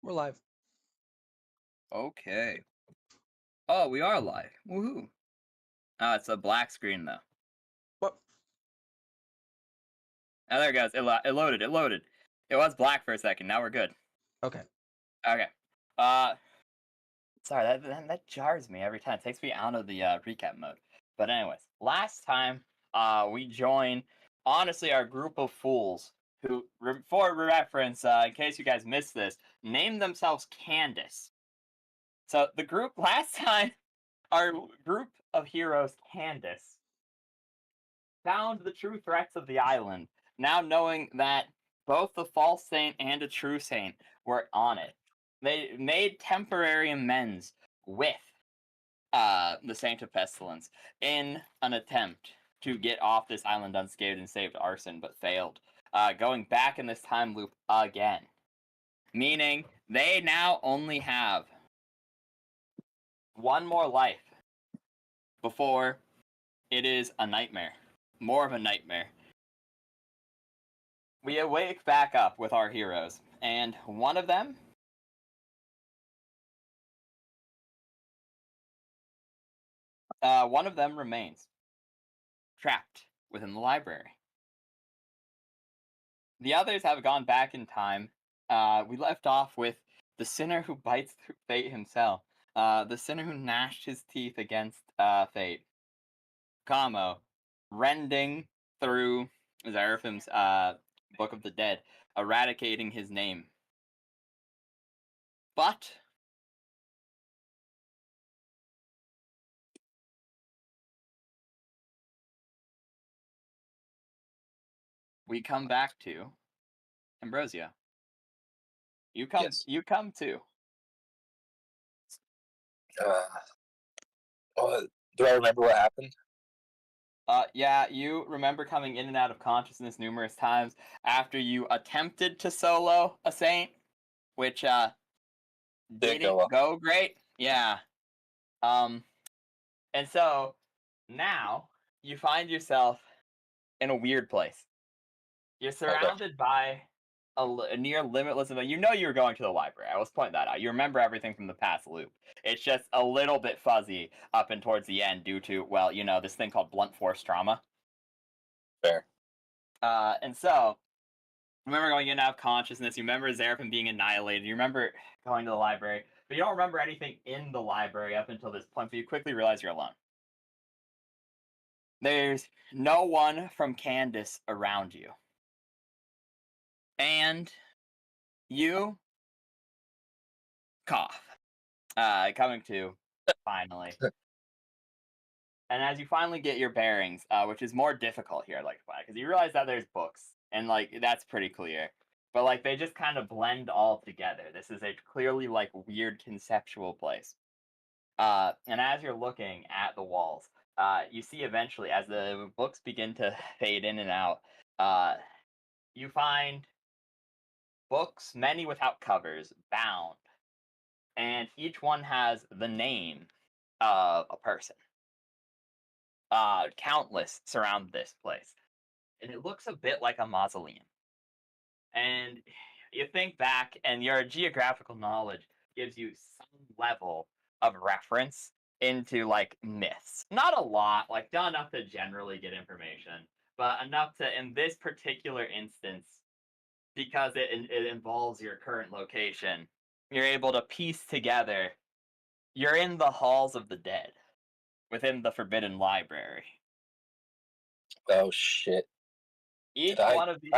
We're live. Okay. Oh, we are live. Woohoo. It's a black screen though. What? Oh, there it goes. It loaded. It loaded. It was black for a second. Now we're good. Okay. Okay. Uh, sorry, that jars me every time. It takes me out of the recap mode. But anyways, last time we joined honestly our group of fools who, for reference, in case you guys missed this, named themselves Candace. So the group last time, our group of heroes, Candace, found the true threats of the island, now knowing that both the false saint and a true saint were on it. They made temporary amends with the Saint of Pestilence in an attempt to get off this island unscathed and saved Arson, but failed. Going back in this time loop again. Meaning they now only have one more life before it is a nightmare. More of a nightmare. We awake back up with our heroes, and one of them remains trapped within the library. The others have gone back in time. We left off with the sinner who bites through fate himself, the sinner who gnashed his teeth against fate, Kamo, rending through Zeraphim's Book of the Dead, eradicating his name. But we come back to Ambrosia. You come. Yes. You come too. Do I remember what happened? Yeah, you remember coming in and out of consciousness numerous times after you attempted to solo a saint, which didn't go great. Yeah. And so now you find yourself in a weird place. You're surrounded by a near limitless amount. You know you were going to the library. I was pointing that out. You remember everything from the past loop. It's just a little bit fuzzy up and towards the end due to, well, you know, this thing called blunt force trauma. Fair. And so, remember going in and out of consciousness. You remember Zeraphim being annihilated. You remember going to the library. But you don't remember anything in the library up until this point, but you quickly realize you're alone. There's no one from Candace around you. And you cough. Coming to, finally. And as you finally get your bearings, which is more difficult here, like, because you realize that there's books, and, like, that's pretty clear. But, like, they just kind of blend all together. This is a clearly, like, weird conceptual place. And as you're looking at the walls, you see eventually, as the books begin to fade in and out, you find books, many without covers, bound. And each one has the name of a person. Countless surround this place. And it looks a bit like a mausoleum. And you think back, and your geographical knowledge gives you some level of reference into, like, myths. Not a lot, like, not enough to generally get information, but enough to, in this particular instance, because it involves your current location, you're able to piece together you're in the halls of the dead within the Forbidden Library. Oh shit! Each Did I- one of these.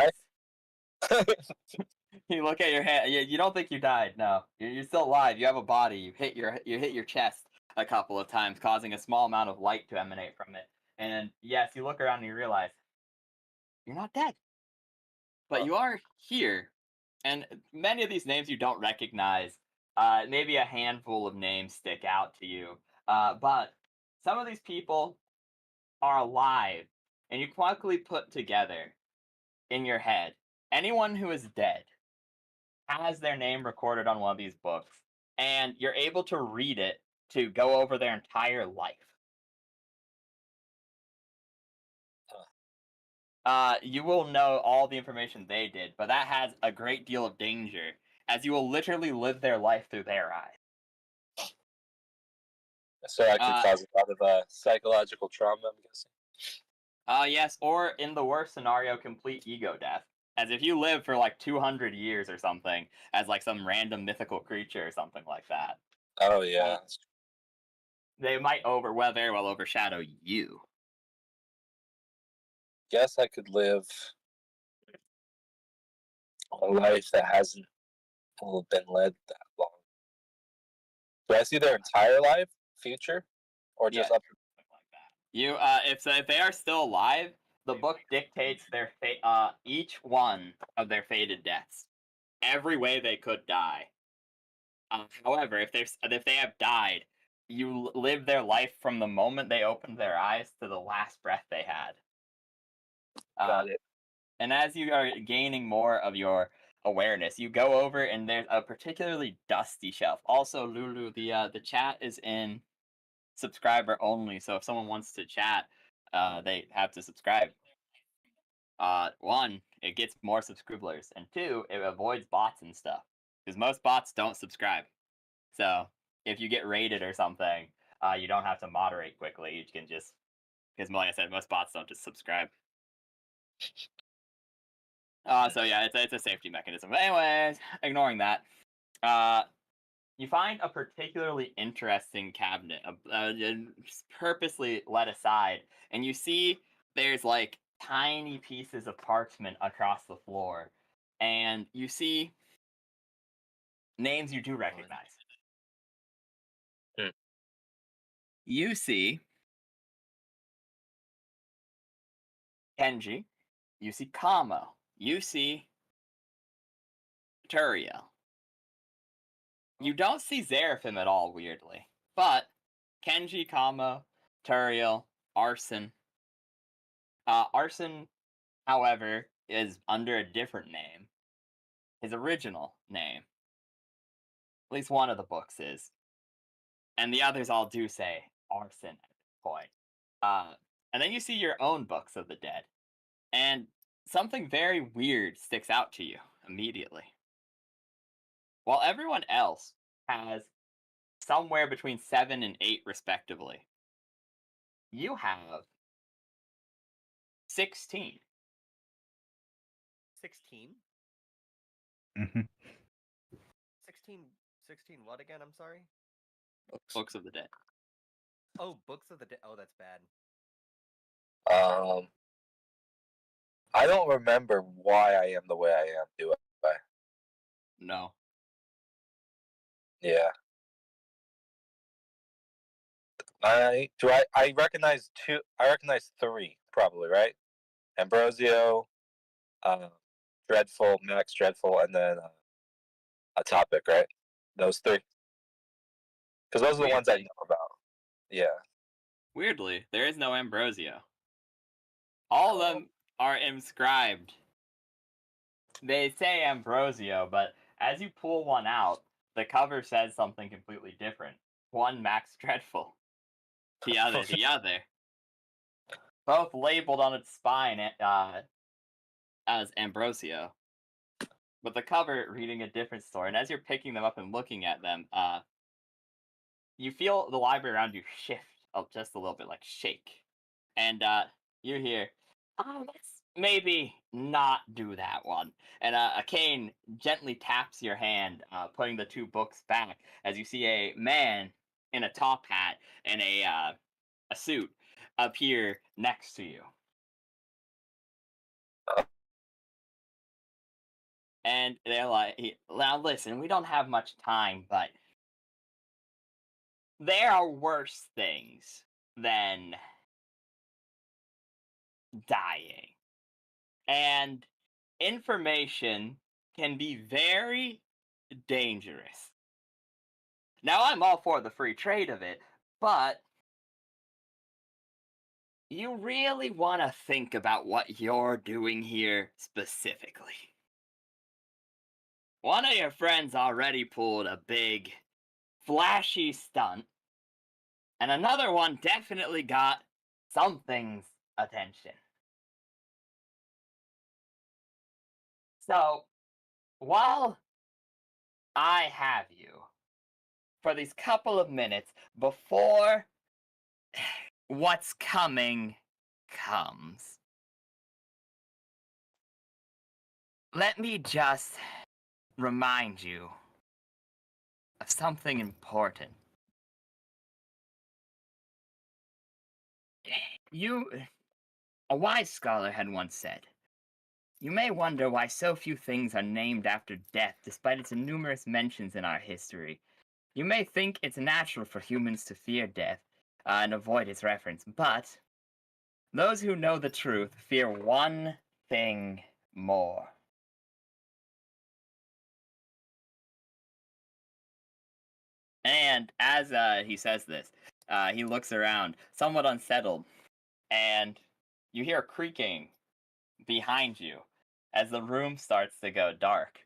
You look at your hand. You don't think you died. No, you're still alive. You have a body. You hit your chest a couple of times, causing a small amount of light to emanate from it. And yes, you look around and you realize you're not dead, but you are here. And many of these names you don't recognize. Maybe a handful of names stick out to you, but some of these people are alive, and you quickly put together in your head anyone who is dead has their name recorded on one of these books, and you're able to read it to go over their entire life. You will know all the information they did, but that has a great deal of danger as you will literally live their life through their eyes. So that could cause a lot of psychological trauma, I'm guessing. Yes, or in the worst scenario, complete ego death. As if you live for like 200 years or something, as like some random mythical creature or something like that, Oh yeah. they might very well overshadow you. Guess I could live a life that hasn't been led that long. Do I see their entire life, future, or Yeah, just up? something like that. If they are still alive, the book dictates their each one of their fated deaths, every way they could die. However, if they have died, you live their life from the moment they opened their eyes to the last breath they had. Uh, Got it. and as you are gaining more of your awareness, you go over and there's a particularly dusty shelf. Also, Lulu, the chat is in subscriber only, so if someone wants to chat, they have to subscribe. One, it gets more subscribers, and two, it avoids bots and stuff because most bots don't subscribe. So if you get raided or something, you don't have to moderate quickly. You can just because, like I said, most bots don't just subscribe. So yeah, it's a safety mechanism. But anyways, ignoring that, uh, you find a particularly interesting cabinet, purposely let aside, and you see there's like tiny pieces of parchment across the floor, and you see names you do recognize. Hmm. You see Kenji, you see Kamo, you see Turiel. You don't see Seraphim at all, weirdly, but Kenji, Kamo, Turiel, Arson. Arson, however, is under a different name. His original name. At least one of the books is. And the others all do say Arson at this point. Uh, and then you see your own books of the dead. And something very weird sticks out to you immediately. While everyone else has somewhere between 7 and 8, respectively, you have 16. 16? Mhm. 16 16 what again? I'm sorry. Books of the dead. Oh, Books of the Dead. Oh, that's bad. Um, I don't remember why I am the way I am. Do I? No. Yeah. I recognize two. I recognize three probably, right? Ambrosio, uh, Dreadful, Max Dreadful, and then a topic, right? Those three, because those are the ones I Weirdly, know about. Yeah. weirdly, there is no Ambrosio. All of Oh. them are inscribed. They say Ambrosio, but as you pull one out, the cover says something completely different. One Max Dreadful, the other the other. Both labeled on its spine as Ambrosio, but the cover reading a different story. And as you're picking them up and looking at them, you feel the library around you shift just a little bit, like shake. And you hear, "Oh, let's maybe not do that one." And a cane gently taps your hand, putting the two books back as you see a man in a top hat and a suit appear next to you. Uh, And they're like, "Now listen, we don't have much time, but there are worse things than dying. And information can be very dangerous. Now, I'm all for the free trade of it, but you really want to think about what you're doing here specifically. One of your friends already pulled a big, flashy stunt, and another one definitely got something's attention. So, while I have you for these couple of minutes before what's coming comes. Let me just remind you of something important. A wise scholar had once said, "You may wonder why so few things are named after death despite its numerous mentions in our history. You may think it's natural for humans to fear death and avoid its reference, but those who know the truth fear one thing more." And as he says this, he looks around, somewhat unsettled, and you hear creaking behind you as the room starts to go dark.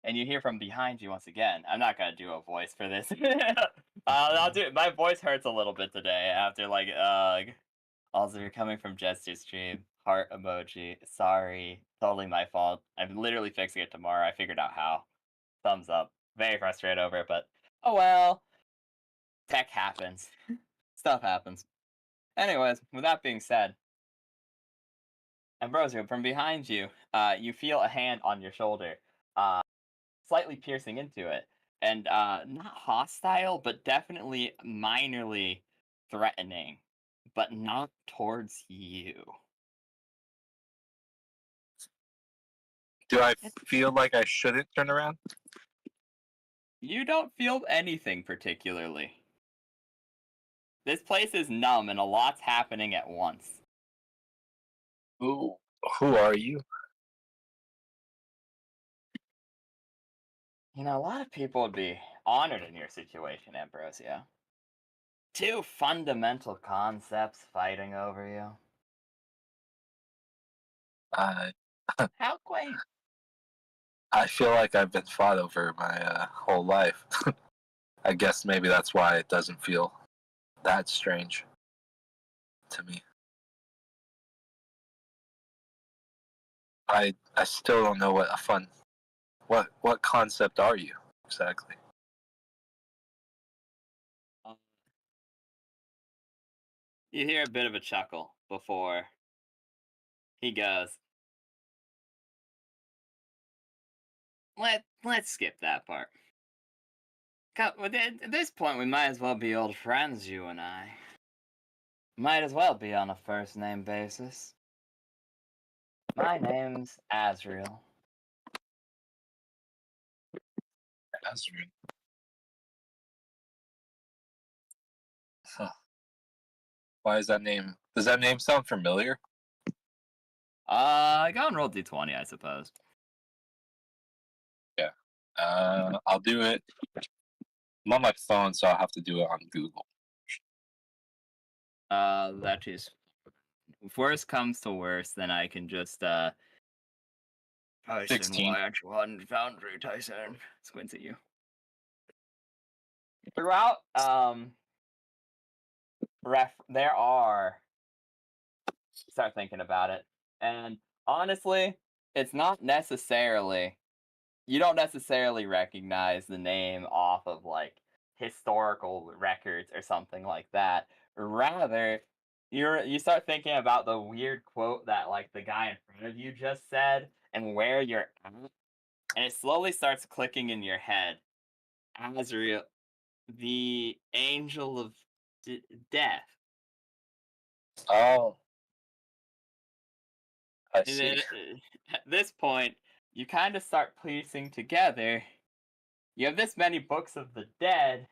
And you hear from behind you once again. I'm not gonna do a voice for this. I'll do it. My voice hurts a little bit today after like Also, you're coming from Jester's stream. Heart emoji. Sorry, totally my fault. I'm literally fixing it tomorrow. I figured out how. Thumbs up. Very frustrated over it, but oh well. Tech happens. Stuff happens. Anyways, with that being said, Ambrosio, from behind you, you feel a hand on your shoulder, uh, slightly piercing into it, and not hostile, but definitely minorly threatening, but not towards you. Do I feel like I shouldn't turn around? You don't feel anything particularly. This place is numb and a lot's happening at once. Who are you? You know, a lot of people would be honored in your situation, Ambrosio. Two fundamental concepts fighting over you. I How quaint. I feel like I've been fought over my whole life. I guess maybe that's why it doesn't feel that strange to me. I still don't know what concept are you exactly? You hear a bit of a chuckle before he goes, Let's skip that part. At this point, we might as well be old friends, you and I. Might as well be on a first name basis. My name's Azriel. Azrin. Huh. Why is that name? Does that name sound familiar? Go and roll d20, I suppose. Yeah. I'll do it. I'm on my phone, so I'll have to do it on Google. That is. If worst comes to worst, then I can just, Tyson, 16. why aren't you on Foundry, Tyson? Squints at you. Throughout, there are. Start thinking about it. And honestly, it's not necessarily. You don't necessarily recognize the name off of like historical records or something like that. Rather, you start thinking about the weird quote that like the guy in front of you just said and where you're at, and it slowly starts clicking in your head. Azrael, the angel of death. Oh, I And see. then at this point, you kind of start piecing together. You have this many books of the dead.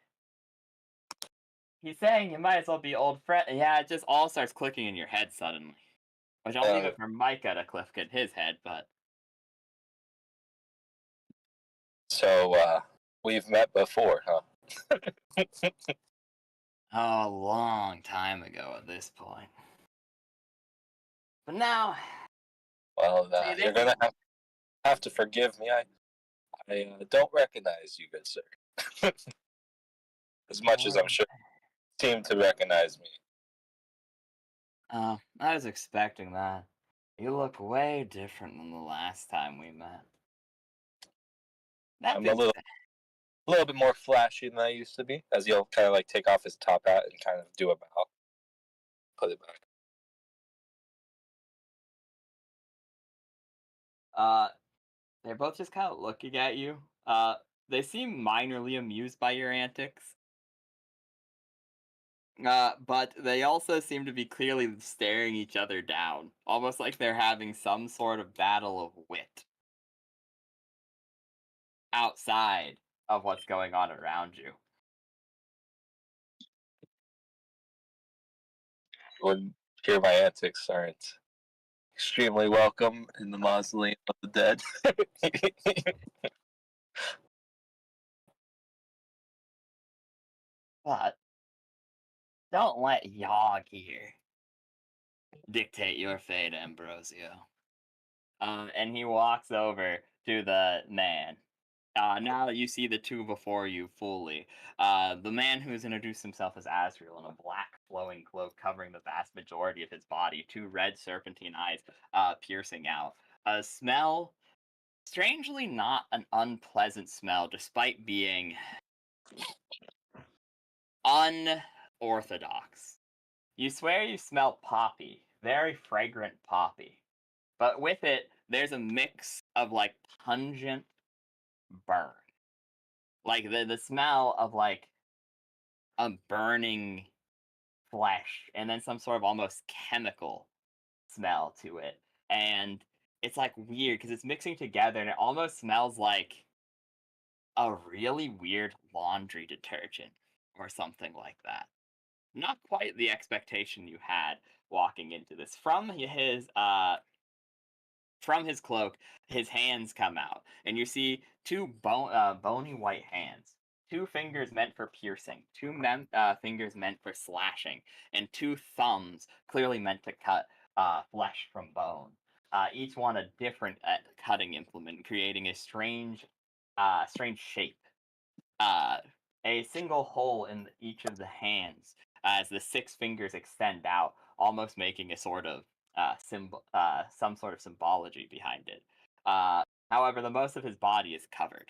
He's saying you might as well be old friend. Yeah, it just all starts clicking in your head suddenly. Which I'll leave it for Micah to click in his head, but So we've met before, huh? a long time ago at this point. But now, Well, see, you're gonna have to forgive me. I don't recognize you, good sir. As much as I'm sure you seem to recognize me. I was expecting that. You look way different than the last time we met. That I'm being said, a little bit more flashy than I used to be, as he'll kind of like take off his top hat and kind of do a bow, put it back. they're both just kind of looking at you. They seem minorly amused by your antics. But they also seem to be clearly staring each other down, almost like they're having some sort of battle of wit outside of what's going on around you. Would hear my antics aren't extremely welcome in the mausoleum of the dead. But don't let Yogg here dictate your fate, Ambrosio. And he walks over to the man. Now that you see the two before you fully, the man who has introduced himself as Asriel in a black flowing cloak covering the vast majority of his body, two red serpentine eyes piercing out. A smell, strangely not an unpleasant smell, despite being unorthodox. You swear you smell poppy, very fragrant poppy. But with it, there's a mix of like pungent burn. Like the smell of like a burning flesh and then some sort of almost chemical smell to it. And it's like weird because it's mixing together and it almost smells like a really weird laundry detergent or something like that. Not quite the expectation you had walking into this. From his cloak, his hands come out, and you see two bony white hands, two fingers meant for piercing, two fingers meant for slashing, and two thumbs clearly meant to cut flesh from bone. Each one a different cutting implement, creating a strange shape. Uh, a single hole in each of the hands as the six fingers extend out, almost making a sort of some sort of symbology behind it. However, the most of his body is covered.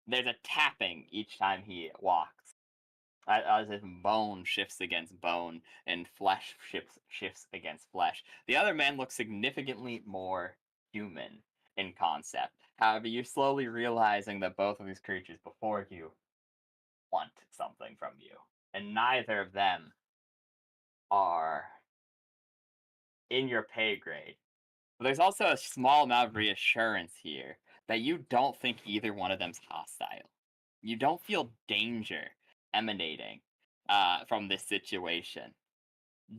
There's a tapping each time he walks, as if bone shifts against bone and flesh shifts against flesh. The other man looks significantly more human in concept. However, you're slowly realizing that both of these creatures before you want something from you, and neither of them are in your pay grade. But there's also a small amount of reassurance here that you don't think either one of them's hostile. You don't feel danger emanating from this situation,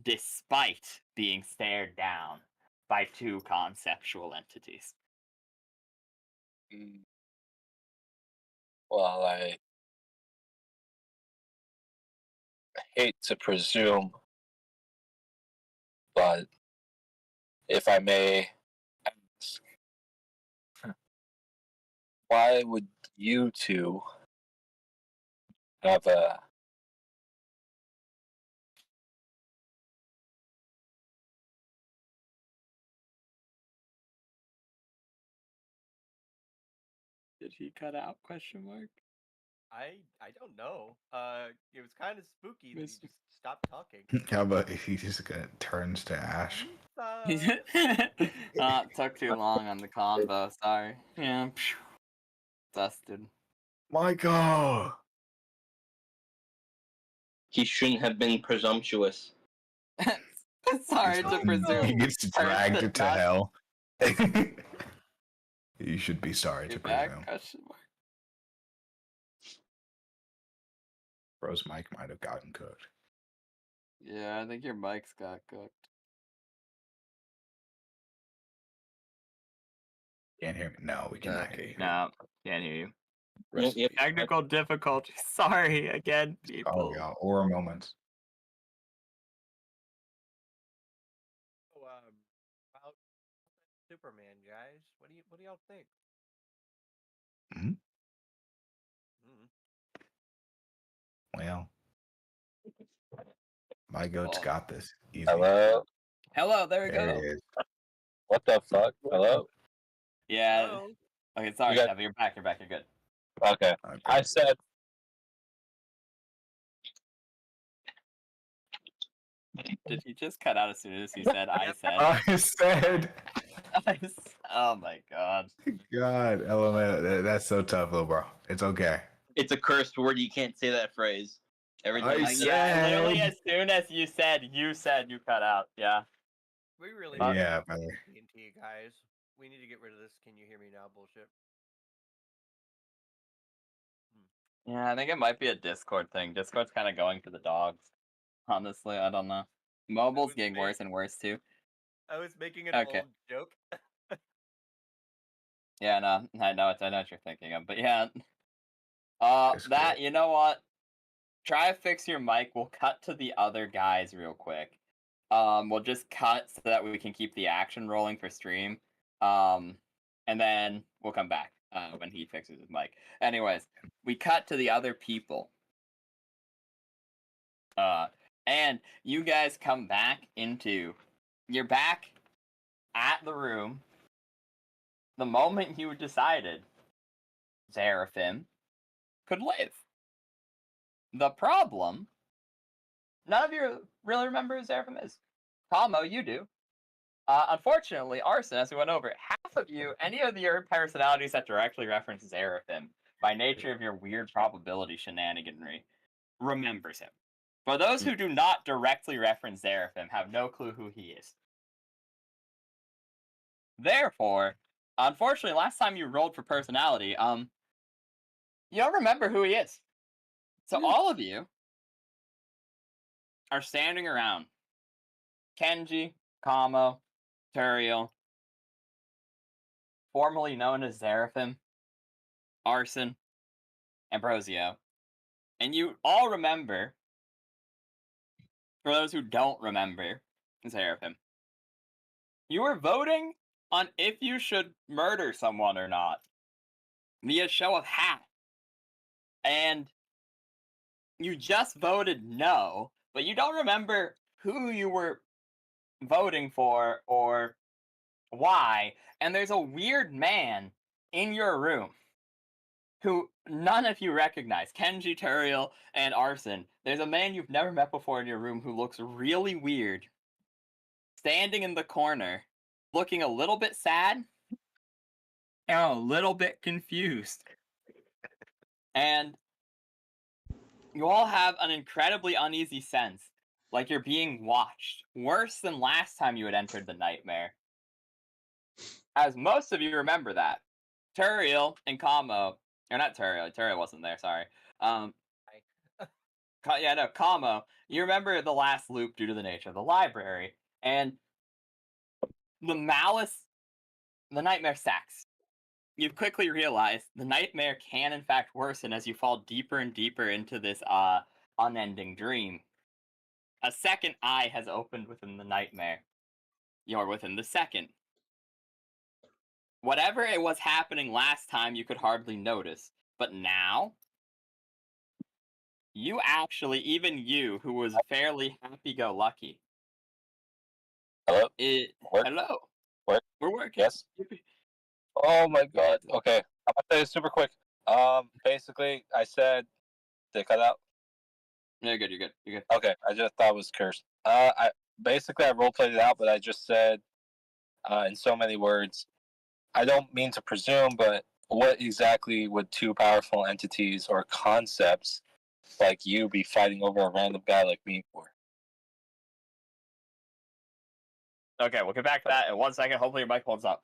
despite being stared down by two conceptual entities. Well, I hate to presume, but if I may ask, why would you two have a Did he cut out? Question mark. I don't know. It was kind of spooky that he Miss- just stopped talking. How about if he just turns to ash? Took too long on the combo. Sorry. Yeah. Dusted. Michael! He shouldn't have been presumptuous. Sorry to presume. He gets Turns dragged to to dust. hell. You should be sorry to You're back? presume. Question mark. Bro's mic might have gotten cooked. Yeah, I think your mic's got cooked. Can't hear me? No, we cannot hear you. No, can't hear you. Rest in Yep. peace. Technical difficulties. Sorry again, people. Oh, yeah. Aura moments. So, about Superman, guys. What do y'all think? Mhm. Mm. Well, my goat's Oh. got this. Easy. hello? Hello, there we There go. he is. What the fuck? Hello? Yeah. Hello? Okay, sorry, You got- Steffi, you're back. You're good. Okay. Okay. I said Did he just cut out as soon as he said I Yep. said? I said, Oh my god. God, element. That's so tough, little bro. It's okay. It's a cursed word. You can't say that phrase. Every I time. Yeah, literally said- as soon as you said, you cut out. Yeah. We really Yeah, need brother. TNT, guys. We need to get rid of this. Can you hear me now? Bullshit. Yeah, I think it might be a Discord thing. Discord's kind of going for the dogs. Honestly, I don't know. Mobile's was getting big. worse and worse too. I was making an Okay. old joke. Yeah, no, I know what you're thinking of, but yeah. Discord. You know what? Try to fix your mic. We'll cut to the other guys real quick. We'll just cut so that we can keep the action rolling for stream. And then we'll come back when he fixes his mic. Anyways, we cut to the other people. And you guys come back you're back at the room the moment you decided Seraphim could live. The problem, none of you really remember who Seraphim is. Tomo, you do. Unfortunately, Arson, as we went over, half of you, any of your personalities that directly reference Seraphim, by nature of your weird probability shenaniganry, remembers him. For those who do not directly reference Seraphim, have no clue who he is. Therefore, unfortunately, last time you rolled for personality, you don't remember who he is. So all of you are standing around. Kenji, Kamo, Turiel, formerly known as Seraphim, Arson, Ambrosio. And you all remember, for those who don't remember Seraphim, you were voting on if you should murder someone or not via show of hands. And you just voted no, but you don't remember who you were voting for or why. And there's a weird man in your room who none of you recognize. Kenji, Turiel, and Arson. There's a man you've never met before in your room who looks really weird, standing in the corner, looking a little bit sad and a little bit confused. And you all have an incredibly uneasy sense, like you're being watched, worse than last time you had entered the nightmare. As most of you remember that, Turiel and Kamo, or not Turiel wasn't there, sorry. Kamo, you remember the last loop due to the nature of the library, and the nightmare stacks. You quickly realize the nightmare can in fact worsen as you fall deeper and deeper into this unending dream. A second eye has opened within the nightmare. You're within the second. Whatever it was happening last time, you could hardly notice. But now, you actually, even you, who was fairly happy-go-lucky. hello? Work? Hello. Work? We're working. Yes? Oh my god. Okay. I'm gonna say this super quick. Basically I said did it cut out? You're good. Okay, I just thought it was cursed. I roleplayed it out, but I just said in so many words, I don't mean to presume, but what exactly would two powerful entities or concepts like you be fighting over a random guy like me for? Okay, we'll get back to that in 1 second. Hopefully your mic holds up.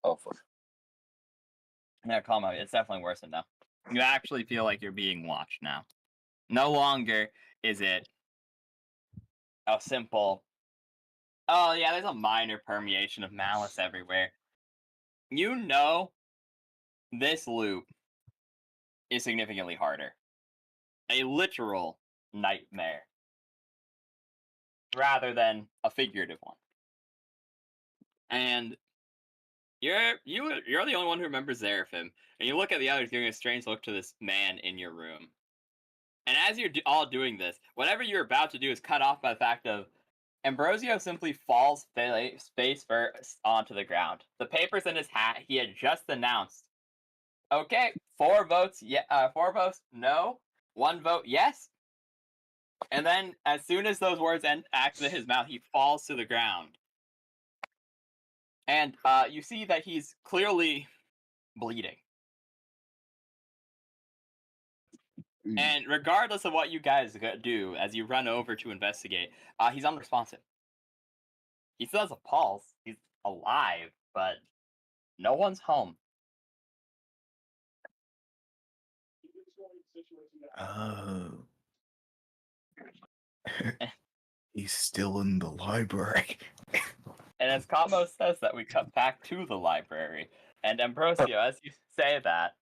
Hopefully. Yeah, calm out. It's definitely worse than now. You actually feel like you're being watched now. No longer is it a simple, oh yeah, there's a minor permeation of malice everywhere. You know this loop is significantly harder. A literal nightmare. Rather than a figurative one. And you're the only one who remembers Seraphim. And you look at the others, giving a strange look to this man in your room. And as you're all doing this, whatever you're about to do is cut off by the fact of Ambrosio simply falls face first onto the ground. The papers in his hat he had just announced. Okay, 4 votes, 4 votes no, 1 vote yes. And then, as soon as those words exit his mouth, he falls to the ground. And you see that he's clearly bleeding. And regardless of what you guys do as you run over to investigate, he's unresponsive. He still has a pulse. He's alive, but no one's home. Oh. He's still in the library. And as Kamo says that, we cut back to the library. And Ambrosio, as you say that,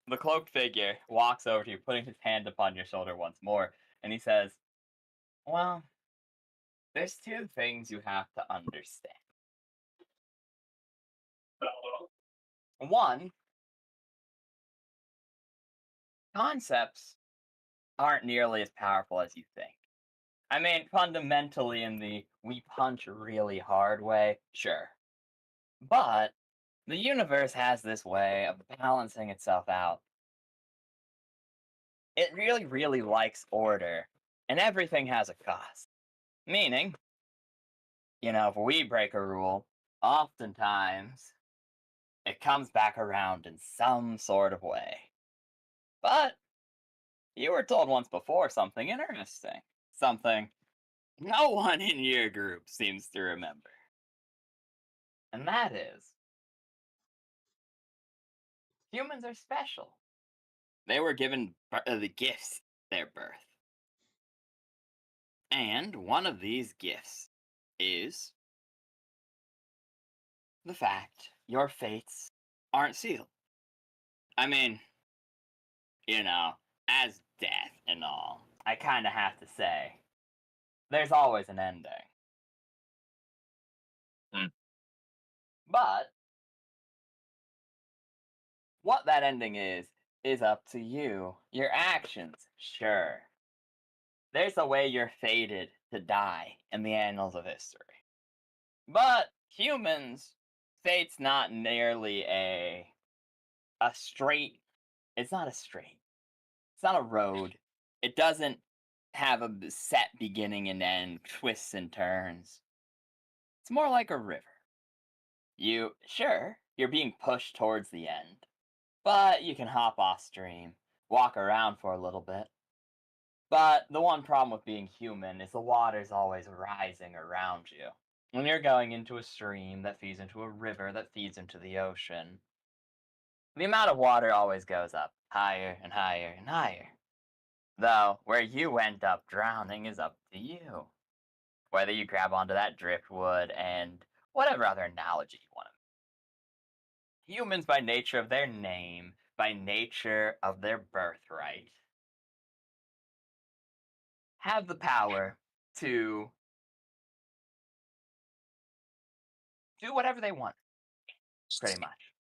the cloaked figure walks over to you, putting his hand upon your shoulder once more, and he says, well, there's 2 things you have to understand. 1, concepts aren't nearly as powerful as you think. I mean, fundamentally in the we punch really hard way, sure. But the universe has this way of balancing itself out. It really, really likes order, and everything has a cost. Meaning, if we break a rule, oftentimes it comes back around in some sort of way. But you were told once before something interesting. Something no one in your group seems to remember. And that is, humans are special. They were given the gifts at their birth. And one of these gifts is the fact your fates aren't sealed. I mean, as death and all, I kind of have to say, there's always an ending. But what that ending is up to you. Your actions, sure. There's a way you're fated to die in the annals of history. But humans, fate's not nearly a straight. It's not a straight. It's not a road. It doesn't have a set beginning and end, twists and turns. It's more like a river. You're being pushed towards the end, but you can hop off stream, walk around for a little bit. But the one problem with being human is the water's always rising around you. When you're going into a stream that feeds into a river that feeds into the ocean, the amount of water always goes up, higher and higher and higher. Though, where you end up drowning is up to you. Whether you grab onto that driftwood and whatever other analogy you want to. Humans, by nature of their name, by nature of their birthright, have the power to do whatever they want, pretty much.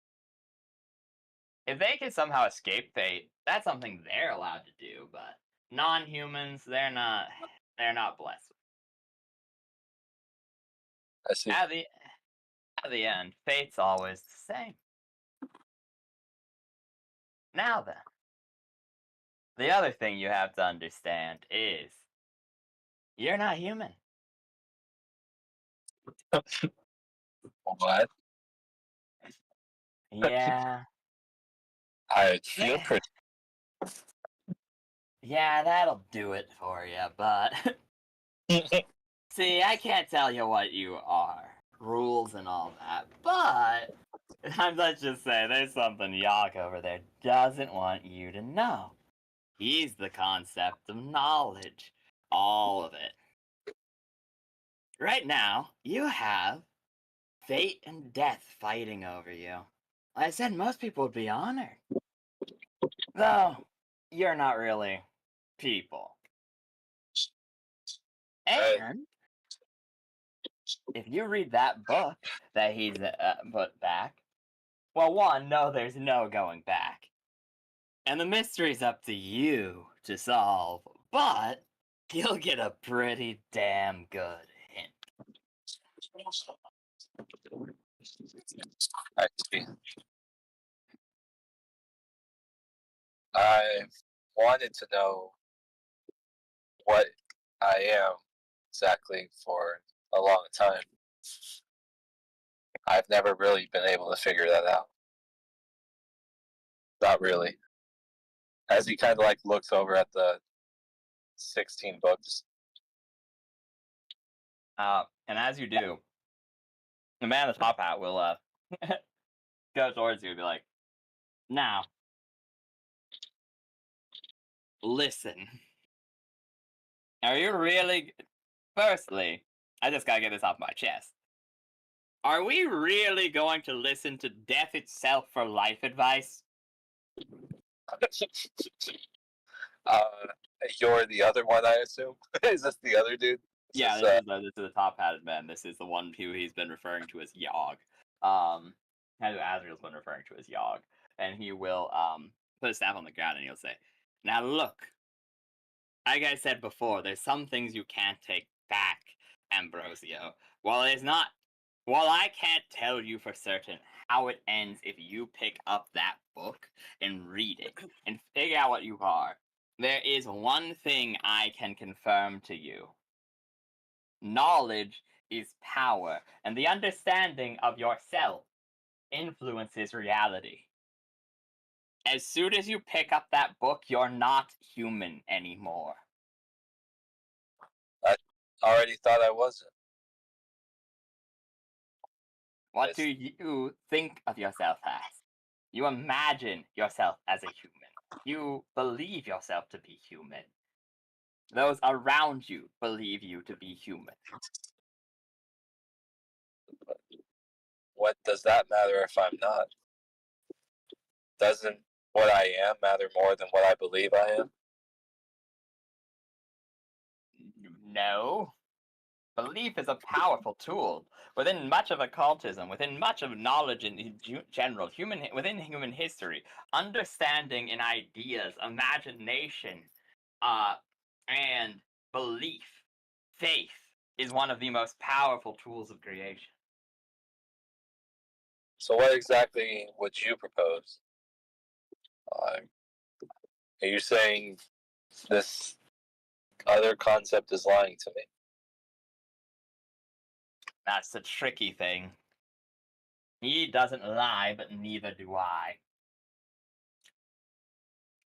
If they can somehow escape fate, that's something they're allowed to do, but non-humans, they're not blessed. I see. At the end, fate's always the same. Now then, the other thing you have to understand is you're not human. What? Yeah. I feel pretty. Yeah, that'll do it for you, but see, I can't tell you what you are. Rules and all that, but let's just say there's something Yak over there doesn't want you to know. He's the concept of knowledge. All of it. Right now, you have fate and death fighting over you. Like I said, most people would be honored. Though, you're not really people. And if you read that book that he's put back, well, one, no, there's no going back. And the mystery's up to you to solve. But You'll get a pretty damn good hint. I see. I wanted to know what I am exactly for a long time. I've never really been able to figure that out. Not really. As he kind of like looks over at the 16 books. And as you do, the man in the top hat will go towards you and be like, "Now, listen. Are you really? Firstly, I just gotta get this off my chest. Are we really going to listen to death itself for life advice?" uh, you're the other one, I assume. Is this the other dude? Yeah, This, this is the top hatted man. This is the one who he's been referring to as Yogg. Who Azrael's been referring to as Yogg. And he will put his staff on the ground and he'll say, "Now look, like I said before, there's some things you can't take back, Ambrosio. While I can't tell you for certain how it ends if you pick up that book and read it and figure out what you are, there is one thing I can confirm to you. Knowledge is power, and the understanding of yourself influences reality. As soon as you pick up that book, you're not human anymore." I already thought I wasn't. What Yes. do you think of yourself as? You imagine yourself as a human. You believe yourself to be human. Those around you believe you to be human. What does that matter if I'm not? Doesn't what I am matter more than what I believe I am? No. Belief is a powerful tool. Within much of occultism, within much of knowledge in general, within human history, understanding in ideas, imagination, and belief, faith, is one of the most powerful tools of creation. So what exactly would you propose? Are you saying this other concept is lying to me? That's the tricky thing. He doesn't lie, but neither do I.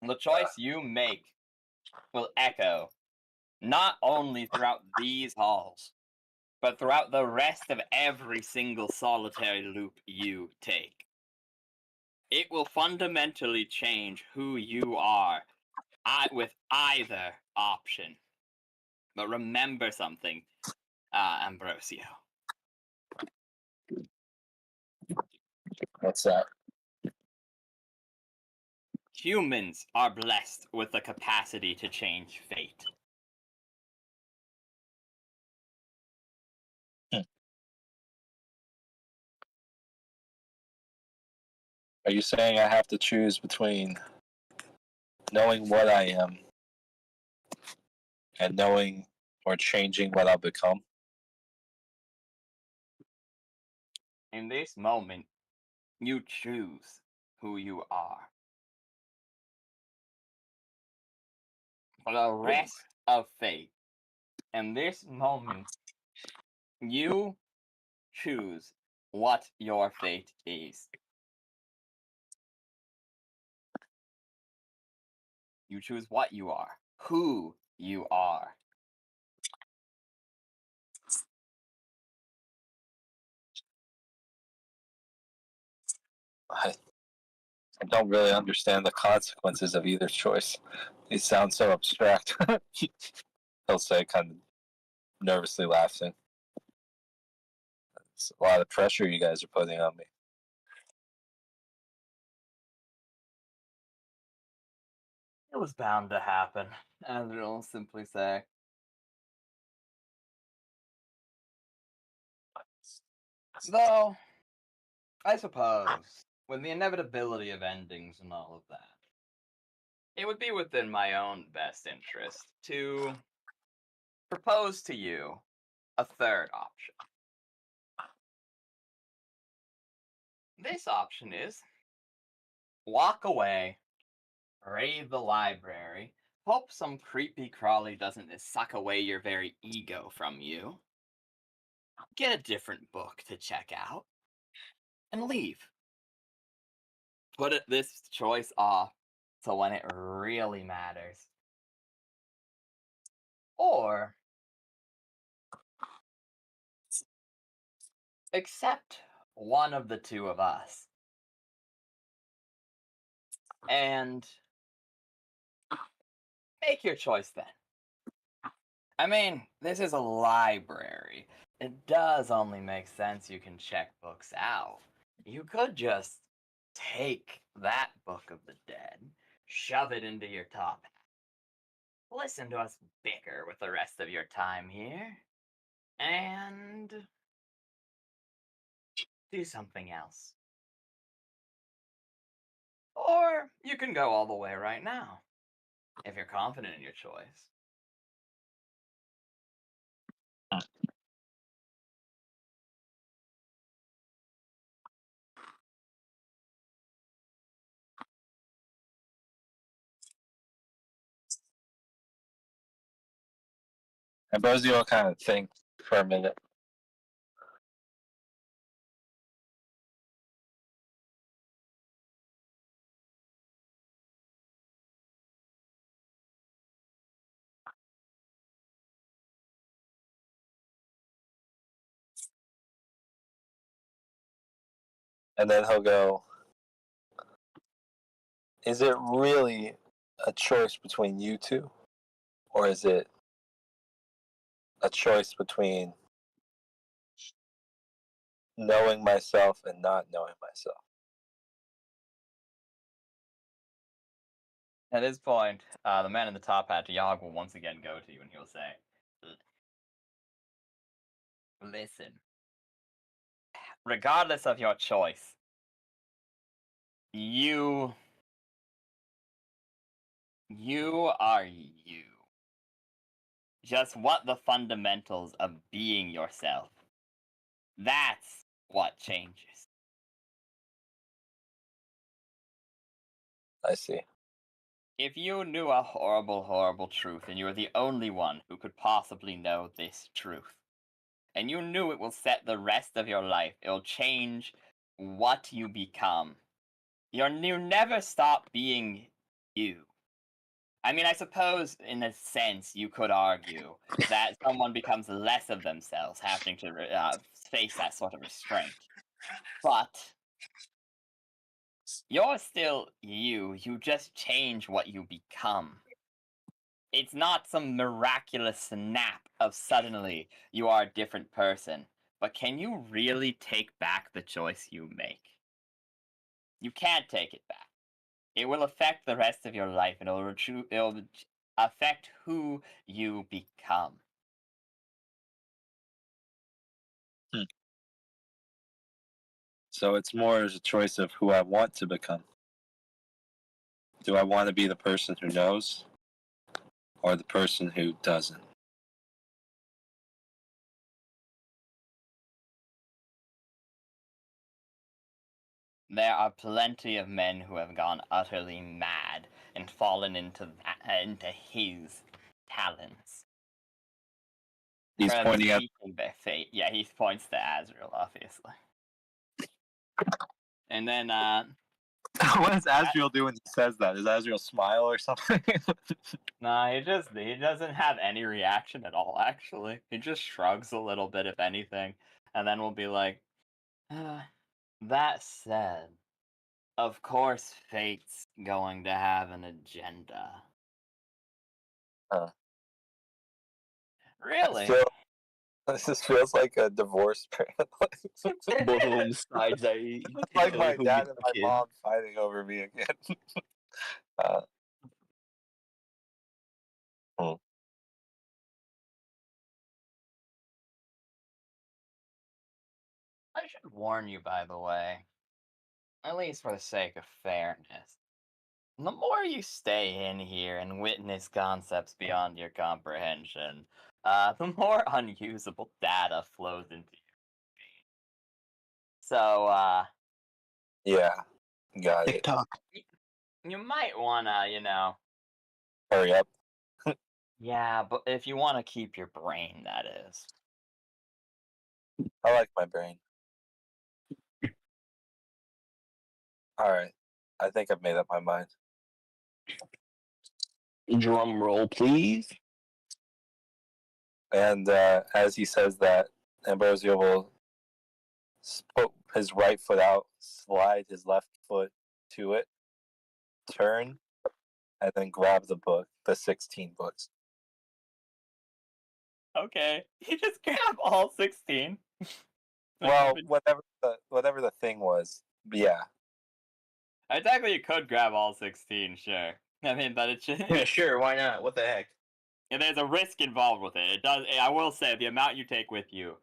The choice you make will echo not only throughout these halls, but throughout the rest of every single solitary loop you take. It will fundamentally change who you are with either option. But remember something, Ambrosio. What's that? Humans are blessed with the capacity to change fate. Are you saying I have to choose between knowing what I am and knowing or changing what I'll become? In this moment, you choose who you are. For the rest of fate, in this moment, you choose what your fate is. You choose what you are, who you are. I don't really understand the consequences of either choice. They sound so abstract. He'll say, kind of nervously laughing. It's a lot of pressure you guys are putting on me. It was bound to happen, as we'll simply say. Though, I suppose, with the inevitability of endings and all of that, it would be within my own best interest to propose to you a third option. This option is walk away, raid the library, hope some creepy crawly doesn't suck away your very ego from you, get a different book to check out, and leave. Put this choice off so when it really matters. Or accept one of the two of us and make your choice then. I mean, this is a library. It does only make sense you can check books out. You could just take that Book of the Dead, shove it into your top hat, listen to us bicker with the rest of your time here, and do something else. Or you can go all the way right now, if you're confident in your choice. And Bozio will kind of think for a minute. And then he'll go, is it really a choice between you two? Or is it a choice between knowing myself and not knowing myself? At this point, the man in the top hat, Yog, will once again go to you and he'll say, listen, regardless of your choice, you are you. Just what the fundamentals of being yourself. That's what changes. I see. If you knew a horrible, horrible truth and you were the only one who could possibly know this truth, and you knew it will set the rest of your life, it'll change what you become, you never stop being you. I mean, I suppose, in a sense, you could argue that someone becomes less of themselves, having to face that sort of restraint. But you're still you. You just change what you become. It's not some miraculous snap of suddenly you are a different person. But can you really take back the choice you make? You can't take it back. It will affect the rest of your life, and it'll affect who you become. So it's more as a choice of who I want to become. Do I want to be the person who knows or the person who doesn't? There are plenty of men who have gone utterly mad and fallen into his talons. He's For pointing at. seeking their fate. Yeah, he points to Azrael, obviously. And then, What does Azrael do when he says that? Does Azrael smile or something? nah, he doesn't have any reaction at all, actually. He just shrugs a little bit, if anything, and then will be like, that said, of course fate's going to have an agenda. Huh. Really? This feels like a divorced parent. Both of them sides eye. It's like my who dad gets and the my kid. mom fighting over me again. I should warn you, by the way, at least for the sake of fairness. The more you stay in here and witness concepts beyond your comprehension, the more unusable data flows into your brain. So, Yeah, got it. TikTok. you might wanna, Hurry up. yeah, but if you want to keep your brain, that is. I like my brain. All right, I think I've made up my mind. Drum roll, please. And as he says that, Ambrosio will put his right foot out, slide his left foot to it, turn, and then grab the book, the 16 books. Okay, you just grab all 16. Well, whatever the thing was, yeah. Technically, you could grab all 16, sure. I mean, but it's just, Yeah, sure. Why not? What the heck? and there's a risk involved with it. It does. I will say the amount you take with you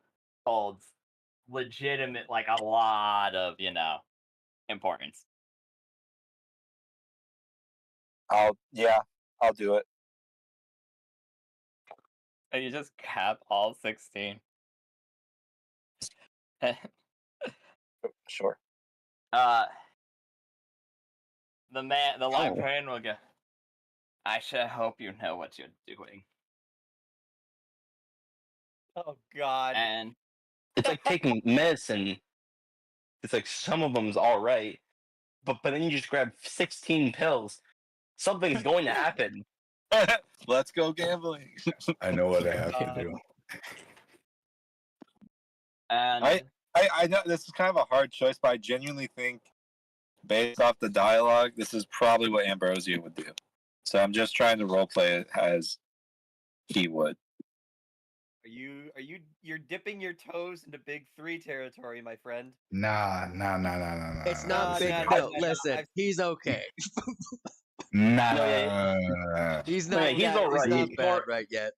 holds legitimate, like a lot of importance. I'll do it. And you just grab all 16. Sure. The librarian will go. I sure hope you know what you're doing. Oh God. And It's like taking medicine. It's like some of them's all right, but then you just grab 16 pills. Something's going to happen. Let's go gambling. I know what I have to do. and I know this is kind of a hard choice, but I genuinely think, based off the dialogue, this is probably what Ambrosio would do. So I'm just trying to roleplay it as he would. You're dipping your toes into Big 3 territory, my friend. Nah. It's No, not big. no, No, no, listen, I've- he's okay. Nah. No, yeah. He's No, not. yeah, he's He's alright. not He's bad more- right yet.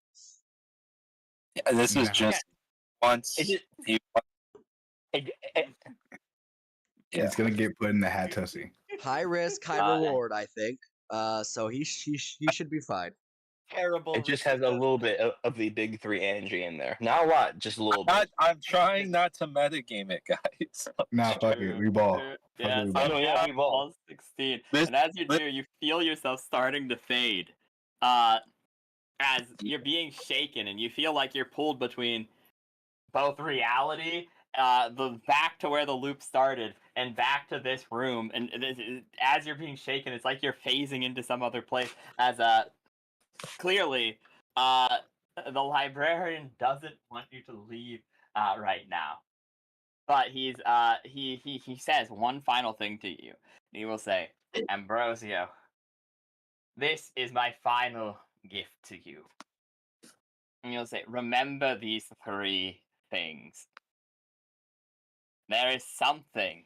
And this is Nah. just once. It's just- He, It's gonna get put in the hat tussy. High risk, high reward. I think. So he should be fine. Terrible. It just risk has a little adjustment. bit of the big 3 Angie in there. Not a lot, just a little bit. I'm trying not to metagame it, guys. Nah, fuck it. We ball. Yeah, we so ball. you Oh, yeah, grab we ball. all 16. This- And as you do, you feel yourself starting to fade. As you're being shaken, and you feel like you're pulled between both reality, the back to where the loop started, and back to this room. And as you're being shaken, it's like you're phasing into some other place. As clearly, the librarian doesn't want you to leave right now. But he says one final thing to you. He will say, Ambrosio, this is my final gift to you. And he'll say, remember these 3 things. There is something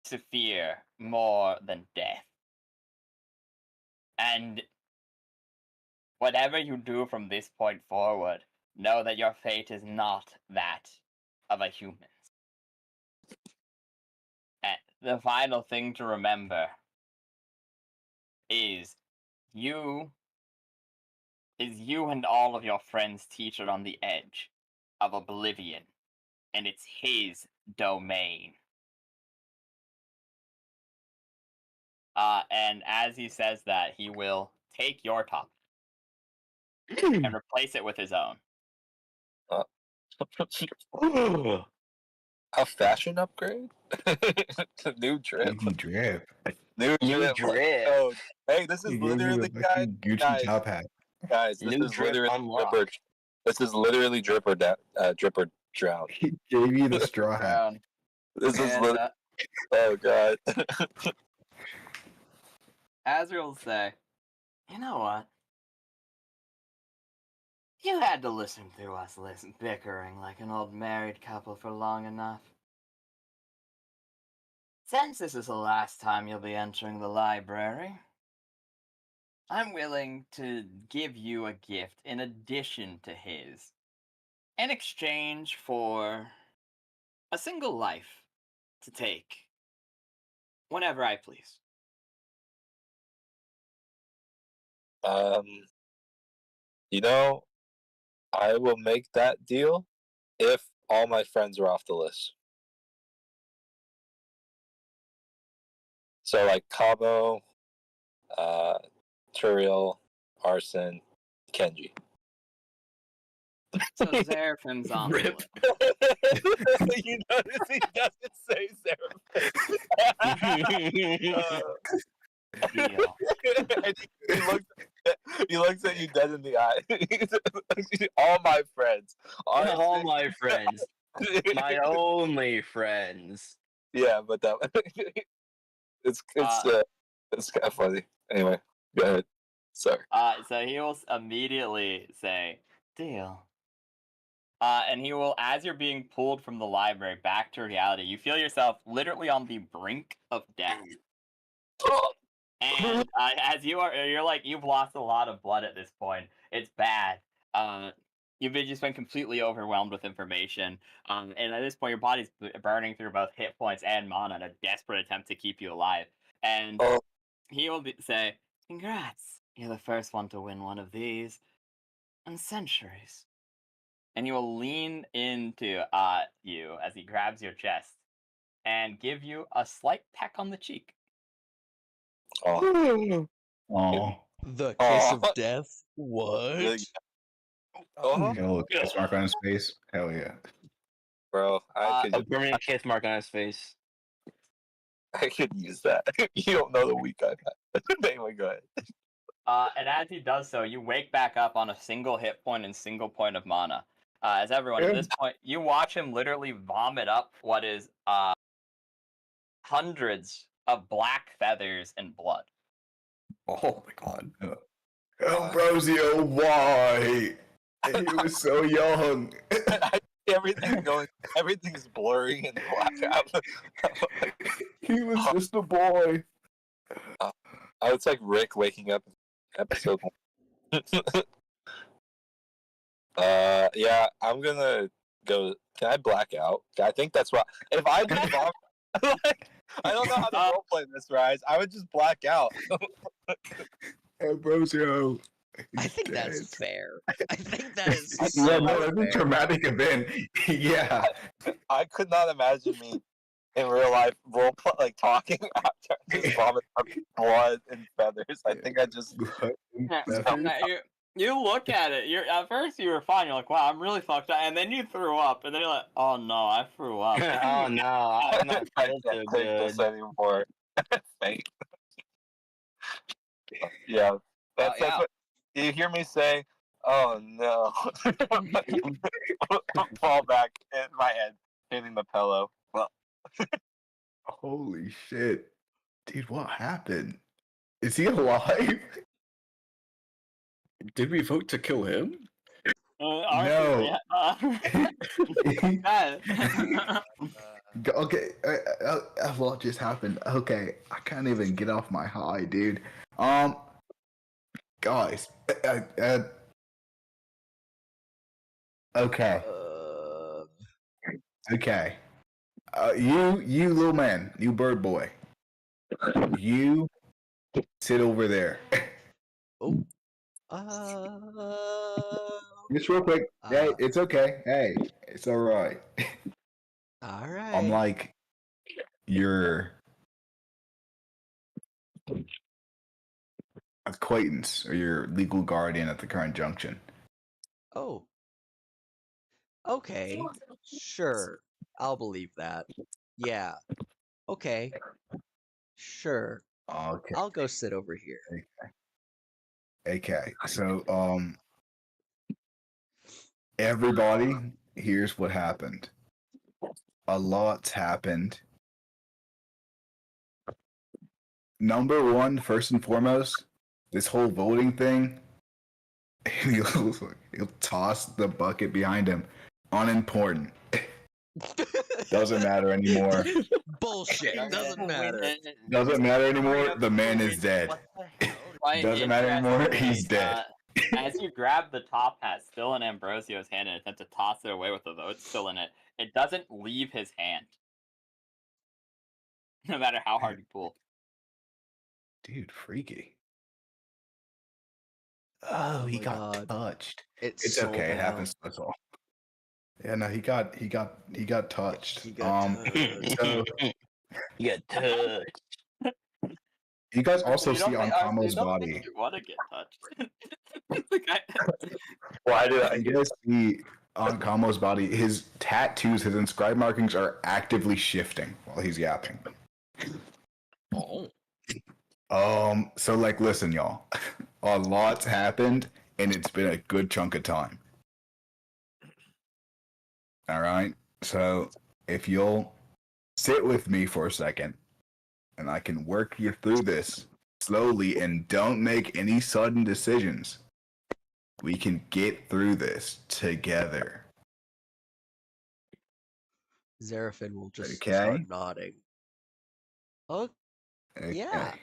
to fear more than death. And whatever you do from this point forward, know that your fate is not that of a human. And the final thing to remember is you and all of your friends teeter on the edge of oblivion, and it's his domain. And as he says that, he will take your top and replace it with his own. A fashion upgrade? New drip. Easy drip. New New drip. drip. Oh, hey, this is He gave you literally the guys. fucking Gucci Guys, top hat. guys, this New is drip literally unlocked. dripper. This is literally dripper dripper drown. He gave you the straw hat. Brown. This is And literally. Oh god. Azrael will say, you know what? You had to listen to us bickering like an old married couple for long enough. Since this is the last time you'll be entering the library, I'm willing to give you a gift in addition to his, in exchange for a single life to take whenever I please. You know, I will make that deal if all my friends are off the list. So like Cabo, Turiel, Arson, Kenji. So Seraphim's on the Rip. list. You notice he doesn't say Seraphim. Deal. And he looks at you dead in the eye. All my friends. All my friends. My only friends. Yeah, but that it's kind of funny. Anyway, go ahead. Sorry. So he will immediately say, deal. And he will, as you're being pulled from the library back to reality, you feel yourself literally on the brink of death. And as you're like, you've lost a lot of blood at this point. It's bad. You've just been completely overwhelmed with information. And at this point, your body's burning through both hit points and mana in a desperate attempt to keep you alive. And he will say, congrats. You're the first one to win one of these in centuries. And he will lean into you as he grabs your chest and give you a slight peck on the cheek. Oh, Oh. The kiss of Aw. death. What? Oh, Hell, kiss mark on his face. Hell yeah. bro, A permanent kiss mark on his face. I could use that. You don't know the week I've had. Anyway, go ahead. And as he does so, you wake back up on a single hit point and single point of mana. As everyone, at Yeah. this point, you watch him literally vomit up what is hundreds of black feathers and blood. Oh my god. Ambrosio, why? He was so young. Everything's blurry and black out. He was just a boy. It's like Rick waking up in episode 1. Yeah, I'm gonna go. Can I black out? I think that's what. If I just vomit, like, I don't know how to roleplay this, Rise. I would just black out. Ambrosio. I he's think that's dead. fair. I think that is Yeah, so no, that's a fair. traumatic event. Yeah. I could not imagine me in real life roleplay like talking after I just vomit up blood and feathers. I think I just. You look at it. At first you were fine. You're like, "Wow, I'm really fucked up," and then you threw up, and then you're like, "Oh no, I threw up." Oh no, I'm not I feel can't so take good. this anymore. Fake. Yeah, that's yeah. what you hear me say. Oh no! Fall back in my head, hitting the pillow. Well, Holy shit. Dude, what happened? Is he alive? Did we vote to kill him? No. Okay, what just happened? Okay, I can't even get off my high, dude. Guys, okay, okay. You little man, you bird boy, you sit over there. Oh. Just real quick. Hey, it's okay. Hey, it's all right. All right. I'm like your acquaintance or your legal guardian at the current junction. Oh. Okay. Sure. I'll believe that. Yeah. Okay. Sure. Okay. I'll go sit over here. Okay. So, everybody, here's what happened. A lot's happened. Number one, first and foremost, this whole voting thing. He'll toss the bucket behind him. Unimportant. Doesn't matter anymore. Bullshit. Doesn't matter. Doesn't matter anymore. The man is dead. Doesn't matter anymore. He's dead. As you grab the top hat still in Ambrosio's hand and attempt to toss it away with the vote still in it, it doesn't leave his hand. No matter how hard you pull. Dude, freaky. Oh, Oh he my got God. touched. It's It's so okay. It bad. happens. That's all. Yeah, no, he got touched. He got touched. So You get touched. you guys Arson, also you don't see on make- Arson, you Kamo's don't make body. me want to get touched. Like, Why did I You get guys see on Kamo's body, his tattoos, his inscribed markings are actively shifting while he's yapping. Oh. So like, listen, y'all, a lot's happened, and it's been a good chunk of time. All right, so if you'll sit with me for a second, and I can work you through this slowly, and don't make any sudden decisions, we can get through this together. Xeraphon will just Okay. start nodding. Oh, Okay. yeah.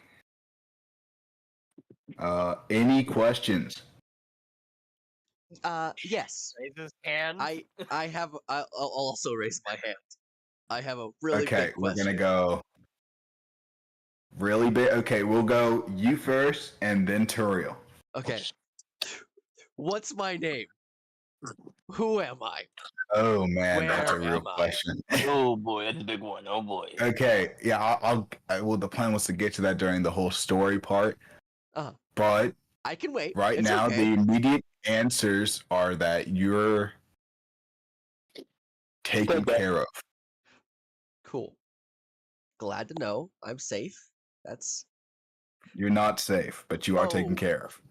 Any questions? Yes. Raise his hand. I have. I'll also raise my hand. I have a really Okay, big we're question. gonna go really big. Okay, we'll go you first, and then Turiel. Okay. What's my name? Who am I? Oh man, that's a Where real am I? question. Oh boy, that's a big one. Oh boy. Okay, yeah, well, the plan was to get to that during the whole story part, Uh, but I can wait. right It's now okay. the immediate answers are that you're taken Okay. care of. Cool. Glad to know I'm safe. That's You're not safe, but you are taken Oh. care of.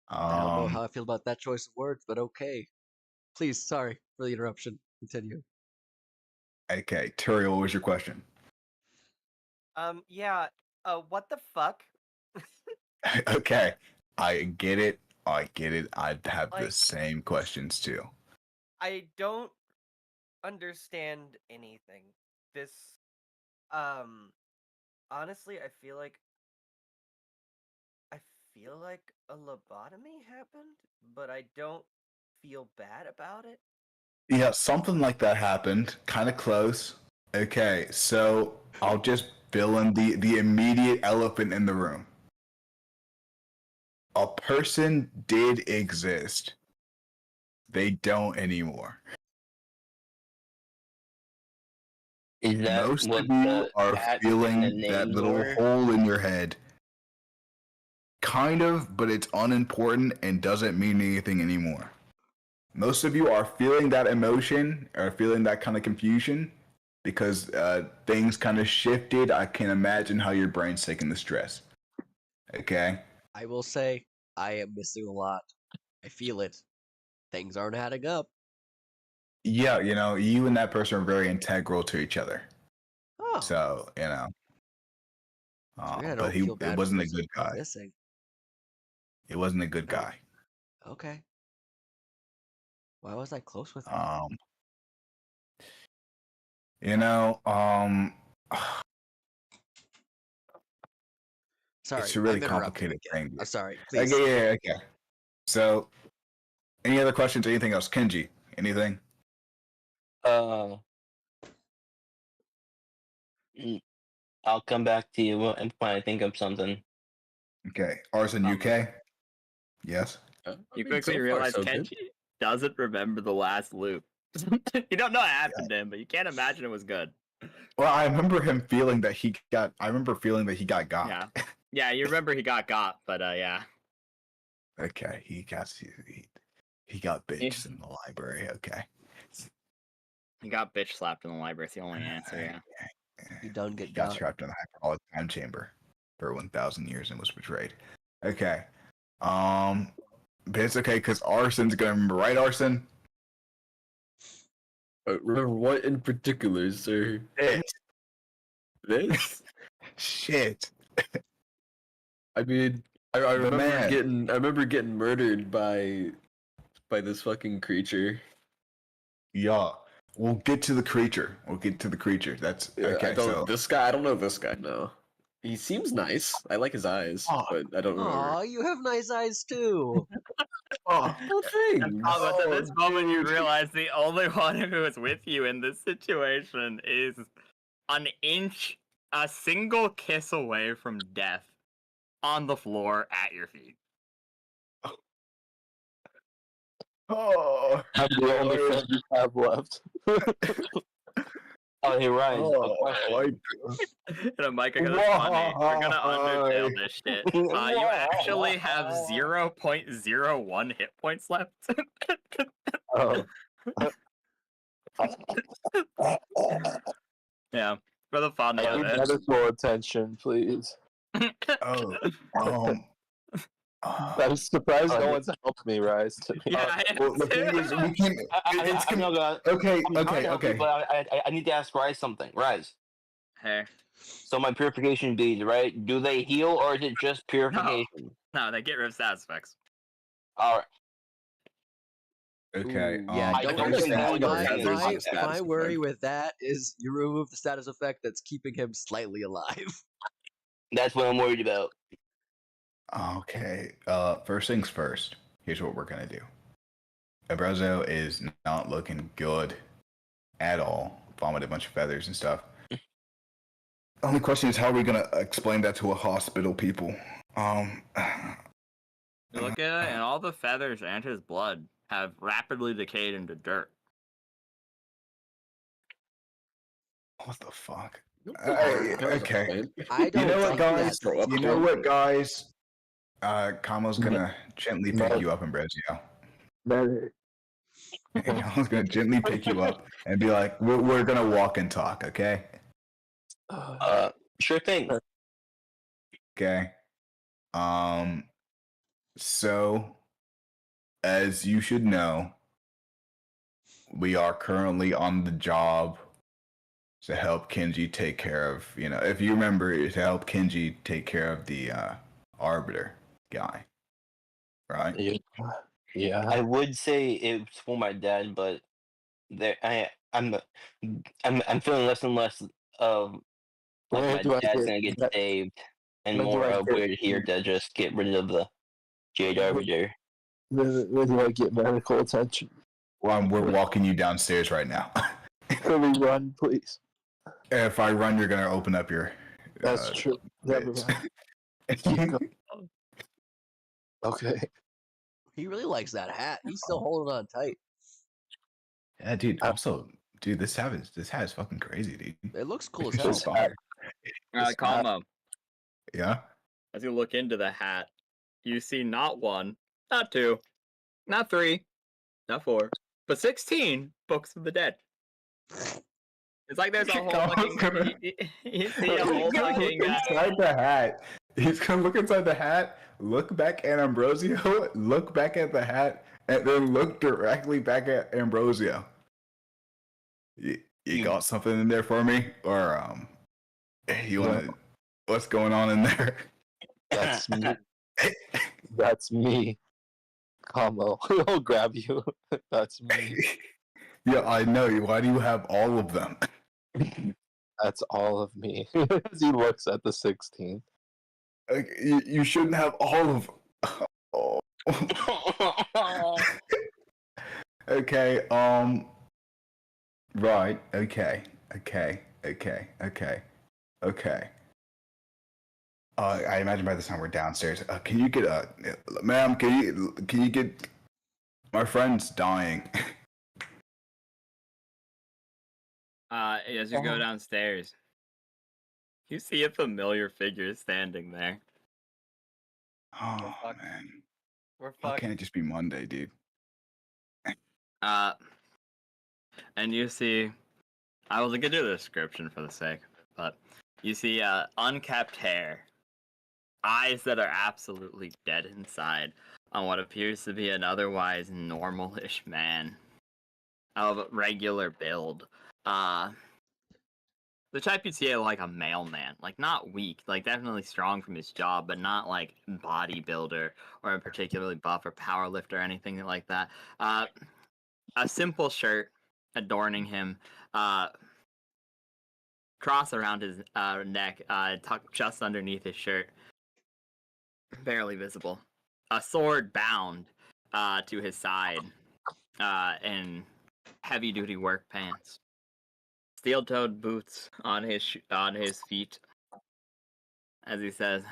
I don't know how I feel about that choice of words, but okay. Please, sorry for the interruption. Continue. Okay, Turiel, what was your question? Yeah. What the fuck? Okay, I get it. I get it. I'd have the Like- same questions too. I don't understand anything. This, honestly, I feel like a lobotomy happened, but I don't feel bad about it. Yeah, something like that happened. Kind of close. Okay, so I'll just fill in the immediate elephant in the room. A person did exist. They don't anymore. Is that Most what of you the are cat feeling and the that names little were? hole in your head. Kind of, but it's unimportant and doesn't mean anything anymore. Most of you are feeling that emotion or feeling that kind of confusion because things kind of shifted. I can imagine how your brain's taking the stress. Okay? I will say I am missing a lot. I feel it. Things aren't adding up. Yeah, you and that person are very integral to each other. Oh, So, I but don't feel bad it wasn't a because good I'm guy. missing. It wasn't a good guy. Okay. Why was I close with him? You know, Sorry, it's a really I'm interrupting complicated again. thing. I'm sorry. Please. Okay, yeah. So, any other questions? Anything else? Kenji, anything? Mm, I'll come back to you when I think of something. Okay. Arson, UK? Yes? You quickly realize Kenji doesn't remember the last loop. You don't know what happened to him, but you can't imagine it was good. Well, I remember him feeling that he got. I remember feeling that he got got. Yeah. Yeah, you remember he got, but yeah. Okay, he got bitched in the library. Okay. He got bitch slapped in the library. It's the only answer, yeah. You done He get got got. trapped in the hyperbolic time chamber for 1,000 years and was betrayed. Okay. But it's okay because Arson's gonna remember, right, Arson? Remember what in particular, sir? This? Shit. I mean, I The remember man. I remember getting murdered by this fucking creature. Yeah. We'll get to the creature. That's Yeah, okay. This guy, I don't know this guy. No, he seems nice. I like his eyes, Oh. but I don't remember. Aw, you have nice eyes too. Oh, Oh, thanks. But at this moment, you dude. realize the only one who is with you in this situation is an inch a single kiss away from death on the floor at your feet. Oh, I'm the only Lord. friend you have left. Oh, hey, Rise, a Oh, question. And Micah, because it's funny. We're gonna undertale Why? this shit. You actually have 0.01 hit points left. Oh. Yeah, for the fun I of need it. medical attention, please. Oh, um, I'm surprised no Oh, one's helped me rise to me. Yeah, I am well, the thing too. is, we can. It's I'm not gonna. okay, I'm trying okay, to help you, okay. but I need to ask Rise something. Rise. Hey, So my purification beads, right? Do they heal or is it just purification? no, they get rid of status effects. All right. Okay. Ooh, yeah, I don't don't do think that. no one My has feathers my on status my worry effect. with that is you remove the status effect that's keeping him slightly alive. That's what I'm worried about. Okay. First things first. Here's what we're gonna do. Abrazo is not looking good at all. Vomited a bunch of feathers and stuff. Only question is, how are we gonna explain that to a hospital, people? You look at it, and all the feathers and his blood have rapidly decayed into dirt. What the fuck? That was Okay. explained. I You don't know what, like guys? that. You know what, guys? Kamo's gonna gently pick you up, Ambrosio. Kamo's gonna gently pick you up and be like, "We're gonna walk and talk, okay? Sure thing. Okay. Um. So, as you should know, we are currently on the job to help Kenji take care of, if you remember, to help Kenji take care of the arbiter guy, right? Yeah. I would say it's for my dad, but I'm feeling less and less of like Where my do I dad's get gonna get that- saved, and when do more I of get- we're here to just get rid of the Jade Arbiter. Where do I get medical attention? Well, we're walking you downstairs right now. Can we run, please? If I run, you're gonna open up your. That's true. Never bits. mind. Okay. He really likes that hat. He's still holding on tight. Yeah, dude. Also, dude, this hat is fucking crazy, dude. It looks cool as It's hell. just fire. Calmo, Yeah. as you look into the hat, you see not one, not two, not three, not four, but 16 books of the dead. It's like there's a whole Calmo's fucking. You see a whole He's gonna fucking. look inside the hat. He's gonna look inside the hat, look back at Ambrosio, look back at the hat, and then look directly back at Ambrosio. You got something in there for me, or you wanna? What's going on in there? That's me. That's me. Combo. I'll grab you. That's me. Yeah, I know you. Why do you have all of them? That's all of me. As he looks at the 16. Like, you shouldn't have all of. Oh. Okay. Right. Okay. Okay. I imagine by this time we're downstairs. Can you get ma'am? Can you get my friend's dying? As you go downstairs, you see a familiar figure standing there. Oh fuck. man, We're why fucked. can't it just be Monday, dude? And you see, I was gonna do the description for the sake of it, but you see unkept hair, eyes that are absolutely dead inside on what appears to be an otherwise normal-ish man of regular build. The type you'd see like a mailman, like not weak, like definitely strong from his job, but not like bodybuilder or a particularly buff or power lifter or anything like that. A simple shirt adorning him, cross around his neck, tucked just underneath his shirt, barely visible. A sword bound to his side, and heavy-duty work pants. steel-toed boots on his feet as he says,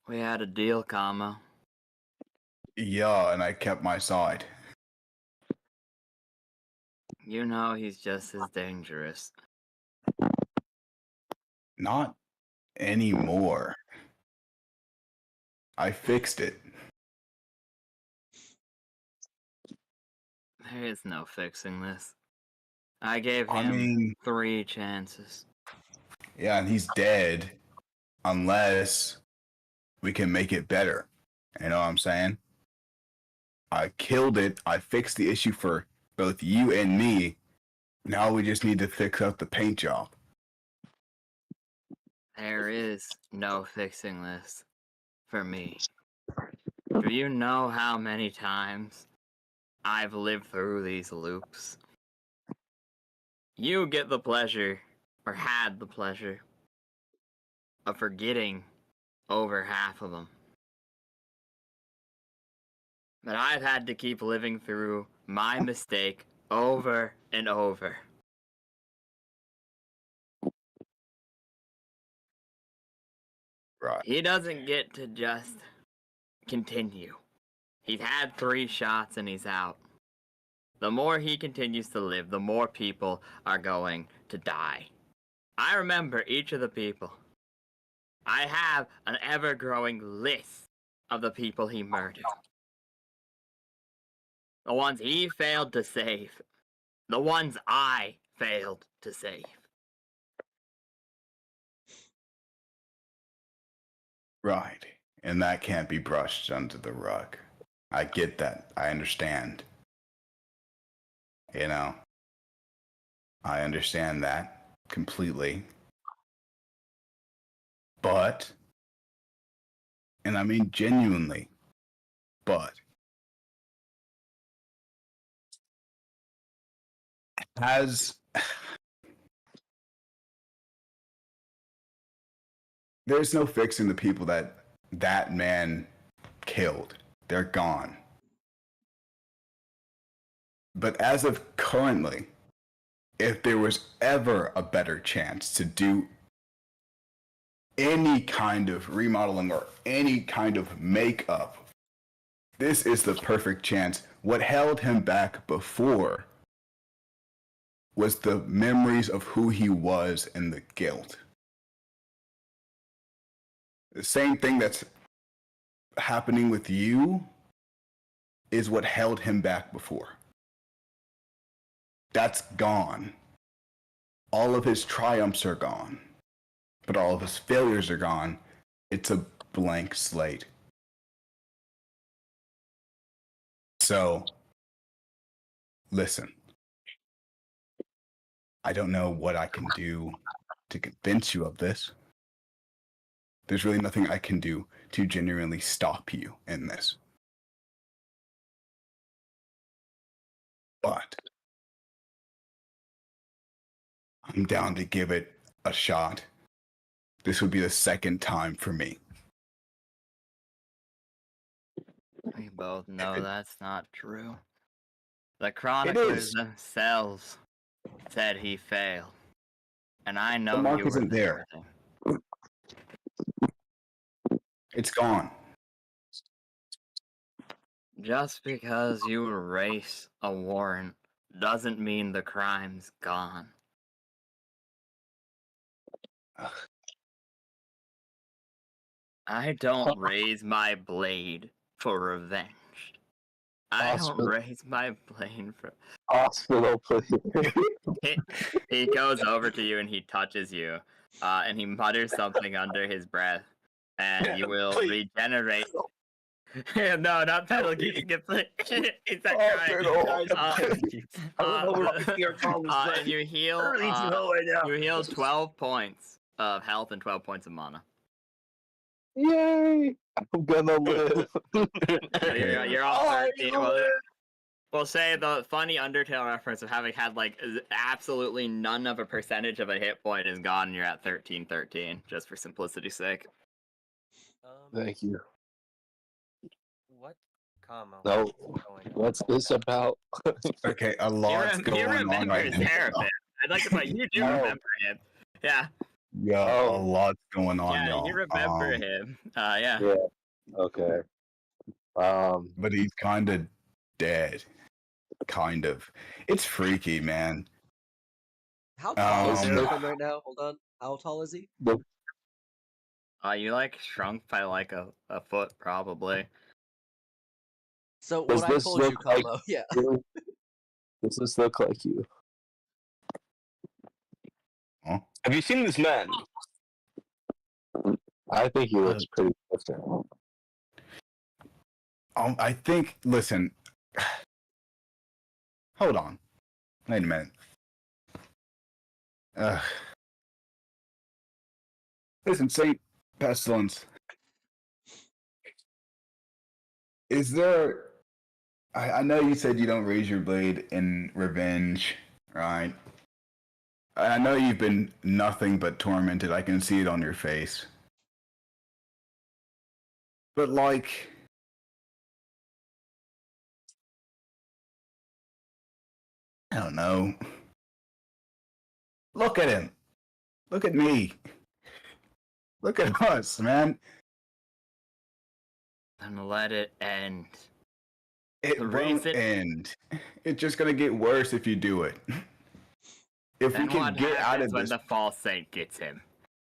"We had a deal, Kamo. Yeah, and I kept my side. You know he's just as dangerous." Not anymore. I fixed it. There is no fixing this. I gave I him mean, 3 chances. yeah, and he's dead unless we can make it better. You know what I'm saying? I killed it. I fixed the issue for both you and me. Now we just need to fix up the paint job. There is no fixing this for me. Do you know how many times I've lived through these loops? You get the pleasure, or had the pleasure, of forgetting over half of them. But I've had to keep living through my mistake over and over. Right. He doesn't get to just continue. He's had 3 shots and he's out. The more he continues to live, the more people are going to die. I remember each of the people. I have an ever-growing list of the people he murdered. The ones he failed to save. The ones I failed to save. Right. And that can't be brushed under the rug. I get that. I understand. You know, I understand that completely. But, and I mean genuinely, but, has there's no fixing the people that man killed. They're gone. But as of currently, if there was ever a better chance to do any kind of remodeling or any kind of makeup, this is the perfect chance. What held him back before was the memories of who he was and the guilt. The same thing that's happening with you is what held him back before. That's gone. All of his triumphs are gone, but all of his failures are gone. It's a blank slate. So, listen. I don't know what I can do to convince you of this. There's really nothing I can do to genuinely stop you in this. But I'm down to give it a shot. This would be the second time for me. We both know that's not true. The is. chroniclers themselves said he failed. And I know mark you were isn't there. with him. It's gone. Just because you erase a warrant doesn't mean the crime's gone. Ugh. I don't raise my blade for revenge. I don't Hospital. raise my blade for... Hospital, please. He goes over to you and he touches you, and he mutters something under his breath, and you will Please. regenerate. No, not Pedal. You can get He's not crying. And you heal. You heal 12 points of health and 12 points of mana. Yay! I'm gonna live. You're all 13. We'll say the funny Undertale reference of having had like absolutely none of a percentage of a hit point is gone, and you're at 13, just for simplicity's sake. Thank you. What comma? No, What's going on? what's this about? Okay, a lot's You going on remember right his now. therapist. I'd like to point. You do Oh. remember him. Yeah. Yeah, Oh. a lot's going on, Yeah, y'all. you remember him. Yeah. Yeah. Okay. But he's kind of dead. Kind of. It's freaky, man. How tall is Um, Griffin right now? Hold on. How tall is he? You like shrunk by like a foot probably. So Does what I this told you, look like Combo, yeah. you? Does this look like you? Have you seen this man? I think he looks pretty different. I think. Listen. Hold on. Wait a minute. Listen, Saint Pestilence. Is there? I know you said you don't raise your blade in revenge, right? I know you've been nothing but tormented. I can see it on your face. But like, I don't know. Look at him. Look at me. Look at us, man. And let it end. It The won't reason- end. It's just gonna get worse if you do it. If we Then can what get out happens of when this, the false saint gets him?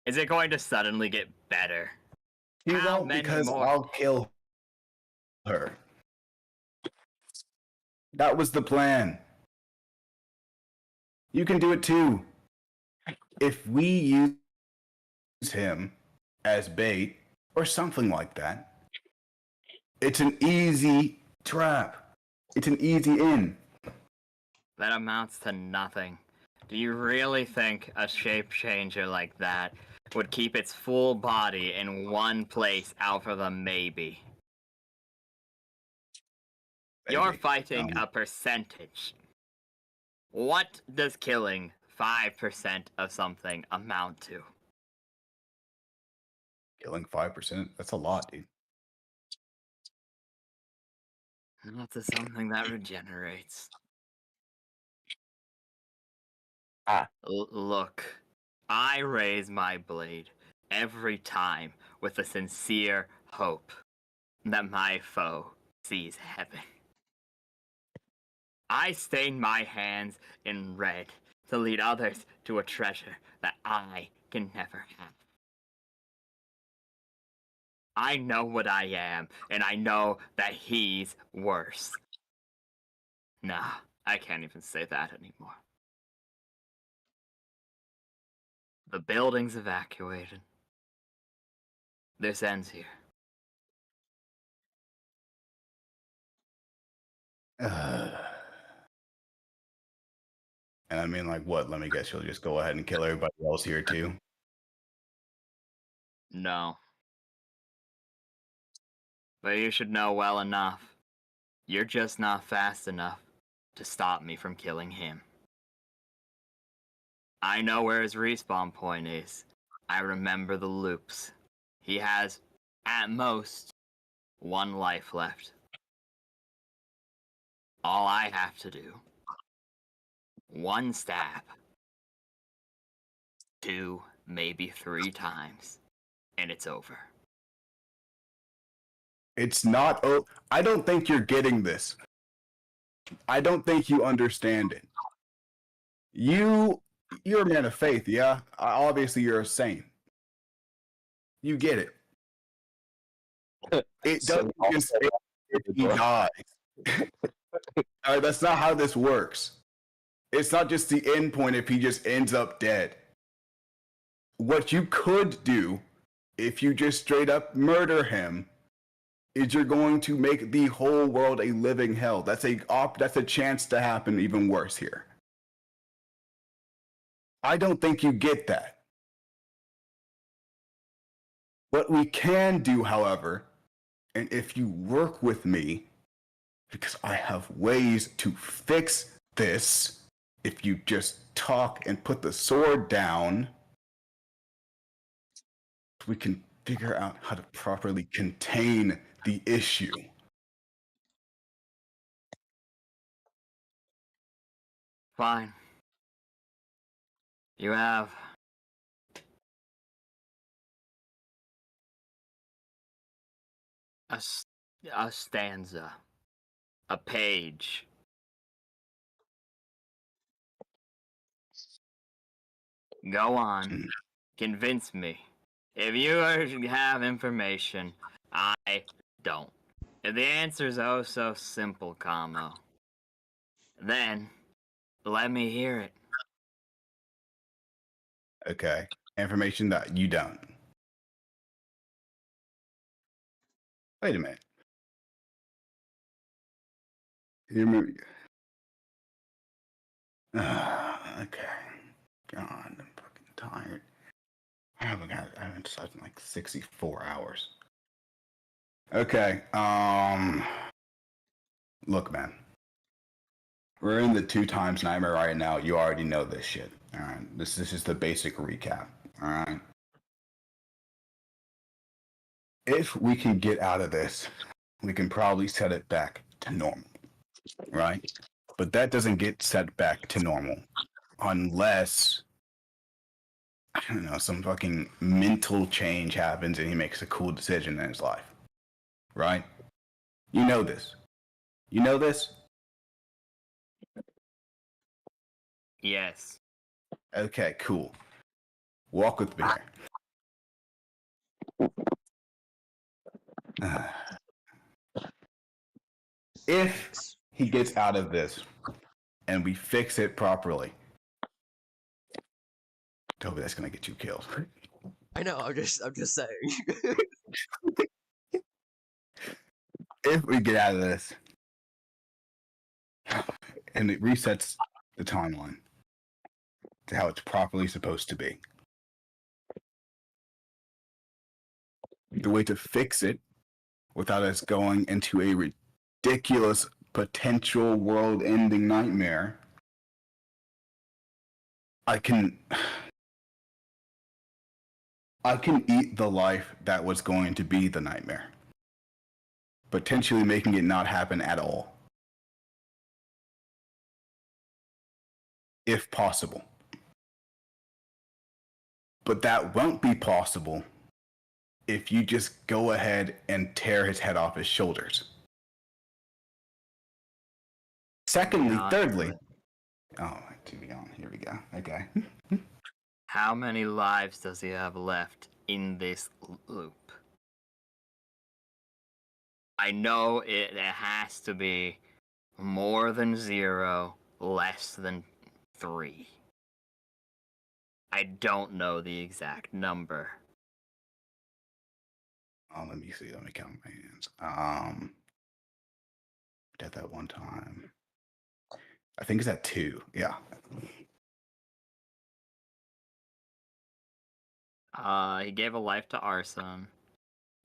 Is it going to suddenly get better? he how won't many because more- I'll kill her. That was the plan. You can do it too. If we use him as bait or something like that, it's an easy trap. It's an easy in. That amounts to nothing. Do you really think a shape changer like that would keep its full body in one place out of a maybe? You're Maybe. fighting a percentage. What does killing 5% of something amount to? Killing 5%. That's a lot, dude. Not to something that regenerates. Look, I raise my blade every time with a sincere hope that my foe sees heaven. I stain my hands in red to lead others to a treasure that I can never have. I know what I am, and I know that he's worse. Nah, I can't even say that anymore. The building's evacuated. This ends here. And I mean, like, what? Let me guess, you'll just go ahead and kill everybody else here too. No. But you should know well enough. You're just not fast enough to stop me from killing him. I know where his respawn point is. I remember the loops. He has, at most, 1 life left. All I have to do, 1 stab, 2, maybe 3 times, and it's over. It's not. Oh, I don't think you're getting this. I don't think you understand it. You're a man of faith, yeah. Obviously, you're a saint. You get it. It doesn't just end if he dies. All right, that's not how this works. It's not just the end point if he just ends up dead. What you could do if you just straight up murder him is you're going to make the whole world a living hell. That's a chance to happen even worse here. I don't think you get that. What we can do, however, and if you work with me, because I have ways to fix this, if you just talk and put the sword down, we can figure out how to properly contain the issue. Fine. You have a stanza, a page. Go on. Convince me. If you have information, I don't. If the answer's oh so simple, Kamo, then let me hear it. Okay. Information that you don't. Wait a minute. You remember? Okay. God, I'm fucking tired. I haven't slept in like 64 hours. Okay. Look, man. We're in the 2 times nightmare right now. You already know this shit. All right. This is just the basic recap. All right. If we can get out of this, we can probably set it back to normal. Right? But that doesn't get set back to normal unless, I don't know, some fucking mental change happens and he makes a cool decision in his life. Right? You know this. You know this? Yes. Okay, cool. Walk with me here. If he gets out of this and we fix it properly, Toby, that's gonna get you killed. I know. I'm just saying. If we get out of this and it resets the timeline to how it's properly supposed to be, the way to fix it without us going into a ridiculous potential world-ending nightmare, I can eat the life that was going to be the nightmare, potentially making it not happen at all, if possible. But that won't be possible if you just go ahead and tear his head off his shoulders. Secondly, Not thirdly, good. oh, to be on. Here we go. Okay. How many lives does he have left in this loop? I know it has to be more than 0, less than 3. I don't know the exact number. Oh, let me see. Let me count my hands. Did that one time. I think it's at 2. Yeah. He gave a life to arson.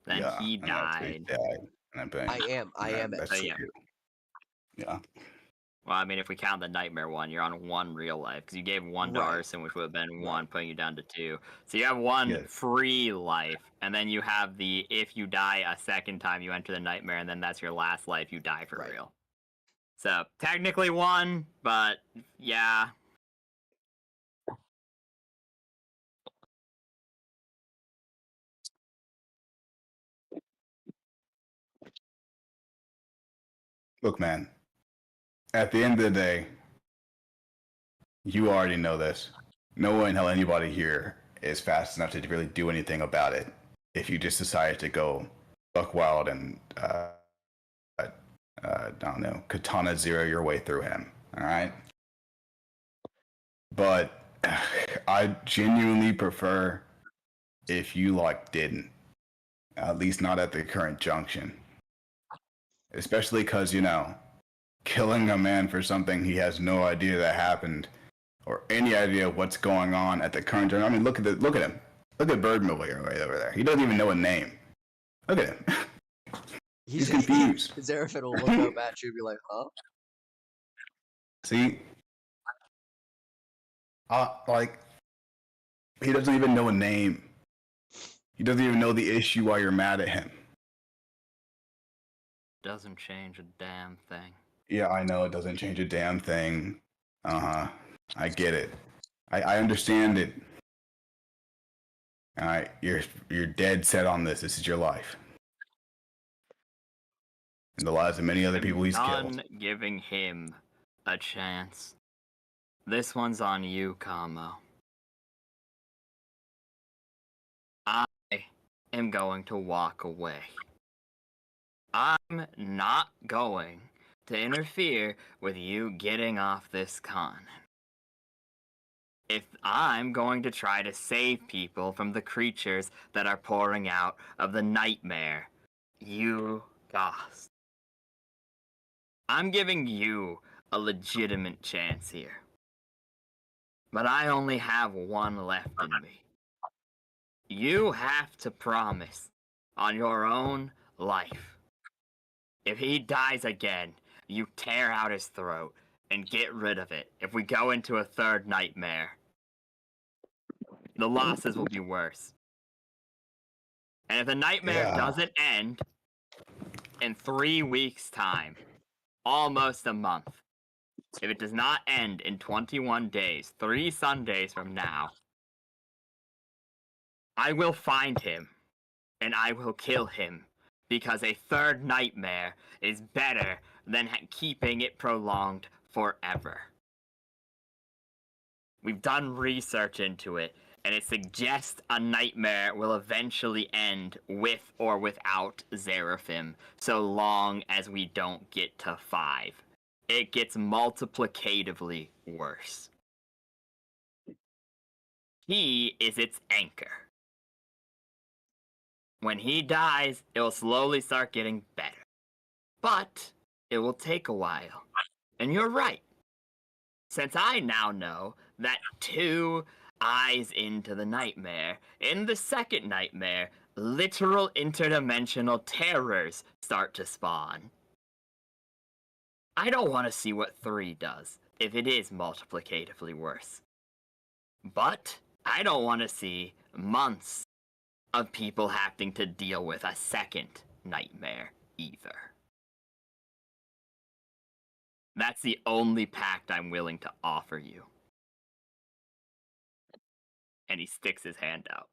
Then Yeah. he And that's what he died. died. And I think I am at that's yeah. 2. Yeah. Well, I mean, if we count the nightmare one, you're on 1 real life because you gave 1 to Right. arson, which would have been 1, Right. putting you down to 2. So you have 1 Yeah. free life, and then you have the if you die a second time, you enter the nightmare, and then that's your last life. You die for Right. real. So technically 1, but yeah. Look, man. At the end of the day, you already know this. No one, hell, anybody here is fast enough to really do anything about it. If you just decide to go buck wild and I don't know, katana zero your way through him. All right. But I genuinely prefer if you like didn't, at least not at the current junction, especially because killing a man for something he has no idea that happened or any idea what's going on at the current junction. I mean, look at him. Look at Birdmill right over there. He doesn't even know a name. Look at him. He's confused. Zarafin will look up at you and be like, huh? See, like, he doesn't even know a name. He doesn't even know the issue why you're mad at him. Doesn't change a damn thing. Yeah, I know it doesn't change a damn thing. I get it. I understand it. All right, you're dead set on this. This is your life, and the lives of many other people he's killed. Done giving him a chance. This one's on you, Kamo. I am going to walk away. I'm not going to interfere with you getting off this con. If I'm going to try to save people from the creatures that are pouring out of the nightmare, you lost. I'm giving you a legitimate chance here. But I only have one left in me. You have to promise on your own life. If he dies again, you tear out his throat and get rid of it. If we go into a third nightmare, the losses will be worse. And if the nightmare doesn't end in 3 weeks' time, almost a month, if it does not end in 21 days, 3 Sundays from now, I will find him and I will kill him because a third nightmare is better than keeping it prolonged forever. We've done research into it, and it suggests a nightmare will eventually end with or without Seraphim, so long as we don't get to 5. It gets multiplicatively worse. He is its anchor. When he dies, it will slowly start getting better. But it will take a while. And you're right. Since I now know that 2 eyes into the nightmare, in the second nightmare, literal interdimensional terrors start to spawn. I don't want to see what 3 does, if it is multiplicatively worse. But I don't want to see months of people having to deal with a second nightmare either. That's the only pact I'm willing to offer you. And he sticks his hand out.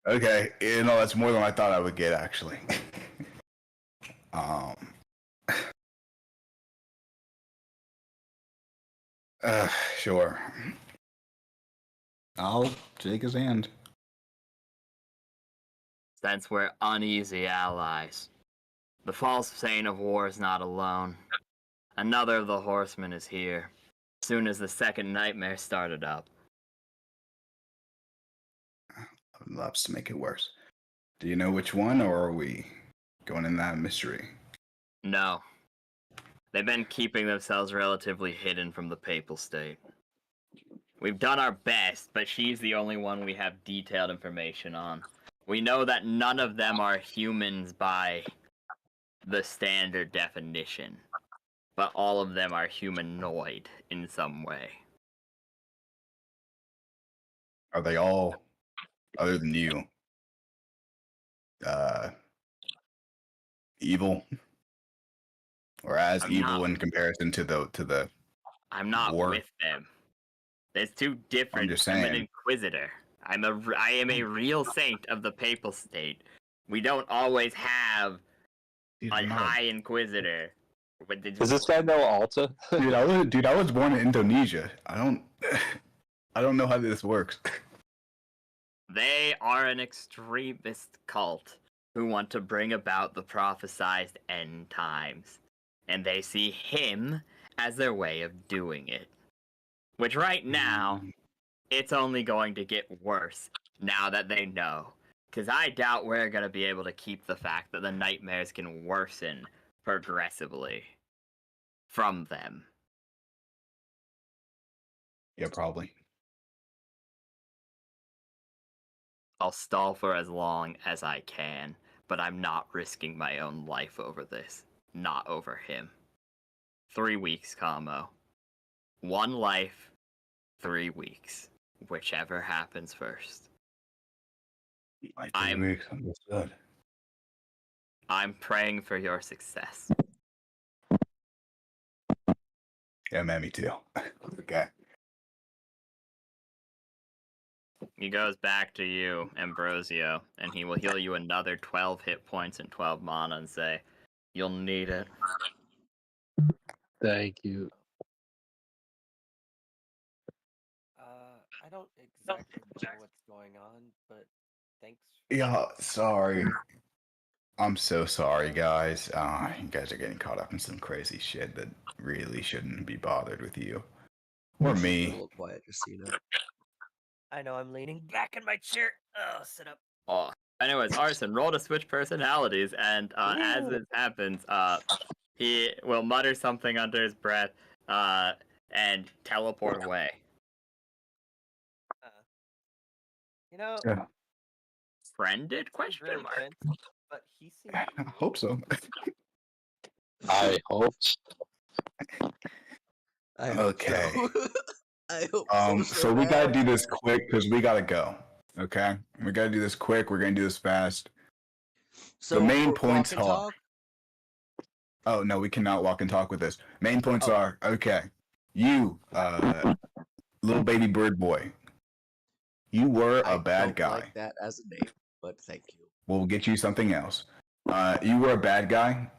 Okay, that's more than I thought I would get, actually. Sure. I'll shake his hand. Since we're uneasy allies, the false saint of war is not alone. Another of the horsemen is here, as soon as the second nightmare started up. Loves to make it worse. Do you know which one, or are we going in that mystery? No. They've been keeping themselves relatively hidden from the Papal State. We've done our best, but she's the only one we have detailed information on. We know that none of them are humans by the standard definition, but all of them are humanoid in some way. Are they all, other than you, evil? Or as evil in comparison to the I'm not war? with them. There's 2 different. I'm just I'm an saying. inquisitor. I am a real saint of the Papal State. We don't always have a high inquisitor. Does this guy know Alta? Dude, I was born in Indonesia. I don't know how this works. They are an extremist cult who want to bring about the prophesized end times, and they see him as their way of doing it. Which right now, it's only going to get worse now that they know. Because I doubt we're going to be able to keep the fact that the nightmares can worsen progressively from them. Yeah, probably. I'll stall for as long as I can, but I'm not risking my own life over this. Not over him. 3 weeks, Kamo. 1 life, 3 weeks. Whichever happens first. Like 3 weeks, understood. I'm praying for your success. Yeah, man, me too. Okay. He goes back to you, Ambrosio, and he will heal you another 12 hit points and 12 mana and say, "You'll need it." Thank you. I don't exactly know what's going on, but thanks. Yeah, sorry. I'm so sorry, guys. You guys are getting caught up in some crazy shit that really shouldn't be bothered with you. Or A me. little quiet, just so you know. I know I'm leaning back in my chair. Oh, sit up. Oh. Anyways, Arson, roll to switch personalities, and as Ooh. this happens, he will mutter something under his breath, and teleport away. You know, Yeah, Friended? it's Question really mark. tense, but he seems. I hope so. I hope so. I hope Okay. so. I hope So we gotta bad. do this quick because we gotta go. Okay, we gotta do this quick. We're gonna do this fast. So main walk points and are- talk. Oh no, we cannot walk and talk with this. Main points Oh. are okay. You, little baby bird boy. You were a I bad don't guy. like that as a name, but thank you. We'll get you something else. You were a bad guy.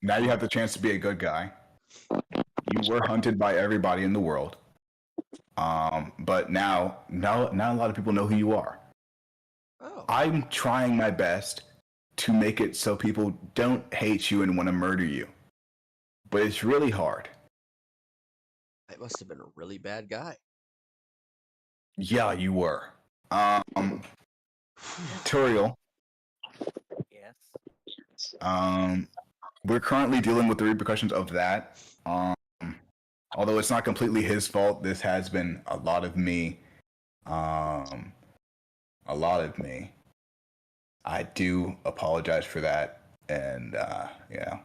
Now you have the chance to be a good guy. You were hunted by everybody in the world. But now a lot of people know who you are. Oh. I'm trying my best to make it so people don't hate you and want to murder you. But it's really hard. I must have been a really bad guy. Yeah, you were. Turiel, Yes. we're currently dealing with the repercussions of that. Although it's not completely his fault, this has been a lot of me. A lot of me. I do apologize for that, and yeah,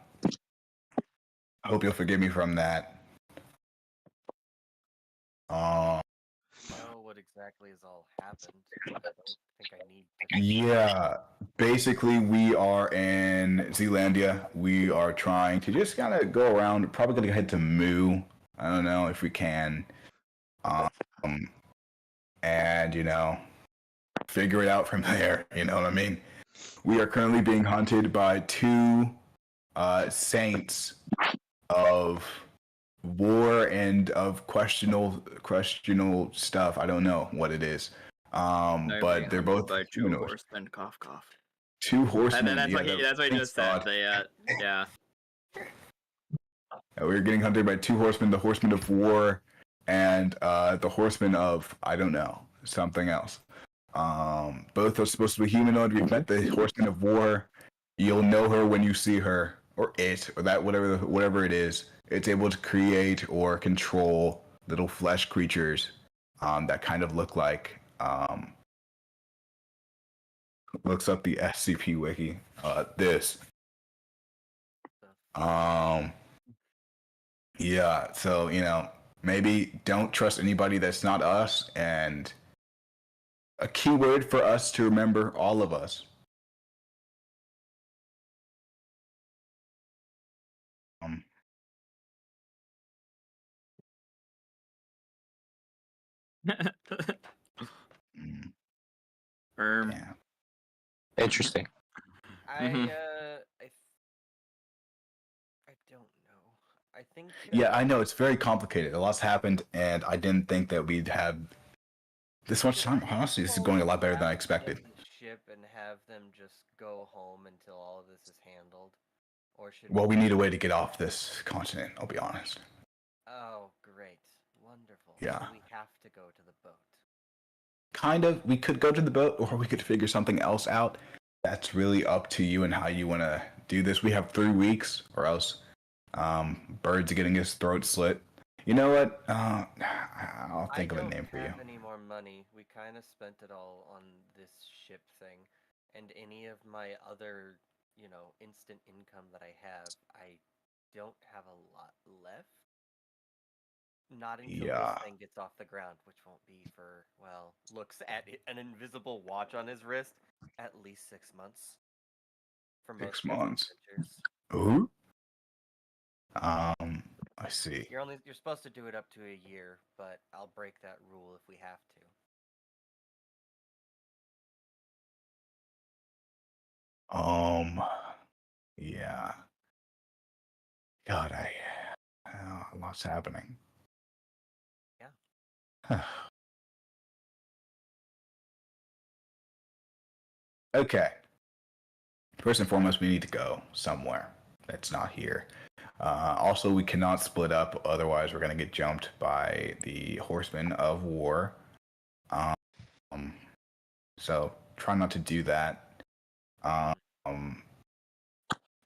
I hope you'll forgive me from that. Know what exactly has all happened. I don't think I need to. Yeah, basically, we are in Zealandia. We are trying to just kind of go around. Probably gonna head to Moo. I don't know if we can. And figure it out from there. You know what I mean? We are currently being hunted by two saints of war and of questionable stuff. I don't know what it is. But they're both by two humanoid. horsemen. Cough, cough. Two horsemen. And that's yeah, what he. That's what he just said. God. They. Yeah. We're getting hunted by two horsemen: the horsemen of war and the horsemen of I don't know something else. Both are supposed to be humanoid. We've met the horseman of war. You'll know her when you see her, or it, or that whatever it is. It's able to create or control little flesh creatures that kind of look like. Looks up the SCP wiki. This. Yeah, so maybe don't trust anybody that's not us, and a keyword for us to remember, all of us. Mm, yeah. Interesting. Mhm. I don't know. I think. Yeah, I know it's very complicated. A lot's happened, and I didn't think that we'd have this much time. Honestly, this is going a lot better than I expected. The ship and have them just go home until all of this is handled, or should Well, we need a way to get off this continent. I'll be honest. Oh, great, wonderful. Yeah. So we have to go to the boat. Kind of. We could go to the boat, or we could figure something else out. That's really up to you and how you want to do this. We have 3 weeks, or else Bird's getting his throat slit. You know what? I'll think of a name for you. I don't have any more money. We kind of spent it all on this ship thing, and any of my other, instant income that I have, I don't have a lot left. Not until Yeah. this thing gets off the ground, which won't be for, looks at an invisible watch on his wrist, at least 6 months. For most 6 months. adventures. Ooh. I see. You're supposed to do it up to a year, but I'll break that rule if we have to. Yeah. God, a lot's happening. Yeah. Okay. First and foremost, we need to go somewhere that's not here. Also, we cannot split up, otherwise we're going to get jumped by the Horsemen of War. So try not to do that.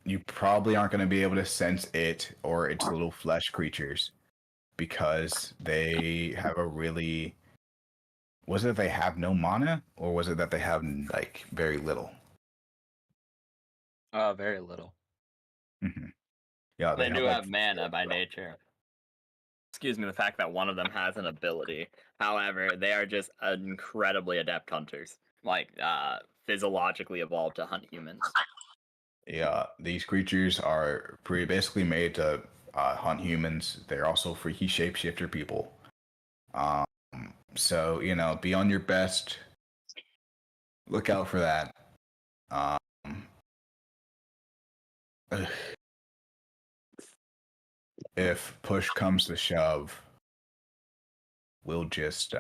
You probably aren't going to be able to sense it or its little flesh creatures because they have a really... Was it they have no mana, or was it that they have like very little? Very little. Mm-hmm. Yeah, They do like, have mana by nature. Excuse me, the fact that one of them has an ability. However, they are just incredibly adept hunters. Like, physiologically evolved to hunt humans. Yeah, these creatures are basically made to hunt humans. They're also freaky shapeshifter people. So, be on your best. Look out for that. If push comes to shove, we'll just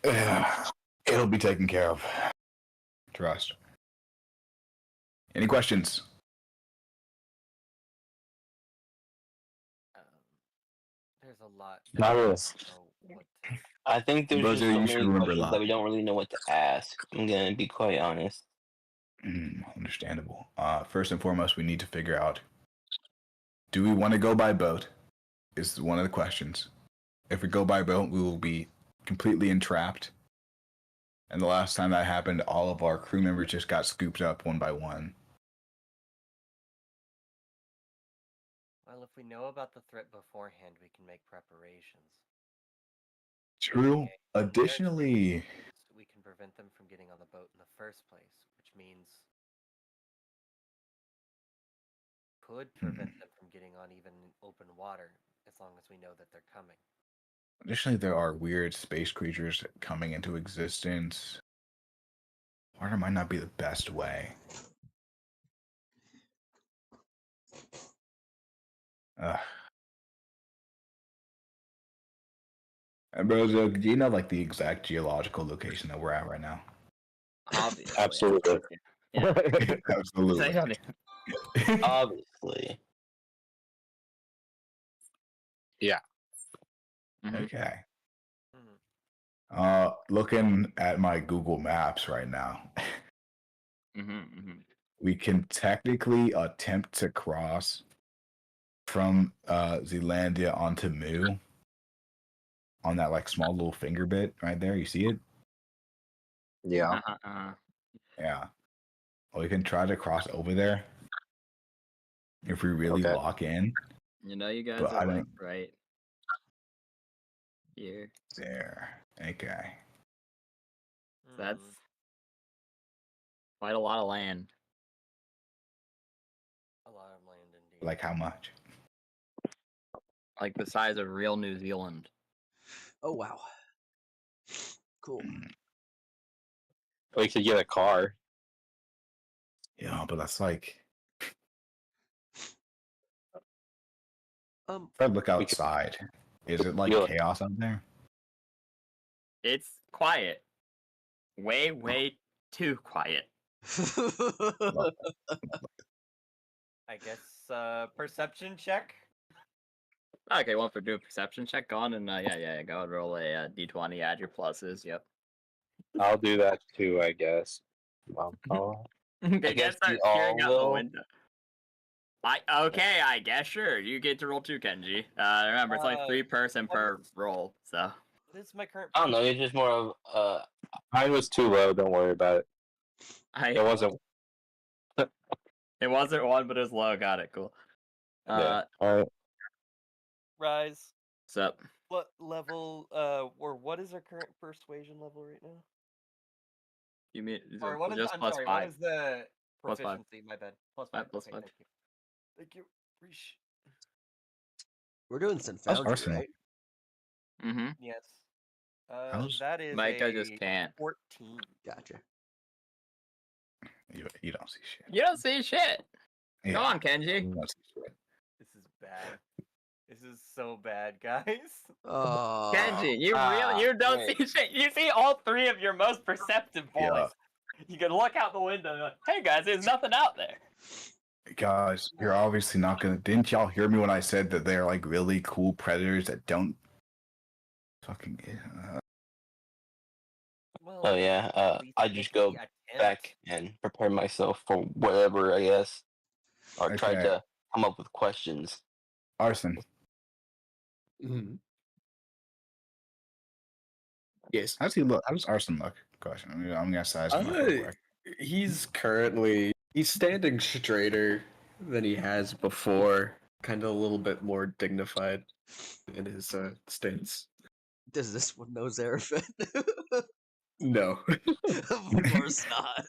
it'll be taken care of. Trust. Any questions? There's a lot. Not really. I think there's just Bozo, so you should many remember questions that. that we don't really know what to ask. I'm gonna be quite honest. Understandable. First and foremost, we need to figure out, do we want to go by boat? Is one of the questions. If we go by boat, we will be completely entrapped. And the last time that happened, all of our crew members just got scooped up one by one. Well, if we know about the threat beforehand, we can make preparations. True. Okay. Additionally, We can prevent them from getting on the boat in the first place, which means could prevent them from getting on even open water, as long as we know that they're coming. there are weird space creatures coming into existence. Water might not be the best way. And Brozo, do you know like the exact geological location that we're at right now? Obviously. Absolutely. Yeah. Absolutely. Obviously. Yeah. Okay. Mhm. Looking at my Google Maps right now, we can technically attempt to cross from Zealandia onto Mu on that like small little finger bit right there. You see it? Yeah. Yeah. Or we can try to cross over there if we really Okay. lock in. You know, you guys But I are like don't- right here. There. Okay. That's quite a lot of land. a lot of land indeed. Like how much? Like the size of real New Zealand. Oh wow. Cool. We could get a car. Yeah, but that's like if I look outside, is it like You'll- chaos out there? It's quiet. Way, way too quiet. I guess perception check. Okay, one for do a perception check on, and yeah, go and roll a d20, add your pluses. Yep. I'll do that too, I guess. I guess guess we start peering all out the will. window. Okay, I guess sure. You get to roll 2, Kenji. Remember, it's only 3 person per roll, so. This is my current. I don't know. It's just more of Mine was too low. Don't worry about it. It wasn't. It wasn't 1, but it was low. Got it. Cool. Yeah. All right. Rise. What's up? What level? Or what is our current persuasion level right now? You mean Or what is? just I'm plus sorry. 5. What is the Plus 5. proficiency? My bad. Plus 5. Plus Okay, 5. thank you. Thank you. We're doing St. How's Foundry, Arsenal? right? Mm-hmm. Yes. How's- That is Micah a just can't. 14. Gotcha. You don't see shit. You don't see shit. Yeah, Go on, Kenji. you don't see shit. This is bad. This is so bad, guys. Oh, Kenji, you don't wait. see shit. You see all three of your most perceptive boys. Yeah. You can look out the window and be like, hey guys, there's nothing out there. Guys, you're obviously not gonna. Didn't y'all hear me when I said that they're like really cool predators that don't fucking? Well, Oh yeah, at least I they just make go the attempt. back and prepare myself for whatever, I guess, or try Okay. to come up with questions. Arson, Mhm. Yes. how's he look? How does Arson look? Question. I'm gonna size him up real quick. He's standing straighter than he has before, kind of a little bit more dignified in his stance. does this one know Zarafin? No. Of course not.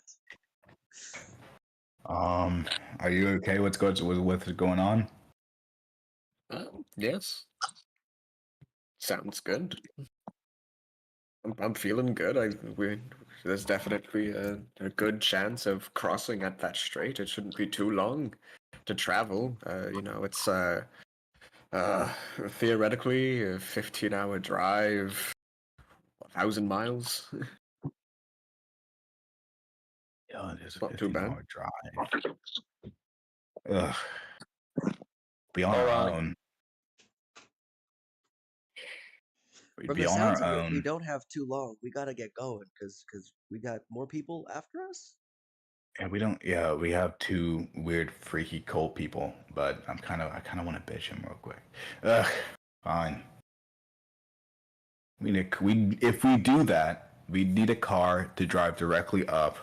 Are you okay? What's going on? Yes. Sounds good. I'm feeling good. There's definitely a good chance of crossing at that strait. It shouldn't be too long to travel. It's theoretically a 15-hour drive, 1,000 miles. Yeah, it is a Not too bad. 15-hour drive. Ugh. Be on All our right. own. We'd From be the on our sounds of it, we own. don't have too long. We gotta get going because we got more people after us. And we don't. Yeah, we have two weird, freaky cult people. But I kind of want to bitch him real quick. Ugh. Fine. If we do that, we need a car to drive directly up,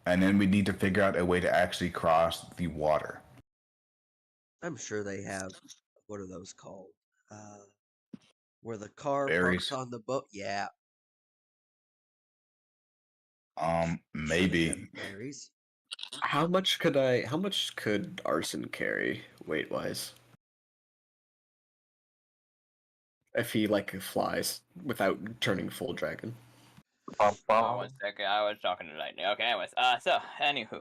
and then we need to figure out a way to actually cross the water. I'm sure they have. What are those called? Where the car Ferries. parks on the boat. Yeah, sure they Maybe. have ferries. How much could Arson carry weight wise? If he flies without turning full dragon. Bum, Oh, bum. 1 second. I was talking to Lightning. Okay, anyways. Anywho.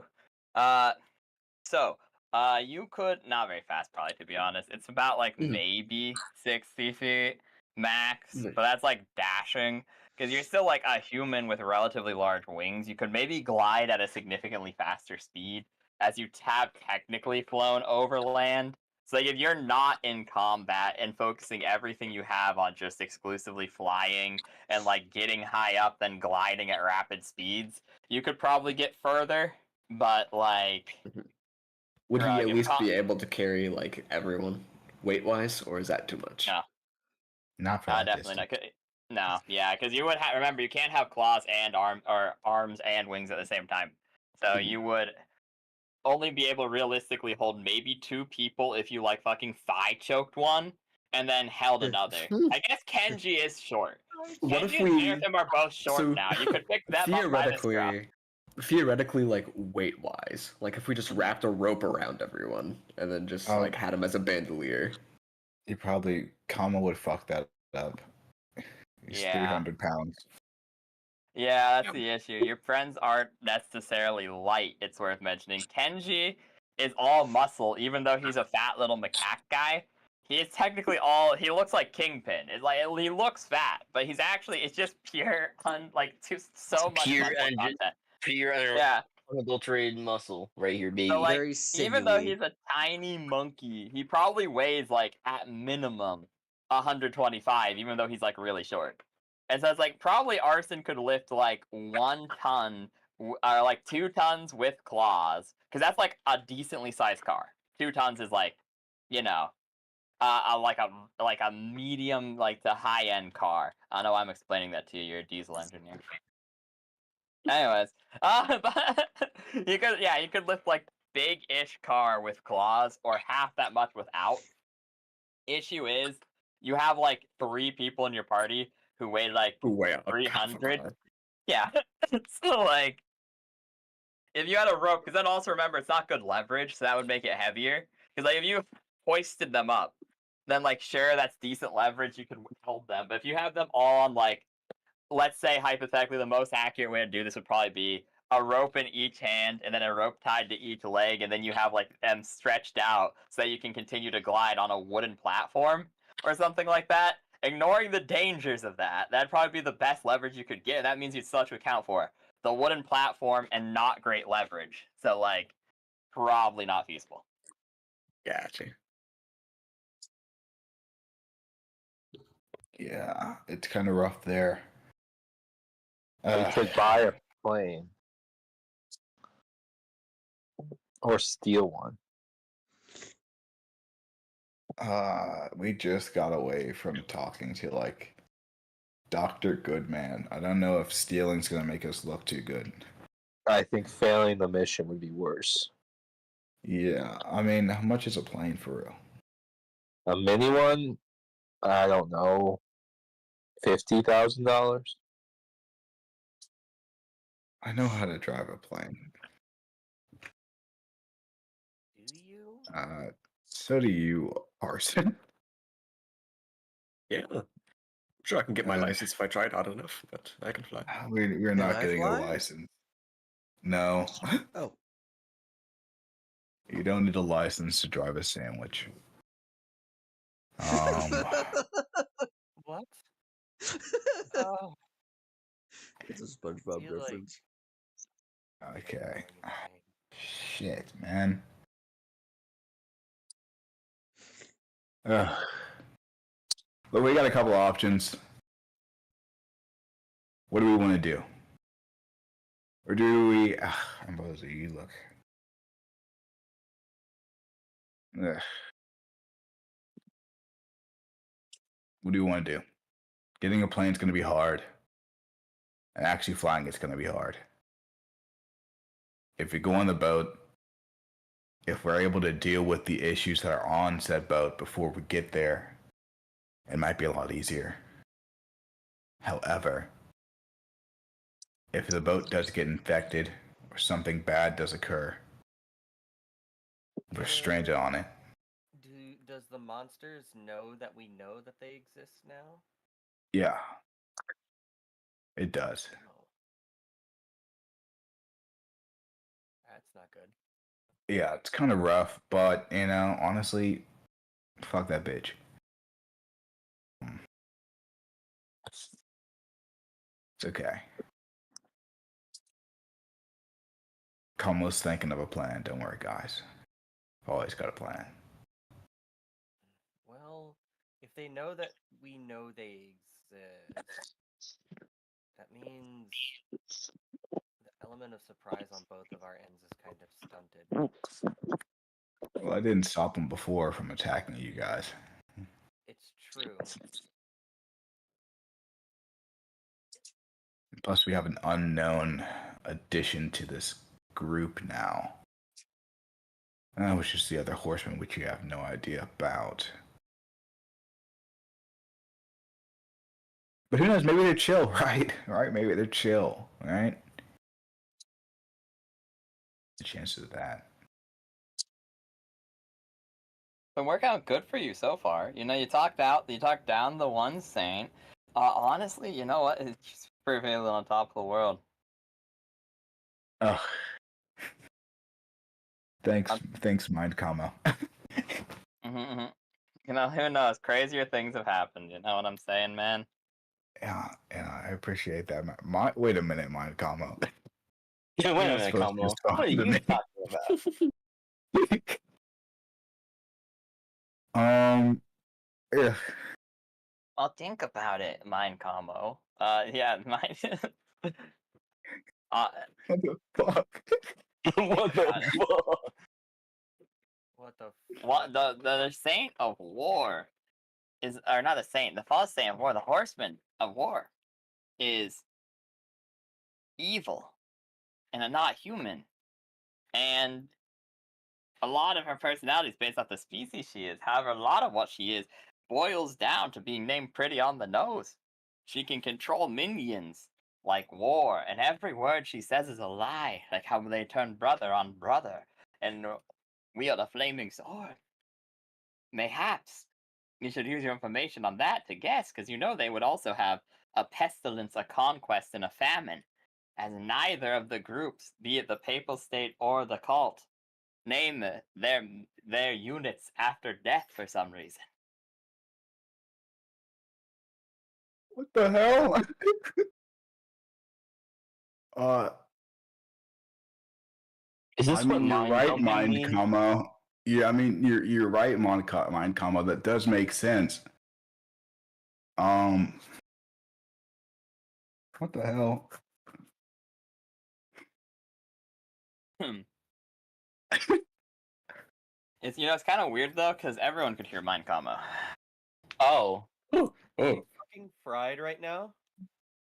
You could not very fast, probably, to be honest. It's about maybe 60 feet max, Mhm. but that's dashing. Because you're still a human with relatively large wings. You could maybe glide at a significantly faster speed, as you have technically flown over land. So if you're not in combat and focusing everything you have on just exclusively flying and getting high up then gliding at rapid speeds, you could probably get further. But Would he at if least be able to carry everyone weight wise, or is that too much? No. Not for that Definitely distance. not. No, yeah, because you would remember you can't have claws and arms and wings at the same time. So Mhm. you would only be able to realistically hold maybe 2 people if you fucking thigh choked one and then held another. I guess Kenji is short. What if Kenji and we- Seraphim are both short so, now. You could pick them up by the scruff. theoretically, weight wise, if we just wrapped a rope around everyone and then just had him as a bandolier. You probably Kama would fuck that up. He's Yeah. 300 pounds. Yeah, that's the issue. Your friends aren't necessarily light, it's worth mentioning. Kenji is all muscle, even though he's a fat little macaque guy. He is technically he looks like Kingpin. It's he looks fat, but he's actually, it's just pure, so much Pure muscle engine. content. Pure Yeah. unadulterated muscle right here, baby. So, Very even though sinewy. he's a tiny monkey, he probably weighs, at minimum, 125, even though he's, really short. And so it's, probably Arson could lift, 1 ton, or, 2 tons with claws. Because that's, a decently sized car. 2 tons is, you know, a medium, to high-end car. I know I'm explaining that to you, you're a diesel engineer. Anyways, but you could lift big-ish car with claws or half that much without. Issue is you have 3 people in your party who weigh Way up. 300. Yeah, so if you had a rope, because then also remember it's not good leverage, so that would make it heavier. Because like if you hoisted them up, then like sure that's decent leverage. You could hold them, but if you have them all on like, let's say hypothetically, the most accurate way to do this would probably be a rope in each hand and then a rope tied to each leg, and then you have like them stretched out so that you can continue to glide on a wooden platform or something like that. Ignoring the dangers of that, that'd probably be the best leverage you could get. That means you'd still have to account for the wooden platform and not great leverage. So like, probably not feasible. Gotcha. Yeah, it's kind of rough there. We could buy a plane or steal one. We just got away from talking to like Dr. Goodman. I don't know if stealing's gonna make us look too good. I think failing the mission would be worse. Yeah, I mean, how much is a plane for real? A mini one, I don't know, $50,000. I know how to drive a plane. Do you? So do you, Arson. Yeah. I'm sure I can get my Uh, license if I try it hard enough, but I can fly. We're Can not I getting a fly? license. No, Oh, you don't need a license to drive a sandwich. What? Oh, it's a I SpongeBob feel like reference. Okay. going insane. Shit, man. Ugh. Look, we got a couple options. What do we want to do? Or do we... Ambrosio, you look... Ugh. What do you want to do? Getting a plane's going to be hard. And actually flying it's going to be hard. If we go on the boat, if we're able to deal with the issues that are on said boat before we get there, it might be a lot easier. However, if the boat does get infected or something bad does occur, we're stranded on it. Does the monsters know that we know that they exist now? Yeah, it does. Oh. That's not good. Yeah, it's kind of rough, but you know, honestly, fuck that bitch. It's okay. Kamo's thinking of a plan. Don't worry, guys. Always got a plan. Well, if they know that we know they exist, that means the element of surprise on both of our ends is kind of stunted. Well, I didn't stop them before from attacking you guys. It's true. Plus, we have an unknown addition to this group now. Which is the other horseman, which you have no idea about. But who knows? Maybe they're chill, right? Right? Maybe they're chill, right? The chances of that. Been working out good for you so far. You know, you talked down the one saint. Honestly, you know what? It's just prevalent on top of the world. Ugh. Thanks, Mind Combo. Mm-hmm. You know, who knows? Crazier things have happened. You know what I'm saying, man? Yeah, I appreciate that. Wait a minute, Mind Combo. Yeah, wait a You're minute, supposed to Combo. just What talk are to you me. talking about? Yeah. I'll think about it, mind combo. Yeah, mind. What the fuck? What the fuck? What the What the saint of war is, or not the saint, the false saint of war, the horseman of war, is evil and not human, and a lot of her personality is based off the species she is. However, a lot of what she is boils down to being named pretty on the nose. She can control minions like war, and every word she says is a lie, like how they turn brother on brother. And wield a flaming sword. Mayhaps you should use your information on that to guess, because you know they would also have a pestilence, a conquest, and a famine, as neither of the groups, be it the Papal State or the cult, name their units after death for some reason. What the hell? Is this I what mean, you're mind right, dumping mind means? comma. Yeah, I mean, you're right, mind comma. That does make sense. Um, what the hell? It's it's kind of weird though, because everyone could hear mind combo. Oh. Oh, Are oh. you fucking fried right now?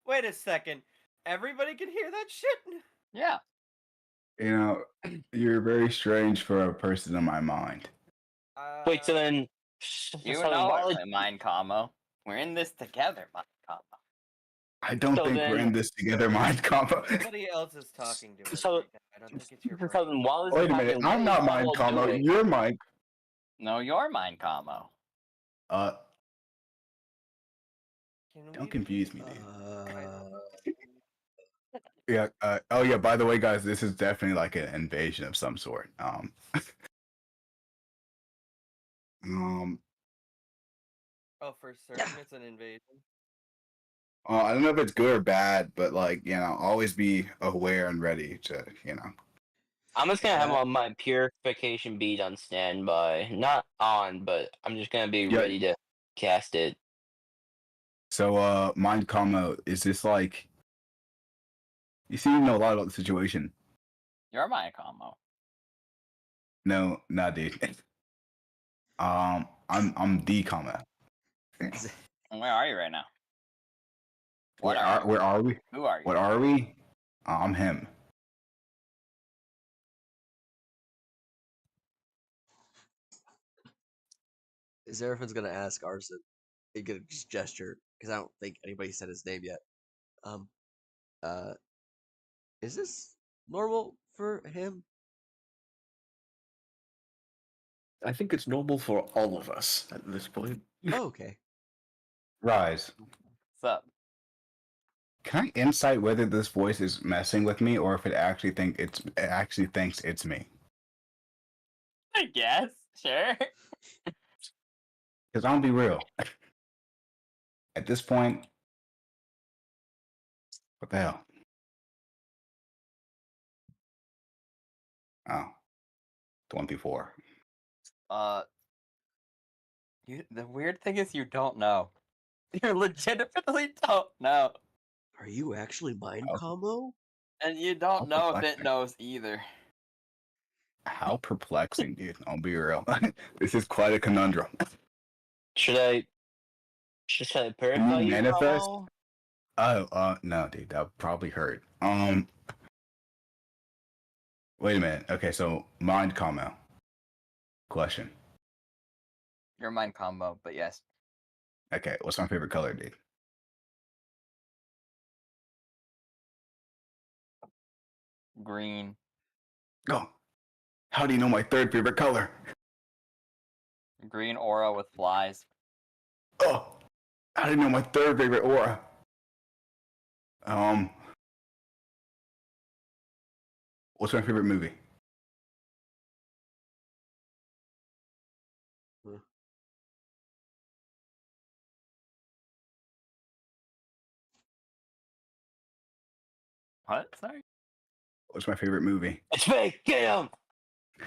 Wait a second. Everybody can hear that shit? Yeah. You know, you're very strange for a person in my mind. Wait, so then. You so know while it's a mind combo. We're in this together, mind combo. I don't So think we're then- in this together, mind comma. Somebody else is talking to us So- right now. I don't think it's your So brain. then while this Wait is a minute, happening, I'm what not is mind Caldwell comma. doing? You're mind. No, you're mind combo. Can Don't we confuse me, dude. Uh, Yeah. Oh yeah. By the way, guys, this is definitely like an invasion of some sort. Oh, for certain it's an invasion. I don't know if it's good or bad, but like always be aware and ready to I'm just gonna have Yeah. my purification bead on standby. Not on, but I'm just gonna be Yeah. ready to cast it. So, mind comma, is this like you seem to know a lot about the situation? You're mind combo. No, not dude. I'm D comma. Where are you right now? Where are we? Who are you? What are we? I'm him. Seraphin's gonna ask Arson. He gonna just gesture because I don't think anybody said his name yet. Um, uh, is this normal for him? I think it's normal for all of us at this point. Oh, okay. Rise. What's up? Can I insight whether this voice is messing with me or if it actually thinks it's me? I guess. Sure. Because I'll be real. At this point, what the hell? Oh, 24. The weird thing is you don't know. You legitimately don't know. Are you actually mind Oh. combo? And you don't How know if it perplexing. knows either. How perplexing, dude. I'll be real. This is quite a conundrum. Should I purify you? manifest? Caldwell? Oh, no, dude, that would probably hurt. Wait a minute. Okay, so mind combo. Question. You're mind combo, but yes. Okay, what's my favorite color, dude? Green. Oh, how do you know my third favorite color? Green aura with flies. Oh, how do you know my third favorite aura? What's my favorite movie? What? Sorry? What's my favorite movie? It's fake. Get him.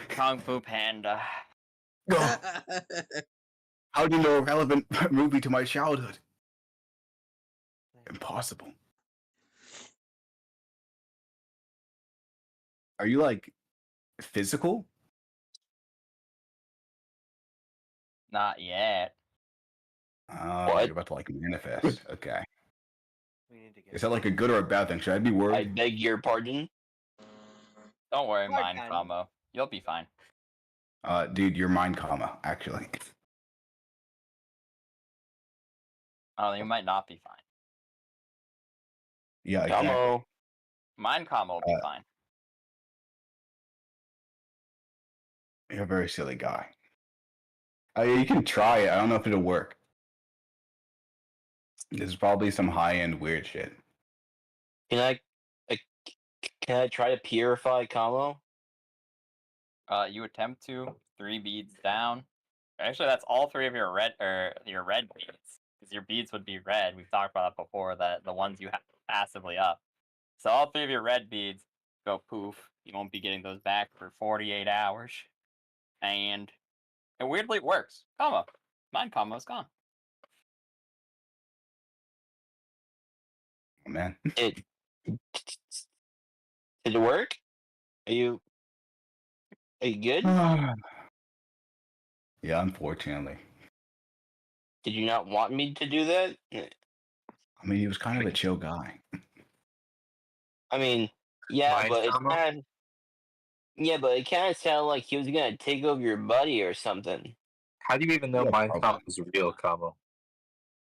Kung Fu Panda. Oh, how do you know a relevant movie to my childhood? Impossible. Are you like physical? Not yet. What? You're about to like manifest. Okay. We need to get Is that like a good or a bad thing? Should I be I worried? beg your pardon. Don't worry, Hard mind time. combo. You'll be fine. Dude, you're mind comma, actually. Oh, you might not be fine. Yeah, exactly. Combo. Mind combo will be fine. You're a very silly guy. You can try it. I don't know if it'll work. This is probably some high-end weird shit. Can I try to purify Kamo? You attempt to 3 beads down. Actually, that's all 3 of your red beads, because your beads would be red. We've talked about that before. That the ones you have passively up. So all 3 of your red beads go poof. You won't be getting those back for 48 hours, and weirdly it works. Combo, mind combo's gone. Oh, man. It did it work? Are you good? Yeah, unfortunately. Did you not want me to do that? I mean, he was kind of a chill guy. I mean, yeah, Mind but combo? it kind of sounded like he was gonna take over your buddy or something. How do you even know Yeah, Mind probably. Combo is real, Combo?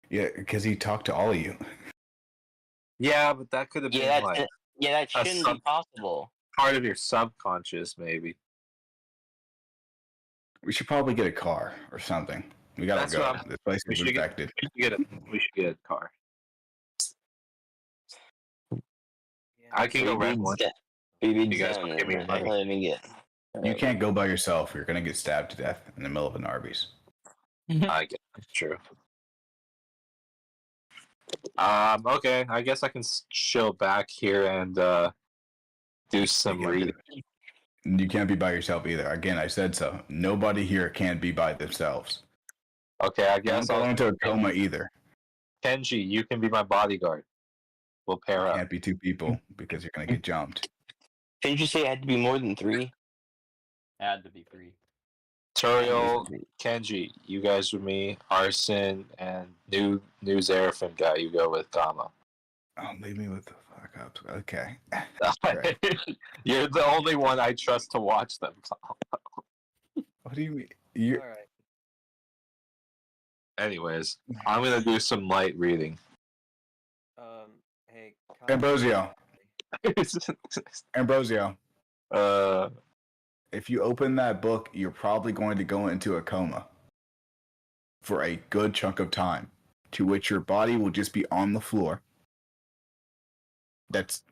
Yeah, because he talked to all of you. Yeah, but that could have been like That shouldn't be possible. part of your subconscious, maybe. We should probably get a car or something. We gotta That's go. what This place we is should get- infected. We should get a car. Yeah. I can go rent one. You guys down. want to give me money? Let me get. You can't go by yourself. You're gonna get stabbed to death in the middle of an Arby's. I guess that's true. Okay. I guess I can chill back here and do some You can't reading. You can't be by yourself either. Again, I said so. Nobody here can be by themselves. Okay, I Don't guess go I'll. into a coma either. Kenji, you can be my bodyguard. We'll pair up. Can't be 2 people because you're gonna get jumped. Didn't you say it had to be more than 3? It had to be 3. Turiel, Kenji, you guys with me. Arson and new Xeraphim guy. You go with Kama. Oh, leave me with the fuck up. Okay. You're the only one I trust to watch them. What do you mean? You All right. Anyways, I'm gonna do some light reading. Hey. Ambrosio. Ambrosio. Uh, If you open that book, you're probably going to go into a coma for a good chunk of time, to which your body will just be on the floor. This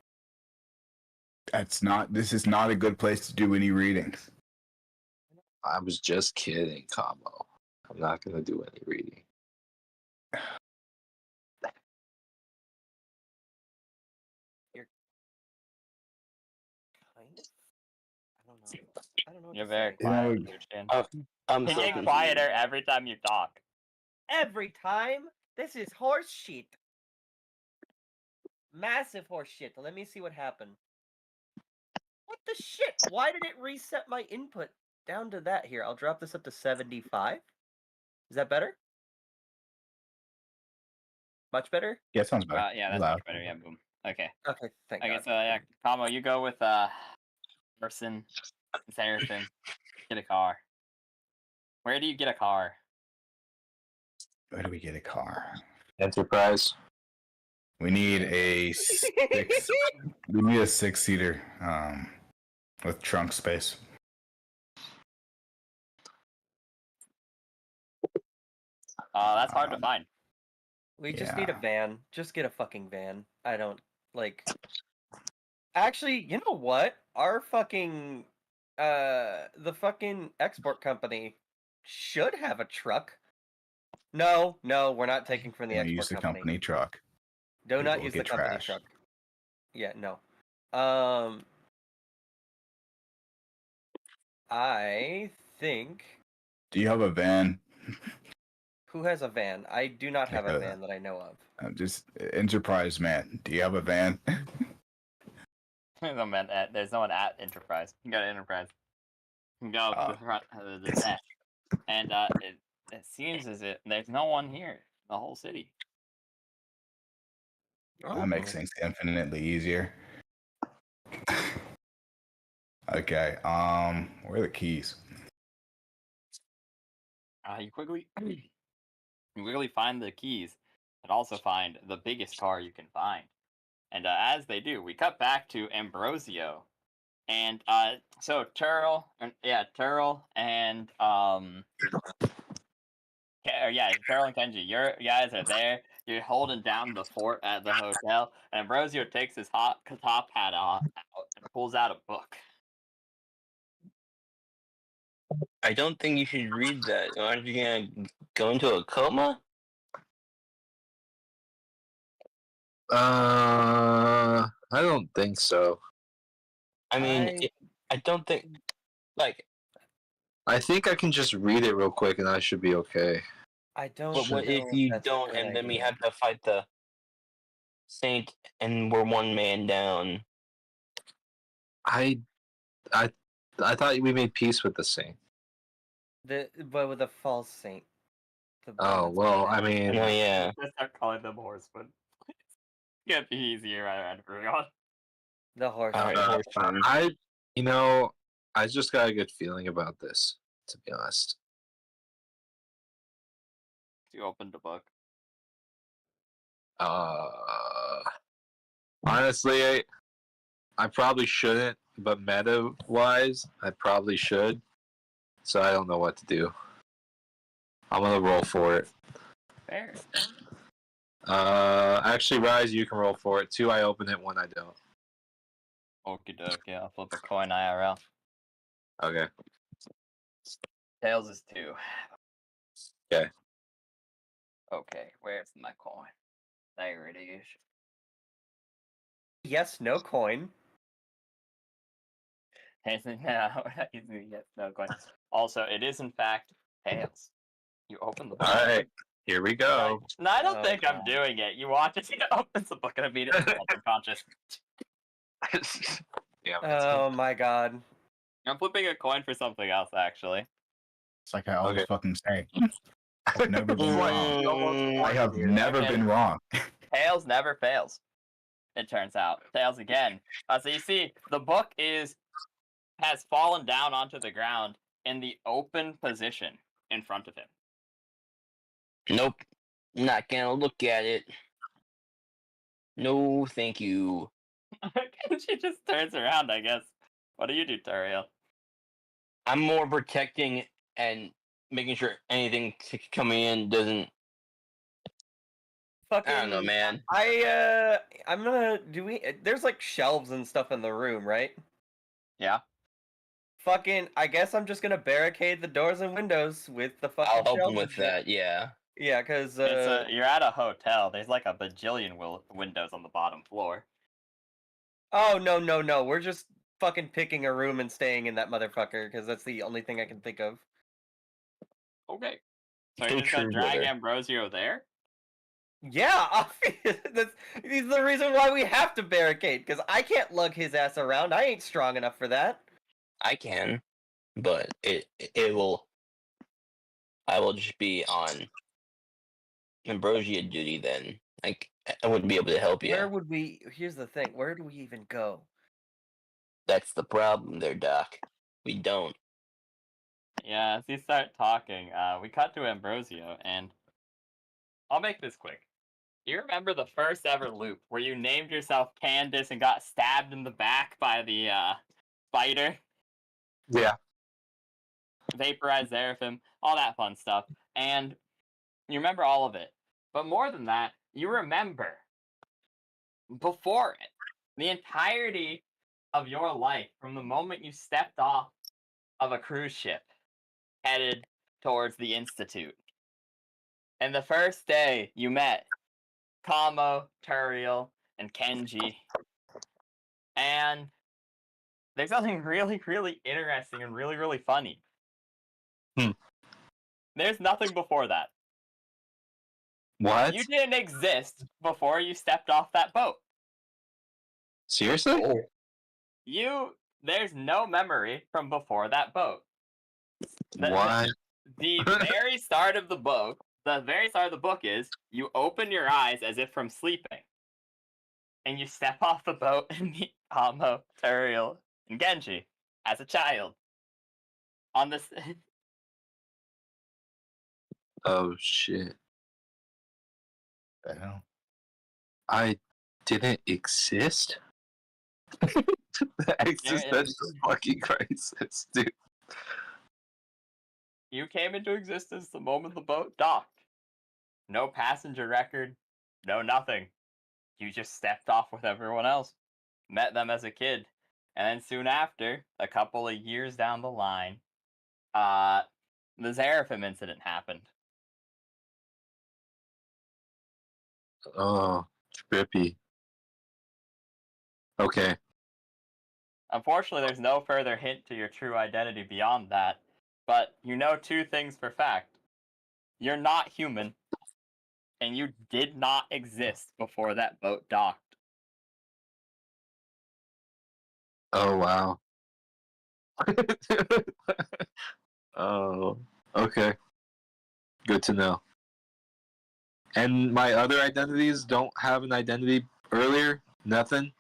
is not a good place to do any readings. I was just kidding, Kamo. I'm not gonna do any reading. Kind of. I don't know. I don't know. What You're to very say. quiet. You know, Understand? I'm You so get confused. quieter every time you talk. Every time. This is horse shit. Massive horse shit. Let me see what happened. What the shit? Why did it reset my input down to that? Here, I'll drop this up to 75. Is that better? Much better? Yeah, sounds better. Yeah, that's Loud. much better. Yeah, boom. Okay. Okay, thank I God. guess yeah, Kamo, you go with Person, Saracen. Get a car. Where do you get a car? Where do we get a car? Enterprise. We need a 6-seater with trunk space. That's hard to find. We just need a Yeah. van. Just get a fucking van. I don't like. Actually, you know what? Our fucking the fucking export company should have a truck. No, we're not taking from the We export use the company. company truck. Do We not will use the get company trashed. truck. Yeah, no. I think. Do you have a van? Who has a van? I do not have a Like a- van that I know of. Just Enterprise man. Do you have a van? There's no one at Enterprise. You got Enterprise. You go to the front of the desk. And it seems as if there's no one here in the whole city. That makes things infinitely easier. Okay. Where are the keys? You quickly find the keys and also find the biggest car you can find. And as they do, we cut back to Ambrosio. And so Turl and Turl and Turl and Kenji, you guys are there. You're holding down the fort at the hotel, and Ambrosio takes his top hat out and pulls out a book. I don't think you should read that. Aren't you gonna go into a coma? I don't think so. I mean, I don't think like. I think I can just read it real quick and I should be okay. I don't But what know if you that's a don't, good and then we idea. have to fight the saint, and we're one man down? I thought we made peace with the saint. But with a false saint. The one Oh that's well, I pretending. mean, Oh yeah. Let's start calling them horsemen. Get be easier around everyone. The horse. All right, horseman. I just got a good feeling about this, to be honest. You opened the book. Honestly, I probably shouldn't, but meta-wise, I probably should. So I don't know what to do. I'm gonna roll for it. Fair. Actually, Rise, you can roll for it. 2, I open it. 1, I don't. Okie dokie, I'll flip a coin IRL. Okay. Tails is 2. Okay. Okay, where's my coin? There it is. Yes, no coin. Yes, no coin. Also, it is in fact Tails. You open the book. All right. Here we go. No, I don't Oh, think I'm God. doing it. You watch it, he opens the book and immediately falls unconscious. Yeah. Oh my god. I'm flipping a coin for something else, actually. It's like I always Okay. fucking say. I've never been wrong. I have Mm, never been wrong. Tails never fails. It turns out. Tails again. So you see, the book has fallen down onto the ground in the open position in front of him. Nope. Not gonna look at it. No, thank you. And she just turns around, I guess. What do you do, Tariel? I'm more protecting and making sure anything coming in doesn't. Fucking. I don't know, man. I'm gonna. There's like shelves and stuff in the room, right? Yeah. Fucking. I guess I'm just gonna barricade the doors and windows with the fucking I'll help shelves him and with shit. that. Yeah. Yeah, cause You're at a hotel. There's like a bajillion windows on the bottom floor. Oh no. We're just fucking picking a room and staying in that motherfucker, because that's the only thing I can think of. Okay. So So you're just gonna true, drag brother. Ambrosio there? Yeah, he's the reason why we have to barricade, because I can't lug his ass around. I ain't strong enough for that. I can, but it will. I will just be on Ambrosia duty then. I wouldn't be able to help you. Where would we? Here's the thing. Where do we even go? That's the problem there, Doc. We don't. Yeah, as you start talking, we cut to Ambrosio, and I'll make this quick. You remember the first ever loop where you named yourself Candace and got stabbed in the back by the spider? Yeah. Vaporized Seraphim, all that fun stuff. And you remember all of it. But more than that, you remember before it, the entirety of your life from the moment you stepped off of a cruise ship headed towards the Institute. And the first day you met Kamo, Turiel, and Kenji. And there's something really, really interesting and really, really funny. There's nothing before that. What? You didn't exist before you stepped off that boat. Seriously? There's no memory from before that boat. What? The very start of the book is you open your eyes as if from sleeping. And you step off the boat and meet Kamo, Turiel, and Genji as a child. On this Oh shit! The hell? I didn't exist. Existential fucking crisis, dude. You came into existence the moment the boat docked. No passenger record, no nothing. You just stepped off with everyone else. Met them as a kid. And then soon after, a couple of years down the line, the Seraphim incident happened. Oh, trippy. Okay. Unfortunately, there's no further hint to your true identity beyond that, but you know two things for fact. You're not human, and you did not exist before that boat docked. Oh wow. Oh, okay. Good to know. And my other identities don't have an identity earlier? Nothing?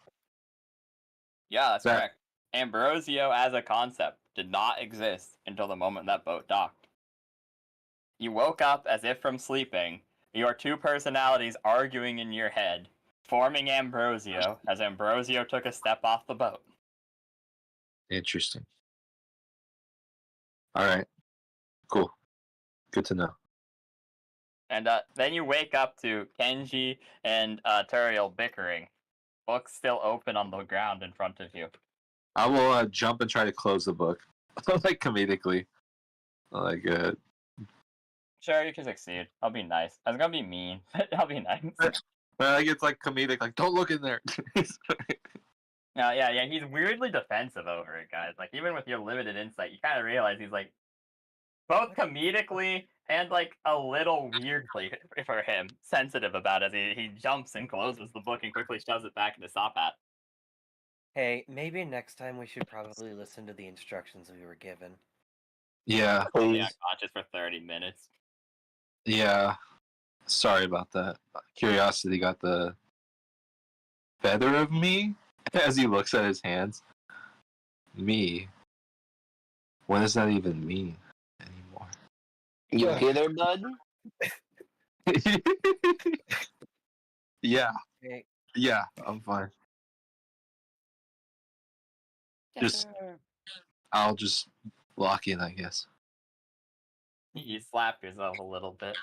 Yeah, that's That- correct. Ambrosio as a concept did not exist until the moment that boat docked. You woke up as if from sleeping, your two personalities arguing in your head, forming Ambrosio as Ambrosio took a step off the boat. Interesting. Alright. Cool. Good to know. And then you wake up to Kenji and Turiel bickering. Books still open on the ground in front of you. I will jump and try to close the book. Like comedically. Like Sure, you can succeed. I'll be nice. I was gonna be mean, but I'll be nice. like it's like comedic, like don't look in there. Yeah, he's weirdly defensive over it, guys. Like, even with your limited insight, you kind of realize he's, like, both comedically and, like, a little weirdly, for him, sensitive about it. He jumps and closes the book and quickly shoves it back in his top hat. Hey, maybe next time we should probably listen to the instructions we were given. Yeah. Only Please. unconscious for 30 minutes. Yeah. Sorry about that. Curiosity got the better of me as he looks at his hands. Me? What does that even mean anymore? You okay there, bud? Yeah. Hey, Yeah, I'm fine. Just I'll just lock in, I guess. You slap yourself a little bit.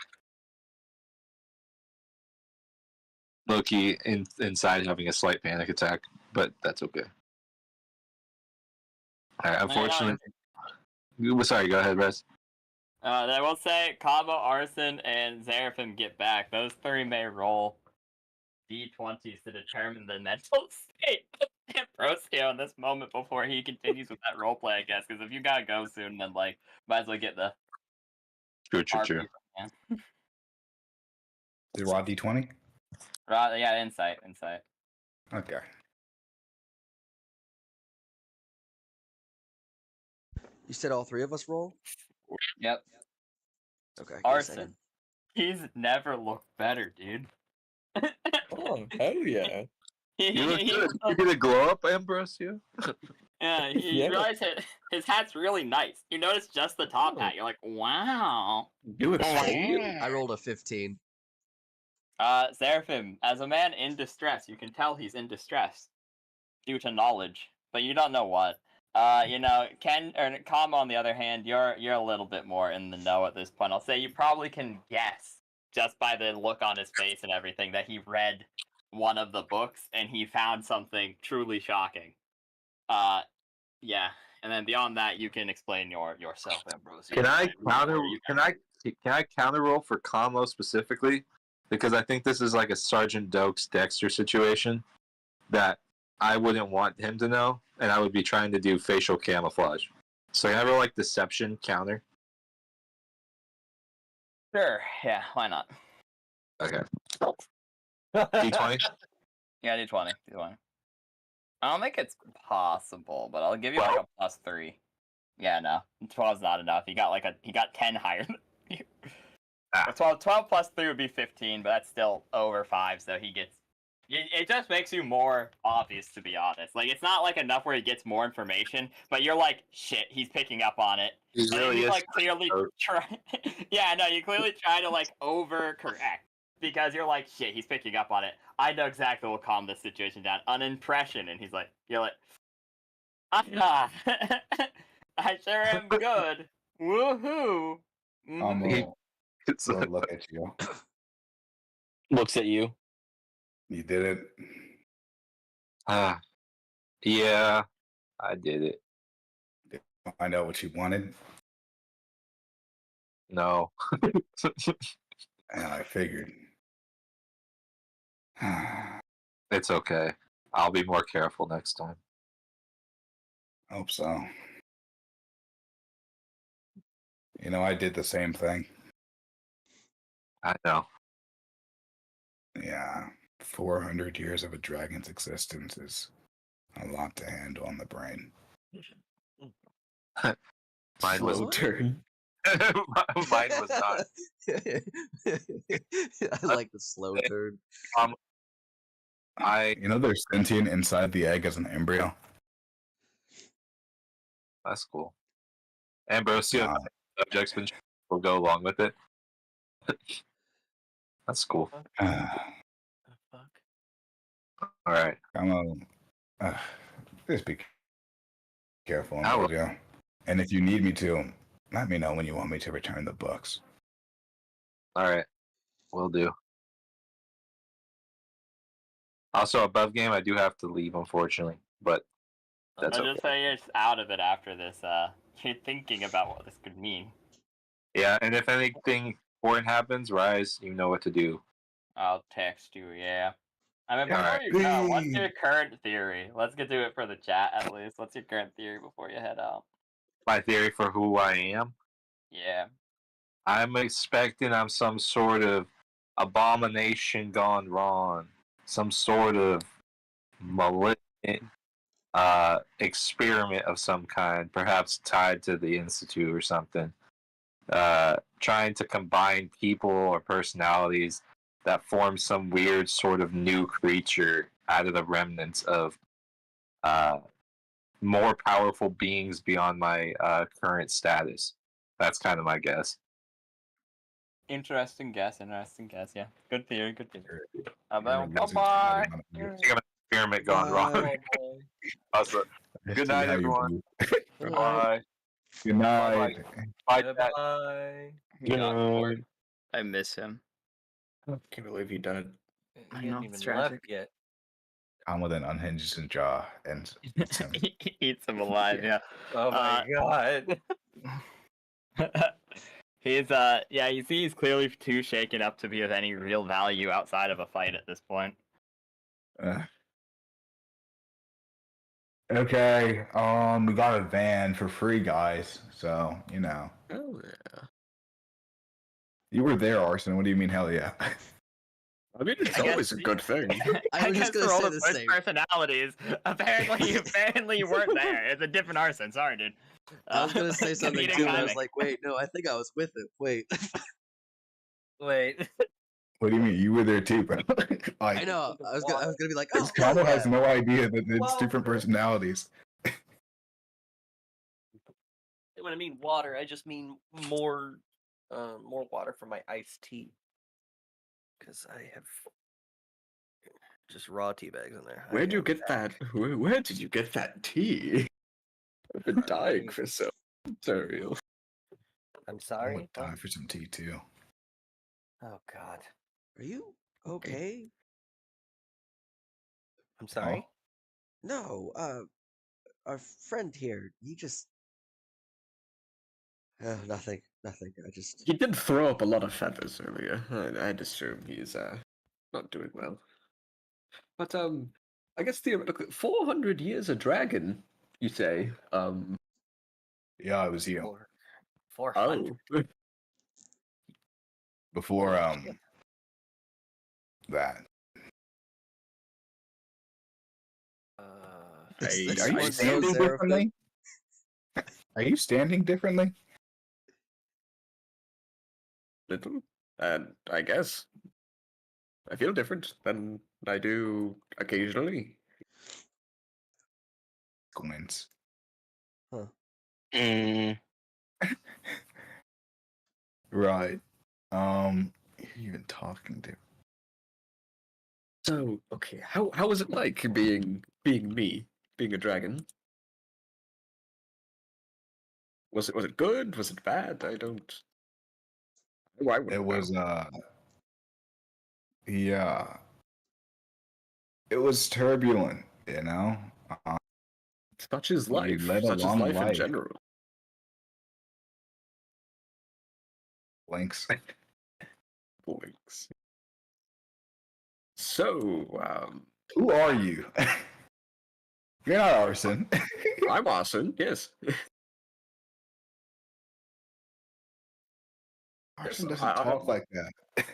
Loki inside having a slight panic attack, but that's okay. Unfortunately, sorry. Go ahead, Rez. I will say, Kamo, Arson, and Seraphim get back. Those three may roll d20s to determine the mental state of Ambrosio in this moment before he continues with that roleplay, I guess. Because if you gotta go soon, then, like, might as well get the True. RP. Yeah. Is Rod D20? Right, yeah, insight. Okay. You said all three of us roll? Yep. Okay. give me a Arson. second. He's never looked better, dude. Oh, hell yeah. You look good. You get a glow up, Ambrosio? Yeah, you Yeah. realize his hat's really nice. You notice just the top hat. You're like, wow. You exfoliate? I rolled a 15. Seraphim, as a man in distress, you can tell he's in distress due to knowledge, but you don't know what. Ken or Kama, on the other hand, you're a little bit more in the know at this point. I'll say you probably can guess just by the look on his face and everything that he read one of the books and he found something truly shocking. Yeah, and then beyond that, you can explain yourself, Ambrosio. Can I counter? You Can I counter roll for Kamo specifically? Because I think this is like a Sergeant Dokes Dexter situation that I wouldn't want him to know, and I would be trying to do facial camouflage. So can I roll like deception counter? Sure, yeah, why not? Okay. D20. Yeah, D20. I don't think it's possible, but I'll give you like a +3. Yeah, no, 12's not enough. He got 10 higher than you. 12 plus 3 would be 15, but that's still over 5, so he gets... It just makes you more obvious, to be honest. Like, it's not, like, enough where he gets more information, but you're like, shit, he's picking up on it. He really is. Like, clearly try... Yeah, no, you clearly try to, like, overcorrect. Because you're like, shit, he's picking up on it. I know exactly what will calm this situation down. An impression, and you're like, Ah, I sure am good. Woohoo! I'm Mhm. It's gonna look at you. Looks at you. You did it. yeah, I did it. Find out what you wanted. No. And I figured. It's okay. I'll be more careful next time. Hope so. You know, I did the same thing. I know. Yeah. 400 years of a dragon's existence is a lot to handle on the brain. Mine was Slow turn. mine was not. I like the slow turn. You know, there's sentient inside the egg as an embryo. That's cool. Ambrosio Nah. subjects been will go along with it. That's cool. Fuck. All right. Come on. Just be careful, I will. Ambrosio. And if you need me to, let me know when you want me to return the books. All right. Will do. Also, above game, I do have to leave, unfortunately, but that's I'll okay. just say you're out of it after this. You're thinking about what this could mean. Yeah, and if anything important happens, Rise, you know what to do. I'll text you. Yeah. I mean, Yeah, before alright. you go, what's your current theory? Let's get to it for the chat at least. What's your current theory before you head out? My theory for who I am. Yeah. I'm expecting I'm some sort of abomination gone wrong, some sort of malignant experiment of some kind, perhaps tied to the Institute or something, trying to combine people or personalities that form some weird sort of new creature out of the remnants of more powerful beings beyond my current status. That's kind of my guess. Interesting guess. Yeah. Good theory. You're Bye amazing. bye. I think I'm an experiment gone wrong. Bye. Also, good night, everyone. Bye. Good night. Bye. Goodbye. Good night. I miss him. Can't believe he died. I He know, hasn't it's even left tragic. yet. Hamilton unhinges his jaw and eats him. Eats him alive. Yeah. Oh my god. He's yeah, you see he's clearly too shaken up to be of any real value outside of a fight at this point. Okay, we got a van for free, guys. So, you know. Oh yeah. You were there, Arson. What do you mean, hell yeah? I mean, it's I guess- always a good thing. I was just gonna for all say the the first same. personalities, apparently you weren't there. It's a different Arson. Sorry, dude. I was gonna say something comedic too, but I timing. was like, wait, no, I think I was with him. Wait. Wait. What do you mean? You were there too, bro. I know. I was gonna be like, oh, Kamo yeah. has no idea that it's Well- different personalities. When I mean water, I just mean more water for my iced tea. Because I have just raw tea bags in there. I Where'd you am get fat. that? Where did you get that tea? I've been dying for so real. I'm I sorry. would die What? for some tea too. Oh god. Are you okay? I'm sorry. No, our friend here, he just. Nothing. I just. He did throw up a lot of feathers earlier. I'd assume he's not doing well. But I guess theoretically, 400 years a dragon, you say? Yeah, it was you. 400. Oh, Before that. It's Are you more standing so differently? Are you standing differently? little, and I guess I feel different than I do occasionally. Coins. Mm, Right. Who are you even talking to? So, okay, how was it like being me, being a dragon? Was it good? Was it bad? I don't. Oh, I wouldn't It was know. yeah. It was turbulent, you know. Such is You life. led a Such is long life in life. general. Links. Blinks. So, Who are you? You're not Arson. I'm Arson. Yes. Arson Yes, doesn't talk like that.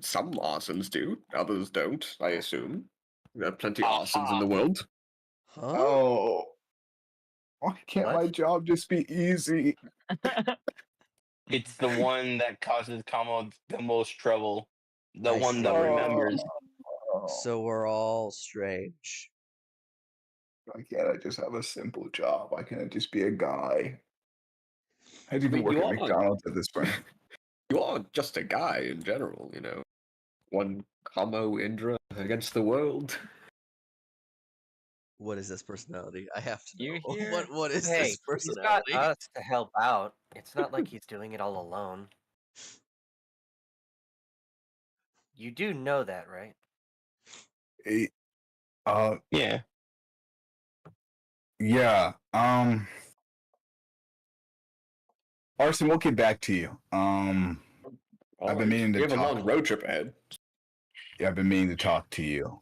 Some Arsons do. Others don't. I assume. There are plenty of Arsons in Aha. the world. Huh? Oh, why can't my What? job just be easy? It's the one that causes Kamo the most trouble. The I one that see. remembers. So we're all strange. Why can't I just have a simple job? Why can't I just be a guy? I'd even But work you at are McDonald's at this point. you are just a guy in general, you know. One Kamo Indra against the world. What is this personality? I have to You know. hear? What is Hey, this he's got personality? us to help out. It's not like he's doing it all alone. You do know that, right? Eh, Yeah. yeah. Arson, we'll get back to you. I've been meaning to We have a talk. long road trip ahead. Yeah, I've been meaning to talk to you.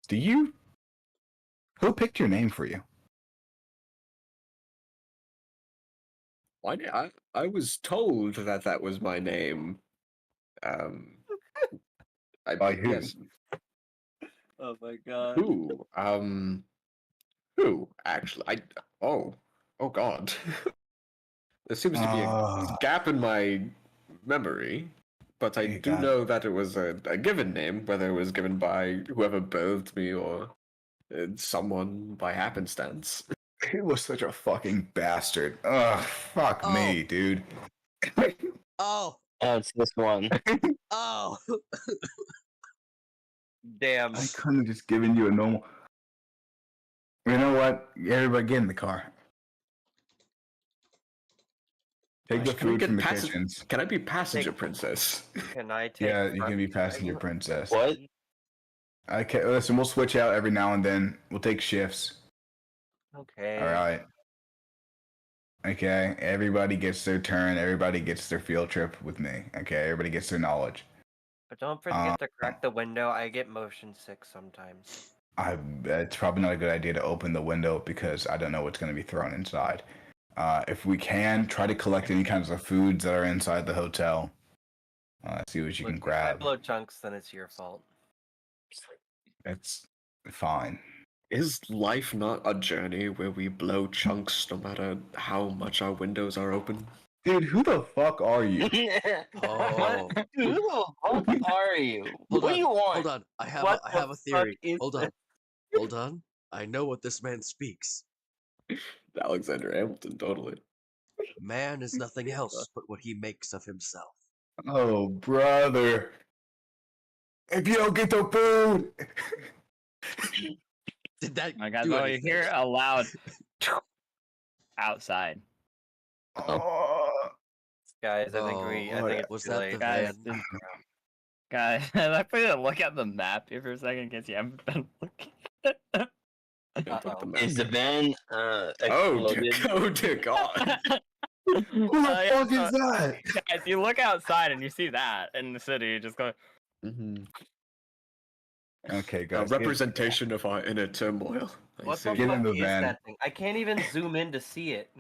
Do you? Who picked your name for you? I was told that that was my name. By who? Yes. Oh my god. Who? Who? Actually, Oh God. There seems to be a gap in my memory, but I You do got- know that it was a given name, whether it was given by whoever birthed me or someone by happenstance. He was such a fucking bastard. Ugh, fuck Oh. me, dude. Oh, Oh, it's this one. oh. Damn. I couldn't have just given you a normal. You know what? Everybody get in the car. Take the Can we food get from the passes- kitchens. Can I be passenger Take- princess? Can I take? Yeah, you front can be passenger driving? princess. What? Okay, listen, we'll switch out every now and then. We'll take shifts. Okay. All right. Okay, everybody gets their turn. Everybody gets their field trip with me. Okay, everybody gets their knowledge. But don't forget to crack the window. I get motion sick sometimes. It's probably not a good idea to open the window because I don't know what's going to be thrown inside. If we can, try to collect any kinds of foods that are inside the hotel. See what you Look, can if I grab. blow chunks, then it's your fault. It's fine. Is life not a journey where we blow chunks no matter how much our windows are open? Dude, who the fuck are you? Oh. Who the fuck are you? Hold What on. do you want? Hold on. I have What I the have a fuck theory. is Hold on. this? Hold on. I know what this man speaks. Alexander Hamilton, totally. Man is nothing else but what he makes of himself. Oh, brother. If you don't get the food. Did that My God, do oh, you anything? hear a loud outside. Oh. Guys, I think Oh, it's was too that late. the Guys, van? Guys, I put a look at the map here for a second because you haven't been looking. Uh-oh. Is the van Oh exploded? dear, oh dear God. Who the fuck is that? Guys, you look outside and you see that in the city, you just go, Mhm. Okay, A guys. representation of our inner turmoil. I What see. the Get in fuck the is van. that thing? I can't even zoom in to see it.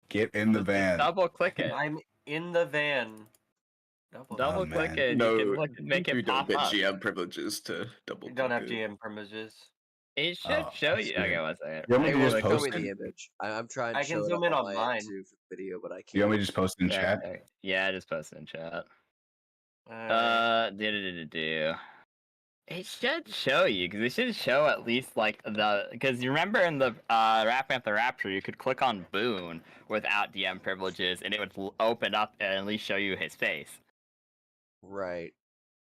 Get in the just van. double click it. I'm in the van. Double click man. it, No, you can make we it don't pop get up. GM privileges to double. You don't have click it. GM privileges. It should Oh, show that's you. good. Okay, one second. You want me Hey, to well, just show post me it? the image. I'm trying I to can show it zoom up in on on my end mine. too for the video, but I can't. You want me to just post it in chat? Yeah, just post it in chat. Alright. Do. It should show you because it should show at least like because you remember in the Wrapping Up the Rapture you could click on Boone without DM privileges and it would open up and at least show you his face. Right.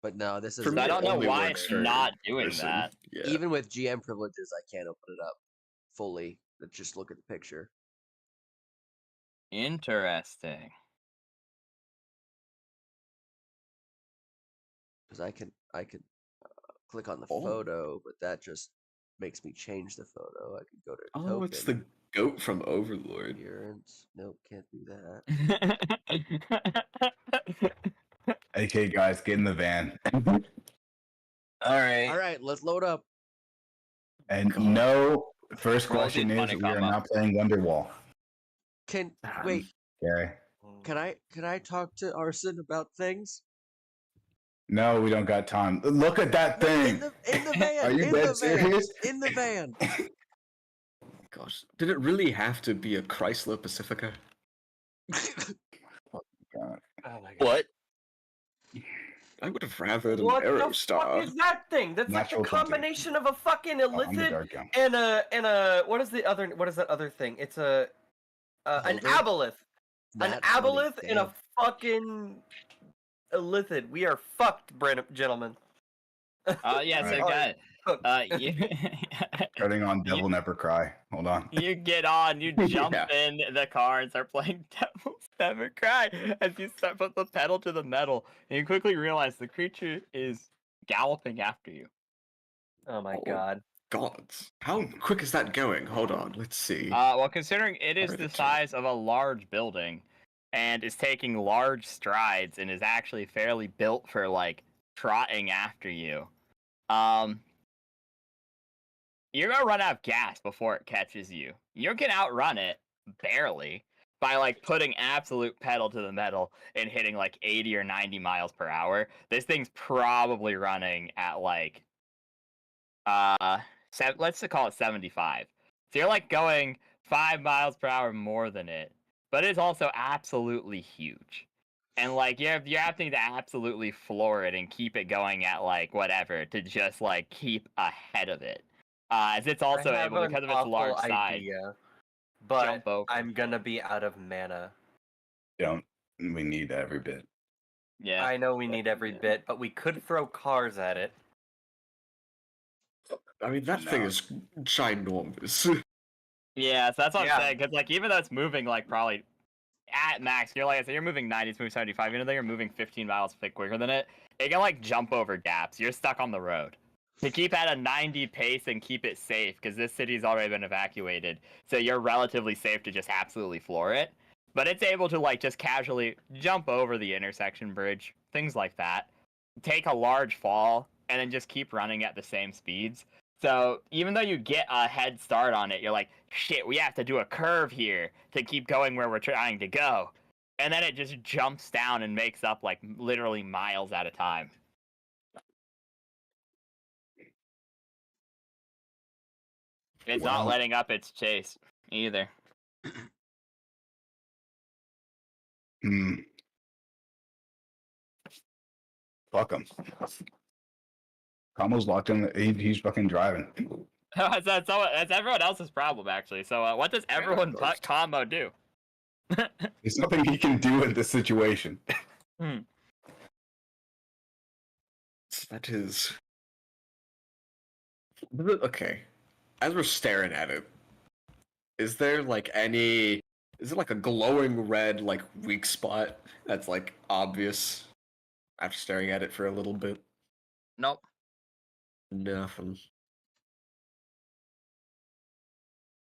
But no, this is. For So me, I it don't know only why works it's for not doing person. that. Yeah. Even with GM privileges, I can't open it up fully. Let's just look at the picture. Interesting. Because I can click on the Oh. photo, but that just makes me change the photo. I could go to Oh, token. it's the goat from Overlord. Appearance. Nope, can't do that. Okay, guys, get in the van. All right. All right, let's load up. And God. no, first Roll question the is, funny we are combo. not playing Wonderwall. Can Damn. wait? Okay. Can I talk to Arson about things? No, we don't got time. Look at that thing. In the van. Are you in dead the serious? van. In the van. Gosh, did it really have to be a Chrysler Pacifica? God. Oh my god. What? I would have rathered an What the Aerostar. fuck is that thing? That's Natural like the 20. combination of a fucking Oh, I'm the illithid dark guy. and a what is that other thing? It's an Boulder? aboleth. An Nat 20, aboleth and a damn. fucking illithid. We are fucked, gentlemen. Yeah, so Right. guys, Cooked. you, Turning on Devil Never Cry. Hold on. you get on, you jump Yeah. in the car and start playing Devil's Never Cry as you start put the pedal to the metal, and you quickly realize the creature is galloping after you. Oh my Oh. god. Gods. How quick is that going? Hold on, let's see. Well, considering it is Where the the two? size of a large building and is taking large strides and is actually fairly built for like trotting after you, you're gonna run out of gas before it catches you. You can outrun it barely by like putting absolute pedal to the metal and hitting like 80 or 90 miles per hour. This thing's probably running at like let's call it 75. So you're like going 5 miles per hour more than it, but it's also absolutely huge. And like you're having to absolutely floor it and keep it going at like whatever to just like keep ahead of it. As it's also I have able, an because of its awful large size, idea, but jump over. I'm gonna be out of mana. We need every bit. Yeah. I know we need every bit, but we could throw cars at it. I mean, that thing No. is ginormous. Yeah, so that's what Yeah. I'm saying. Because like even though it's moving like probably at max, you're like I said, you're moving 90, it's moving 75. Even though you're moving 15 miles quicker than it, it can like jump over gaps. You're stuck on the road. To keep at a 90 pace and keep it safe, because this city's already been evacuated, so you're relatively safe to just absolutely floor it. But it's able to like just casually jump over the intersection bridge, things like that, take a large fall, and then just keep running at the same speeds. So even though you get a head start on it, you're like, shit, we have to do a curve here to keep going where we're trying to go. And then it just jumps down and makes up like literally miles at a time. It's not Wow. letting up its chase either. Hmm. Fuck him. Kamo's locked in. He's fucking driving. That's everyone else's problem, actually. So what does everyone but ghost. Combo do? There's nothing he can do in this situation. That is. Okay. As we're staring at it, is there like any. Is it like a glowing red, like, weak spot that's like obvious after staring at it for a little bit? Nope. Nothing.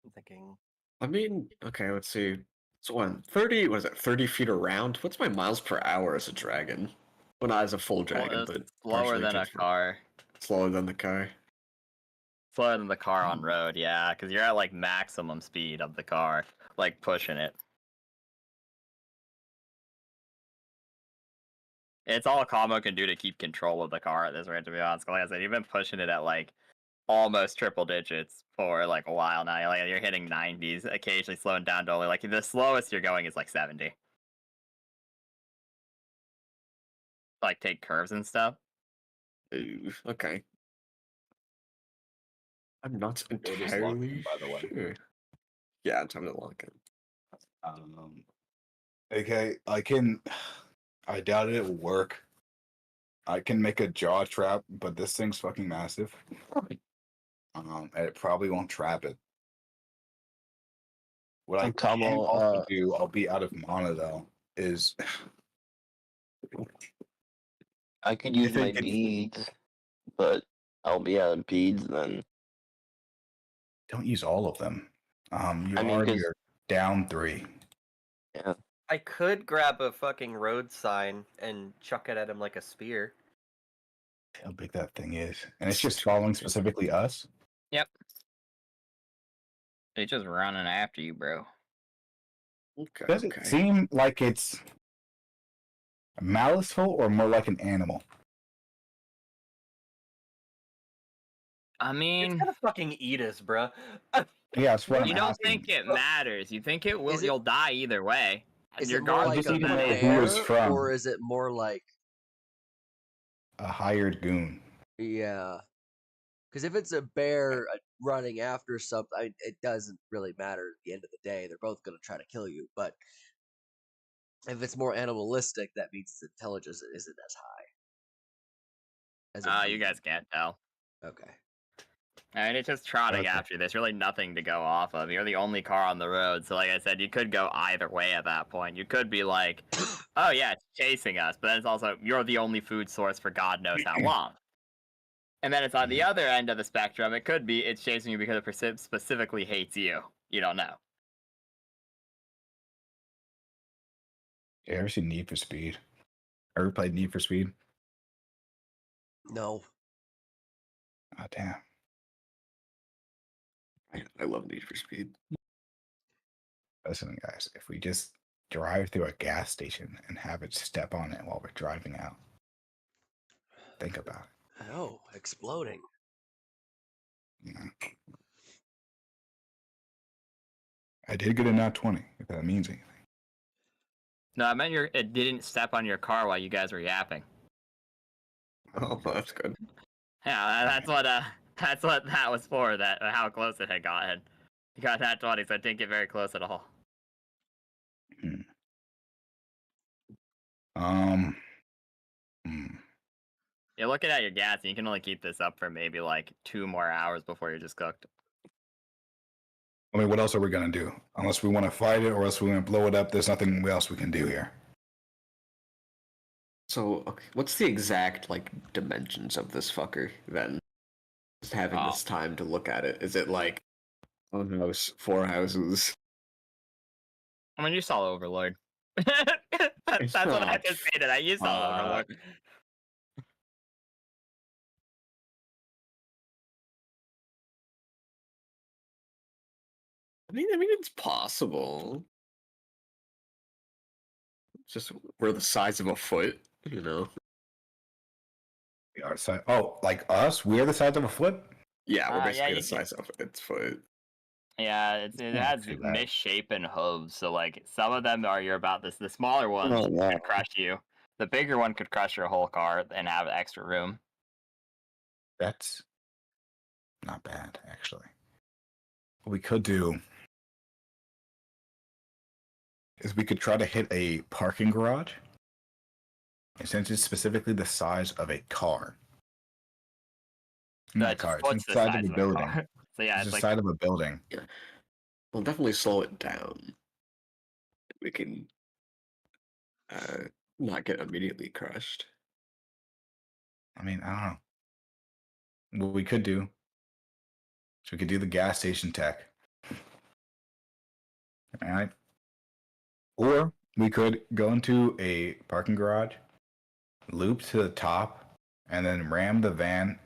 I'm thinking. I mean, okay, let's see. So what, 30, what is it, 30 feet around? What's my miles per hour as a dragon? Well, not as a full dragon, Well, but it's slower partially than a transformed. car. Slower than the car. Slower than the car on road, yeah, because you're at like maximum speed of the car, like pushing it. It's all Combo can do to keep control of the car at this rate, to be honest. Like I said, you've been pushing it at like almost triple digits for like a while now. You're hitting 90s, occasionally slowing down to only like the slowest you're going is like 70. Like take curves and stuff. Ooh, okay. I'm not It is locked entirely in, by the way. sure. Yeah, time to lock it. Okay, I doubt it will work. I can make a jaw trap, but this thing's fucking massive. And it probably won't trap it. What I Come can on, also do, I'll be out of mana though, is I could use if it my gets- beads, but I'll be out of beads then. don't use all of them. You I mean, already 'cause- are down 3. Yeah. I could grab a fucking road sign and chuck it at him like a spear. How big that thing is, and it's just following specifically us. Yep. It's just running after you, bro. Okay. Does it seem like it's maliceful or more like an animal? I It's mean, gonna fucking eat us, bruh. Yeah, that's what you I'm don't asking. think it matters. You think it will. Is it- You'll die either way. Is it more like just a need to know who bear, it's from. or is it more like A hired goon. yeah? Because if it's a bear running after something, it doesn't really matter at the end of the day. They're both going to try to kill you. But if it's more animalistic, that means its intelligence isn't as high. As a You being. guys can't tell. Okay. I mean, it's just trotting Okay. after you. There's really nothing to go off of. You're the only car on the road. So, like I said, you could go either way at that point. You could be like, oh, yeah, it's chasing us. But then it's also, you're the only food source for God knows how long. And then it's on the other end of the spectrum. It could be it's chasing you because it specifically hates you. You don't know. You ever seen Need for Speed? Ever played Need for Speed? No. Oh, damn. I love Need for Speed. Listen, guys, if we just drive through a gas station and have it step on it while we're driving out, think about it. Oh, exploding. You know? I did get a nat 20, if that means anything. No, I meant it didn't step on your car while you guys were yapping. Oh, well, that's good. Yeah, that's what that was for. That how close it had gotten. You got that 20, so it didn't get very close at all. You're looking at your gas, and you can only keep this up for maybe like 2 more hours before you're just cooked. I mean, what else are we going to do? Unless we want to fight it or else we want to blow it up, there's nothing else we can do here. So, okay, what's the exact dimensions of this fucker then? Just having this time to look at it. Is it like 1 house, 4 houses? I mean, you saw Overlord. that's what I just stated. You saw Overlord. I mean, it's possible. It's just we're the size of a foot, you know. We are like us? We're the size of a foot? Yeah, we're basically you the size of its foot. Yeah, it has too bad. misshapen hooves, so like some of them are about this. The smaller ones Oh, wow. could crush you. The bigger one could crush your whole car and have extra room. That's not bad, actually. What we could do is we could try to hit a parking garage. And since it's specifically the size of a car. Not a car, it's the size of a building. So yeah, It's it's the like side of a building. Yeah. We'll definitely slow it down. We can not get immediately crushed. I mean, I don't know. What we could do is we could do the gas station tech. All right. Or we could go into a parking garage, loop to the top, and then ram the van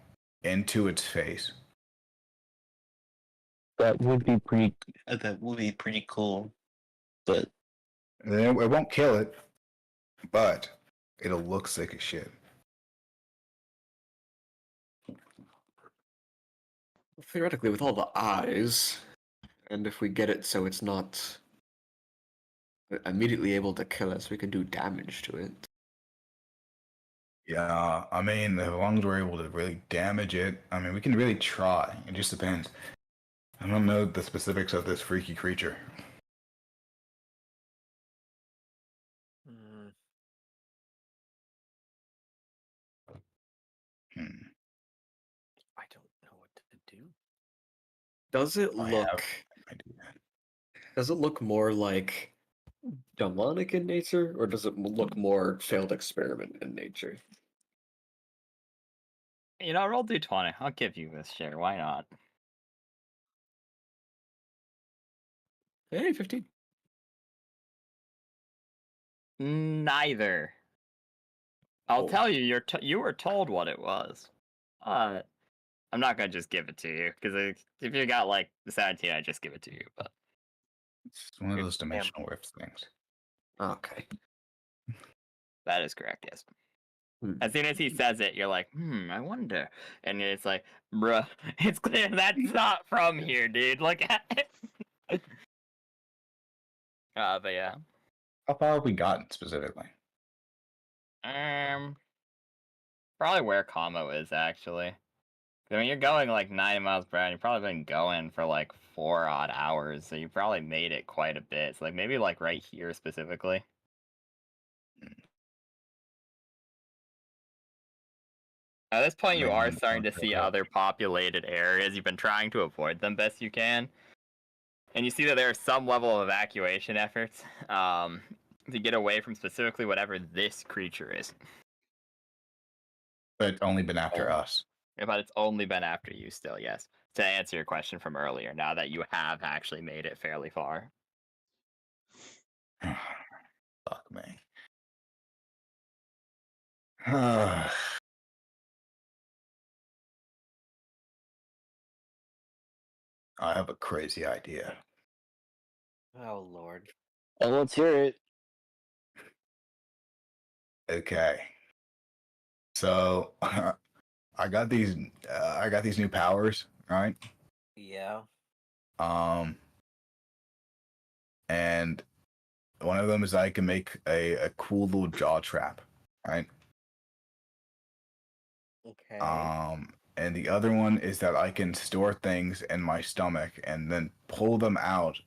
into its face. That would be pretty. That would be pretty cool. But And then it won't kill it, but it'll look sick as shit. Theoretically, with all the eyes, and if we get it so it's not immediately able to kill us, we can do damage to it. Yeah, I mean, as long as we're able to really damage it, I mean, we can really try. It just depends. I don't know the specifics of this freaky creature. I don't know what to do. Does it I look? do that. Does it look more like demonic in nature, or does it look more failed experiment in nature? You know, roll d20. I'll give you this share. Why not? Hey, 15. Neither. I'll Oh. tell you, you were told what it was. I'm not gonna just give it to you because if you got like the 17, I just give it to you. But It's one of those dimensional rift things. Okay. that is correct. Yes. Hmm. As soon as he says it, you're like, I wonder, and it's like, bruh, it's clear that's not from here, dude. Look at it. But yeah. How far have we gotten specifically? Probably where Kamo is actually. I mean, you're going like 90 miles per hour. And you've probably been going for like 4 odd hours, so you probably made it quite a bit. So like maybe like right here specifically. At this point, you Maybe are in the starting to front see row. other populated areas. You've been trying to avoid them best you can. And you see that there is some level of evacuation efforts to get away from specifically whatever this creature is. But it's only been after us. But it's only been after you still, yes. To answer your question from earlier, now that you have actually made it fairly far. Fuck me. I have a crazy idea. Oh Lord. Well, let's hear it. Okay. So I got these new powers, right? Yeah. And one of them is I can make a cool little jaw trap, right? Okay. And the other one is that I can store things in my stomach and then pull them out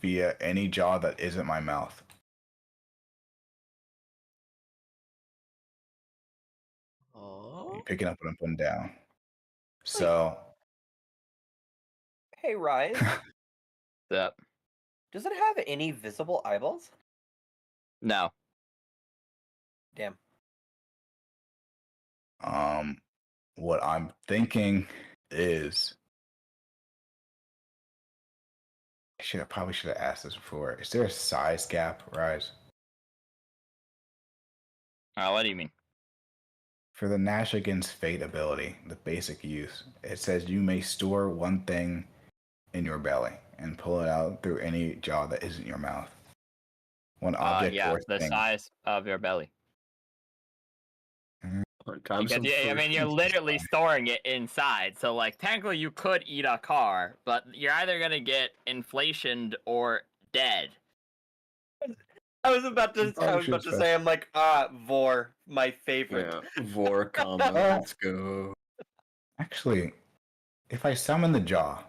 via any jaw that isn't my mouth. Oh, Picking up what I'm putting down. So Hey, Rise. Yep. Does it have any visible eyeballs? No. Damn. what I'm thinking is I probably should have asked this before. Is there a size gap, Rise? What do you mean? For the Gnash Against Fate ability, the basic use, it says you may store one thing in your belly and pull it out through any jaw that isn't your mouth. One object Yeah, or the thing. size of your belly. Because I mean, you're literally storing it inside. So like, technically, you could eat a car, but you're either gonna get inflationed or dead. I was about to say, I'm like, Vor, my favorite. Yeah, Vor combo. Let's go. Actually, if I summon the jaw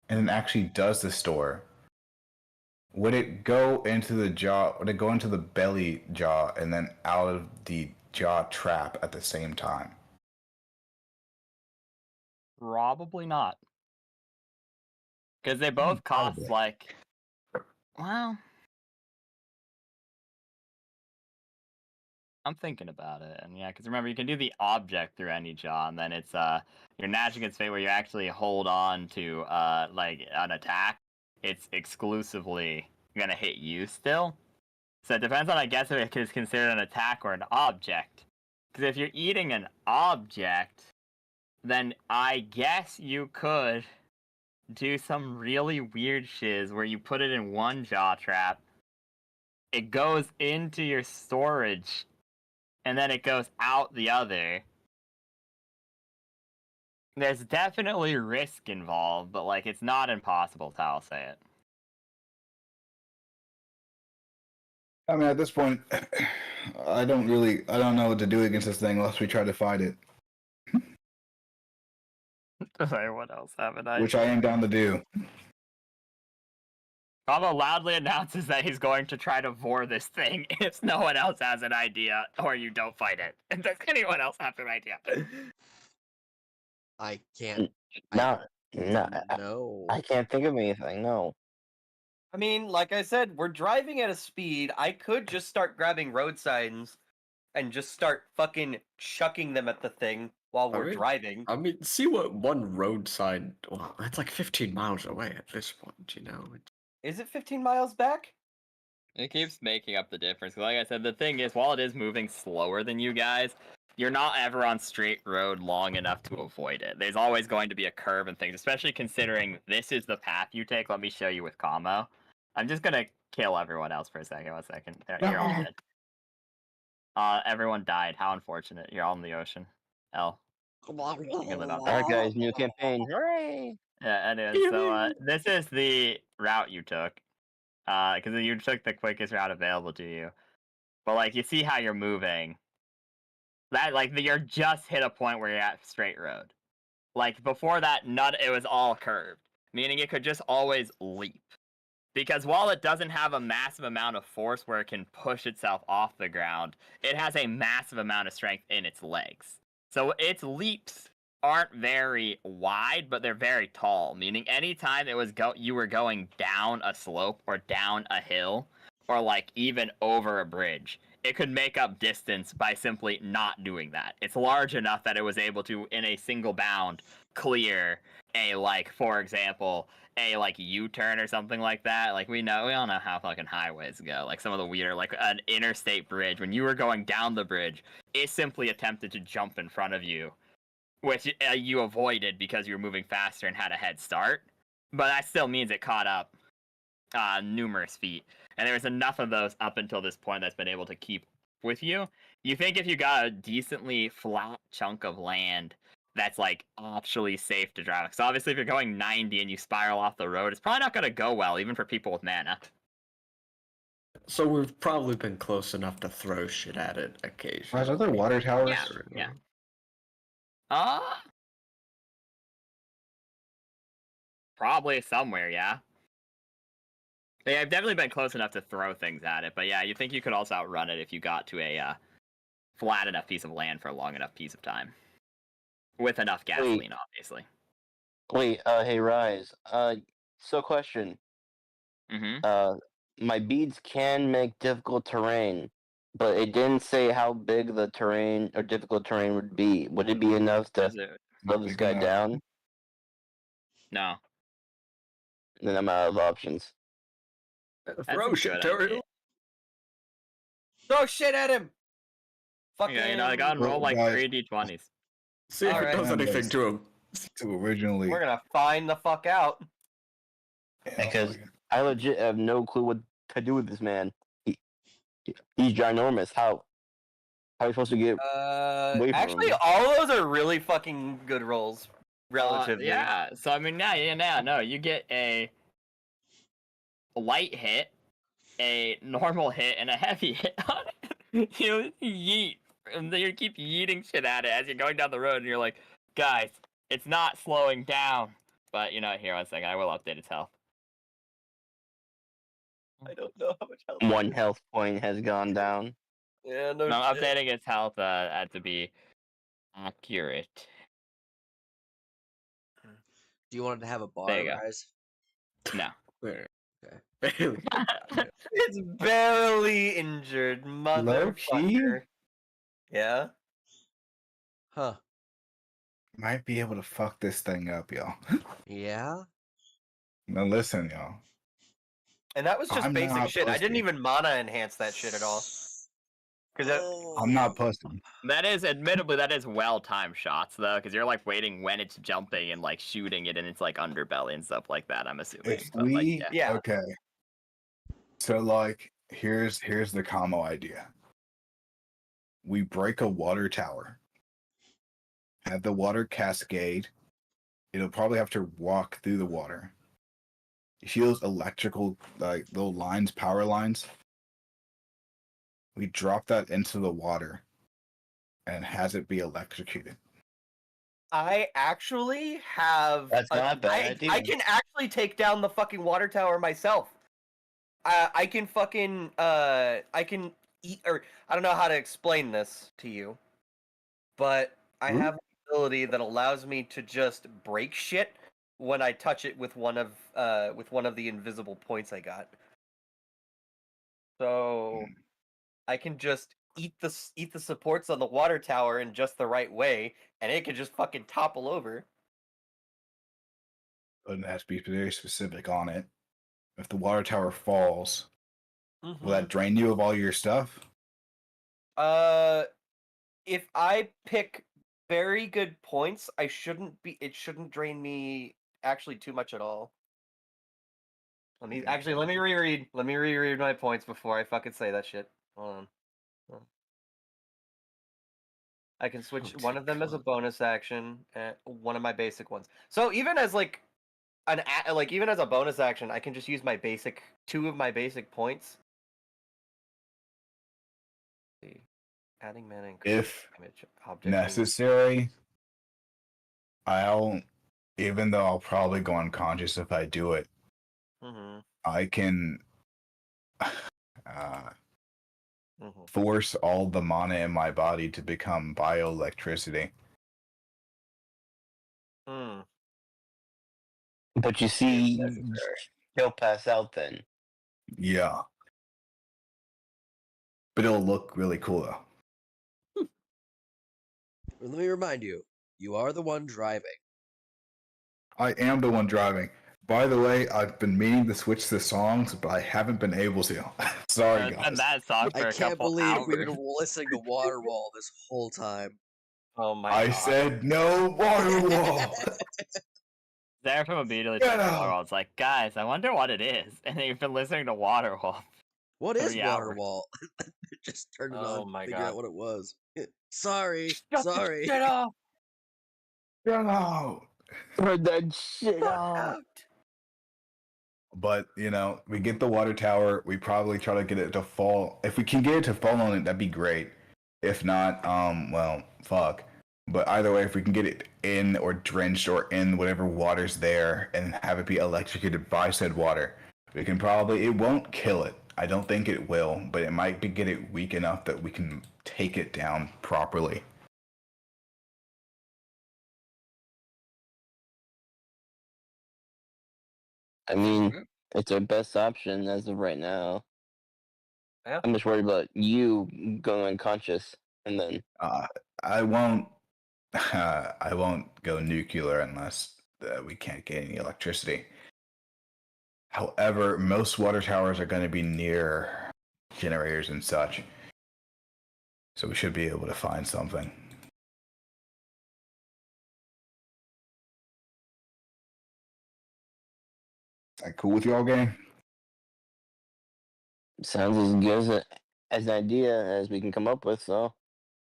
and it actually does the store, would it go into the jaw? Would it go into the belly jaw and then out of the jaw trap at the same time? Probably not. Because they both cost Probably. like, well, I'm thinking about it, and yeah, because remember you can do the object through any jaw, and then it's your Gnash Against Fate where you actually hold on to like an attack. It's exclusively gonna hit you still. So it depends on, I guess, if it is considered an attack or an object. Because if you're eating an object, then I guess you could do some really weird shiz where you put it in one jaw trap, it goes into your storage, and then it goes out the other. There's definitely risk involved, but like it's not impossible, I'll say it. I mean, at this point, I don't know what to do against this thing unless we try to fight it, What else have an idea? which I am down to do. Bravo loudly announces that he's going to try to vor this thing if no one else has an idea, or you don't fight it. Does anyone else have an idea? I can't. No, No. I can't think of anything. No. I mean, like I said, we're driving at a speed. I could just start grabbing road signs and just start fucking chucking them at the thing while we're driving. I mean, see what one roadside. Well, that's like 15 miles away at this point, you know. Is it 15 miles back? It keeps making up the difference. Like I said, the thing is, while it is moving slower than you guys, you're not ever on straight road long enough to avoid it. There's always going to be a curve and things, especially considering this is the path you take. Let me show you with Kamo. I'm just gonna kill everyone else for a second. 1 second. You're all dead. Everyone died. How unfortunate. You're all in the ocean. L. You can live out there. Alright, guys, new campaign. Hooray! Yeah, anyways, so this is the route you took. Because you took the quickest route available to you. But like, you see how you're moving. That you're just hit a point where you're at straight road. Like before that, it was all curved, meaning it could just always leap. Because while it doesn't have a massive amount of force where it can push itself off the ground, it has a massive amount of strength in its legs. So its leaps aren't very wide, but they're very tall, meaning anytime you were going down a slope or down a hill or like even over a bridge, it could make up distance by simply not doing that. It's large enough that it was able to, in a single bound, clear a, like, for example, a like U-turn or something like that. Like we all know how fucking highways go. Like some of the weirder, like an interstate bridge. When you were going down the bridge, it simply attempted to jump in front of you, which you avoided because you were moving faster and had a head start. But that still means it caught up numerous feet. And there was enough of those up until this point that's been able to keep with you. You think if you got a decently flat chunk of land that's like actually safe to drive. So obviously if you're going 90 and you spiral off the road, it's probably not going to go well, even for people with mana. So we've probably been close enough to throw shit at it occasionally. Are there water towers? Yeah. Probably somewhere, yeah. Yeah, I've definitely been close enough to throw things at it, but yeah, you think you could also outrun it if you got to a flat enough piece of land for a long enough piece of time. With enough gasoline, obviously. Wait, hey Rise. So question. My beads can make difficult terrain, but it didn't say how big the terrain or difficult terrain would be. Would it be enough to slow this guy down? No. Then I'm out of options. Throw shit, Terry. Throw shit at him! Fucking... Yeah, I gotta roll like 3 d20s. See if it does anything to him. Originally, we're gonna find the fuck out. Because I legit have no clue what to do with this man. He's ginormous. How are we supposed to get away from actually, him? all those are really fucking good rolls, relatively. Yeah, so I mean, no, you get a light hit, a normal hit, and a heavy hit on it. You yeet. And then you keep yeeting shit at it as you're going down the road, and you're like, guys, it's not slowing down. But, here, 1 second, I will update its health. I don't know how much health. 1 health point has gone down. Yeah, no. I'm updating its health to be accurate. Do you want it to have a bar, There you go. Rise? No. There. Okay. It's barely injured, motherfucker. Yeah? Huh. might be able to fuck this thing up, y'all. Yeah? Now listen, y'all. And that was just I'm basic not shit. I didn't pussy. even mana enhance that shit at all. Because I'm not pussy. That is, admittedly, that is well-timed shots, though, because you're, like, waiting when it's jumping and, like, shooting it in its, like, underbelly and stuff like that, I'm assuming. If But, like, yeah. Okay. So, like, here's the combo idea. We break a water tower. Have the water cascade. It'll probably have to walk through the water. Heals electrical, like, little lines, power lines. We drop that into the water and has it be electrocuted. I actually have... That's not a bad idea. I can actually take down the fucking water tower myself. I can fucking... I can eat... Or, I don't know how to explain this to you. But I have an ability that allows me to just break shit when I touch it with one of the invisible points I got. So I can just eat the supports on the water tower in just the right way, and it can just fucking topple over. But it has to be very specific on it. If the water tower falls, will that drain you of all your stuff? If I pick very good points, it shouldn't drain me actually too much at all. Let me reread my points before I fucking say that shit. Hold on. I can switch one of them as a bonus action, one of my basic ones. So even as like even as a bonus action, I can just use my two of my basic points. Let's see, adding mana If damage object necessary, even though I'll probably go unconscious if I do it, I can force all the mana in my body to become bioelectricity. But you see, he'll pass out then. Yeah. But it'll look really cool though. Let me remind you, you are the one driving. I am the one driving. By the way, I've been meaning to switch the songs, but I haven't been able to. Sorry, guys. And that song for I a can't couple believe hours. we've been listening to Waterwall this whole time. Oh my I god. said no Waterwall. There from immediately started Waterwall. It's like, guys, I wonder what it is. And they've been listening to Waterwall. What is 3 hours. Waterwall? Just turn it Oh on, my figure god. out what it was. Sorry. Shut Sorry. the shit off! Shut out. Turn that shit off. But, we get the water tower. We probably try to get it to fall. If we can get it to fall on it, that'd be great. If not, well, fuck. But either way, if we can get it in or drenched or in whatever water's there and have it be electrocuted by said water, we can it won't kill it. I don't think it will, but it might get it weak enough that we can take it down properly. I mean, it's our best option as of right now. Yeah. I'm just worried about you going unconscious and then. I won't go nuclear unless we can't get any electricity. However, most water towers are going to be near generators and such, so we should be able to find something. Is that cool with y'all, gang? Sounds as good as an idea as we can come up with, so.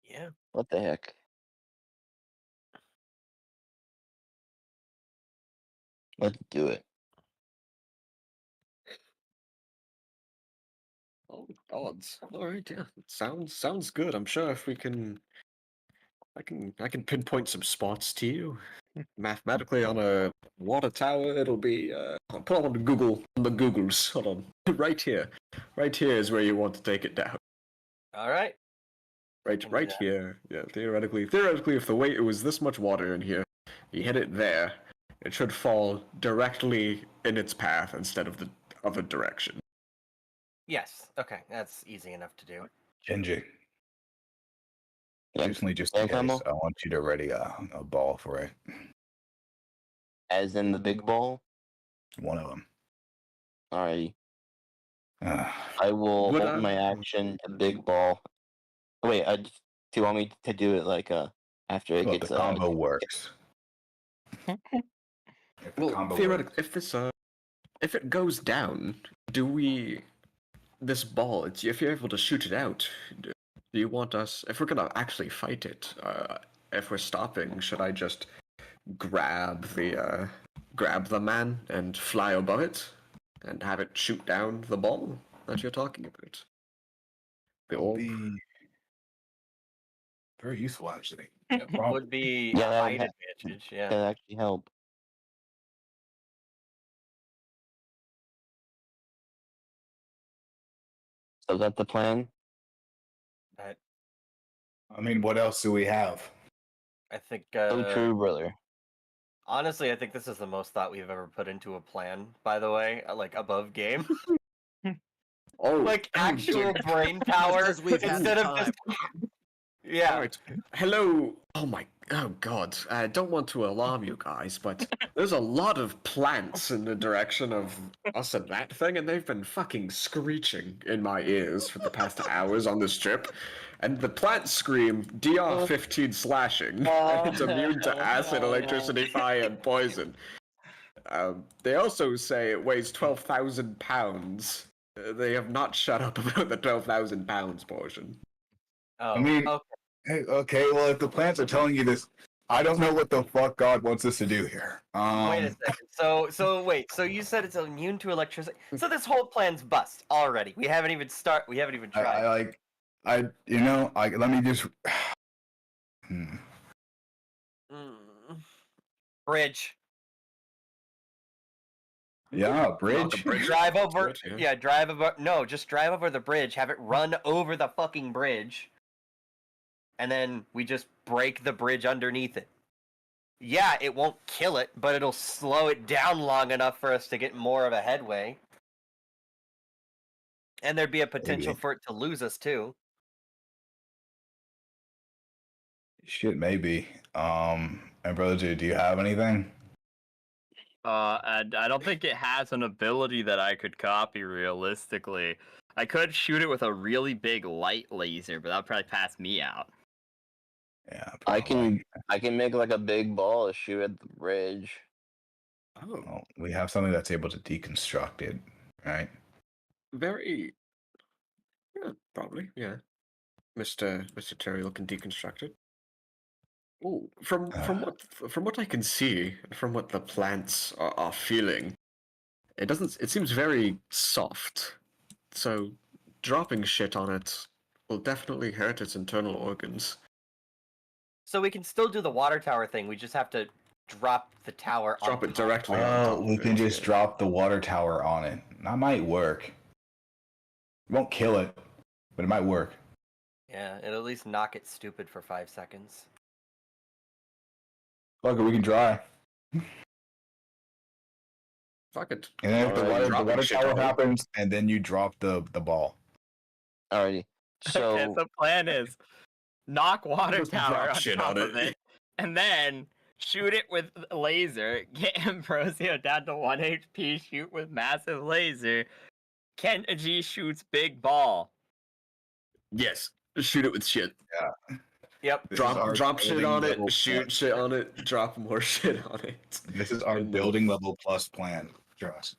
Yeah. What the heck? Let's do it. Oh gods! All right, yeah, sounds good. I'm sure if we can, I can pinpoint some spots to you. Mathematically, on a water tower, it'll be. I'll put it on the Googles. Hold on, right here is where you want to take it down. All right. Right here. Yeah, theoretically, if the weight it was this much water in here, you hit it there, it should fall directly in its path instead of the other direction. Yes. Okay, that's easy enough to do. Genji. Yeah. Recently, just in case, I want you to ready a ball for it. As in the big ball? One of them. Alrighty. I will hold my action to big ball. Wait, do you want me to do it like after it gets the combo works? Well, theoretically, if it goes down, this ball? If you're able to shoot it out, do you want us? If we're gonna actually fight it, if we're stopping, should I just grab the man and fly above it and have it shoot down the ball that you're talking about? The orb. Very useful, actually. Would be a height advantage. Yeah. That actually help. So is that the plan? I mean, what else do we have? I think. So true, brother. Honestly, I think this is the most thought we've ever put into a plan, by the way, like above game. Oh, Like actual dear. brain power because we've had the instead of time. just yeah. All right. Hello. Oh God. I don't want to alarm you guys, but there's a lot of plants in the direction of us and that thing, and they've been fucking screeching in my ears for the past hours on this trip. And the plants scream DR-15 slashing, and it's immune to acid, electricity, fire, and poison. They also say it weighs 12,000 pounds. They have not shut up about the 12,000 pounds portion. Oh, I mean, okay. hey, okay, well, if the plants are telling you this, I don't know what the fuck God wants us to do here. Wait a second. Wait. So you said it's immune to electricity. So this whole plan's bust already. We haven't even tried. Let me just. Mm. Bridge. Yeah, bridge. Knock a bridge Drive into over. it, yeah. Yeah, drive over. No, just drive over the bridge. Have it run over the fucking bridge, and then we just break the bridge underneath it. Yeah, it won't kill it, but it'll slow it down long enough for us to get more of a headway. And there'd be a potential Maybe. for it to lose us too. Shit, maybe. Ambrosia, do you have anything? I don't think it has an ability that I could copy realistically. I could shoot it with a really big light laser, but that would probably pass me out. Yeah, I probably. can make like a big ball to shoot at the bridge. Oh, Well, we have something that's able to deconstruct it, right? very. Yeah, probably. Yeah, Mr. Terry looking deconstructed. Oh, from what I can see, from what the plants are feeling, it doesn't. It seems very soft. So, dropping shit on it will definitely hurt its internal organs. So we can still do the water tower thing. We just have to drop the tower on Drop it top. directly on top. We of can it, just yeah. drop the water tower on it. That might work. It won't kill it, but it might work. Yeah, it'll at least knock it stupid for 5 seconds. Fuck it, we can try. Fuck it. And then if the Alright, water dropping shit tower on it. happens, and then you drop the ball. Alrighty. So Okay, the plan is knock water Just tower drop on shit top on of it. it, and then shoot it with laser. Get Ambrosio down to 1 HP. Shoot with massive laser. Kenji shoots big ball. Yes, shoot it with shit. Yep. This is our Drop shit building on it. level Shoot plus shit plan. on it. Drop more shit on it. This is our And the- building level plus plan. Trust.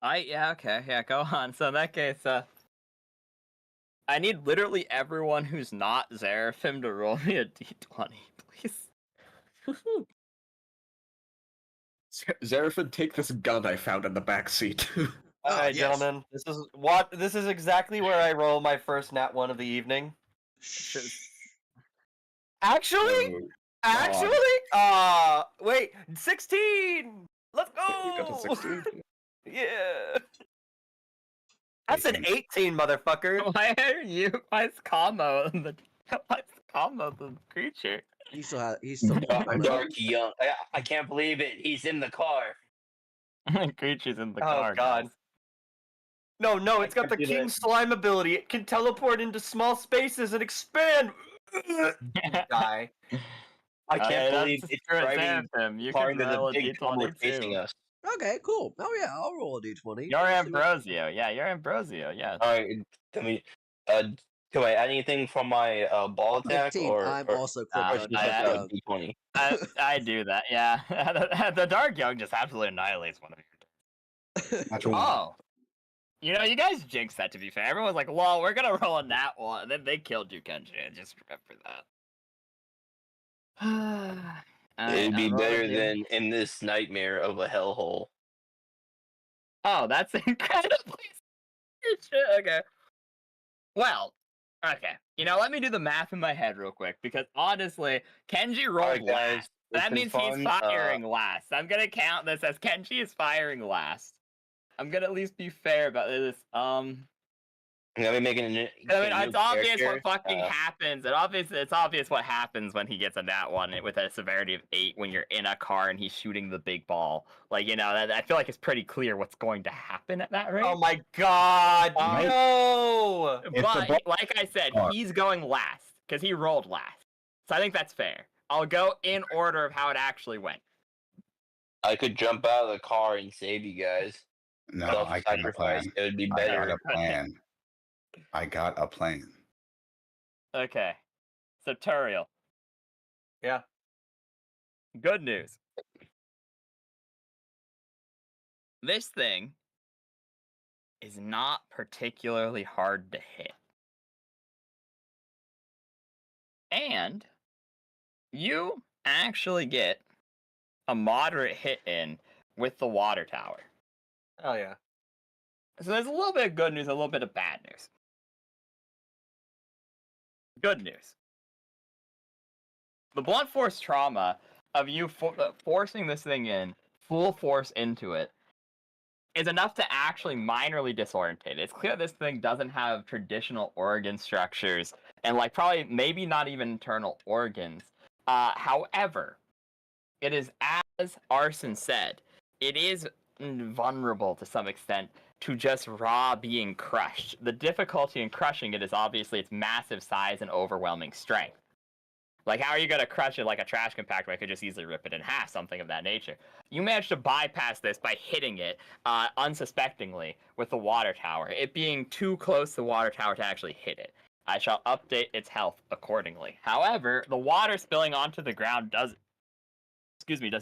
Yeah, go on. So in that case, I need literally everyone who's not Zeraphim to roll me a d20, please. Zeraphim, take this gun I found in the back seat. All right, yes. gentlemen. This is exactly where I roll my first nat 1 of the evening. Actually, wait, 16. Let's go. You got a 16. Yeah. That's an 18, motherfucker. Why are you? Why is Kamo the creature? He's still Dark Young. I can't believe it. He's in the car. Creature's in the Oh, car. God. guys. No, it's got the do King that. Slime ability. It can teleport into small spaces and expand. Die. I can't believe that's it's true, driving Zeraphim. You car can into roll the a big tunnel d20 facing too. us. Okay, cool. Oh yeah, I'll roll a d20. You're Let's see what- Ambrosio. Yeah, you're Ambrosio. Yeah. All right, can we? Can I add anything from my ball attack 15. I'm also Nah, krypton. just I- Dark a Young. d20? I do that. Yeah. The Dark Young just absolutely annihilates one of your. Natural one. Oh. You know, you guys jinxed that. To be fair, everyone's like, "Well, we're gonna roll a nat one," and then they killed you, Kenji. Just remember that. It'd be I'm rolling better you. than in this nightmare of a hellhole. Oh, that's incredibly okay. Well, okay. You know, let me do the math in my head real quick because honestly, Kenji rolled Alright, guys. last. It's That been means fun. he's firing last. I'm gonna count this as Kenji is firing last. I'm gonna at least be fair about this. Are we making a new, I mean, a new it's obvious character? what fucking happens. It's obvious what happens when he gets a nat one with a severity of 8 when you're in a car and he's shooting the big ball. Like, I feel like it's pretty clear what's going to happen at that rate. Oh my god, no! But like I said, he's going last because he rolled last. So I think that's fair. I'll go in order of how it actually went. I could jump out of the car and save you guys. No, I got a plan. Self-sacrifice. It would be I better. got a plan. I got a plan. Okay. So, Turiel. Yeah. Good news. This thing is not particularly hard to hit. And you actually get a moderate hit in with the water tower. Oh yeah. So there's a little bit of good news, a little bit of bad news. Good news. The blunt force trauma of you forcing this thing in, full force into it, is enough to actually minorly disorientate it. It's clear this thing doesn't have traditional organ structures, and probably maybe not even internal organs. However, it is, as Arson said, it is vulnerable to some extent to just raw being crushed. The difficulty in crushing it is obviously its massive size and overwhelming strength. Like, how are you going to crush it like a trash compactor? I could just easily rip it in half, something of that nature. You managed to bypass this by hitting it unsuspectingly with the water tower, it being too close to the water tower to actually hit it. I shall update its health accordingly. However, the water spilling onto the ground does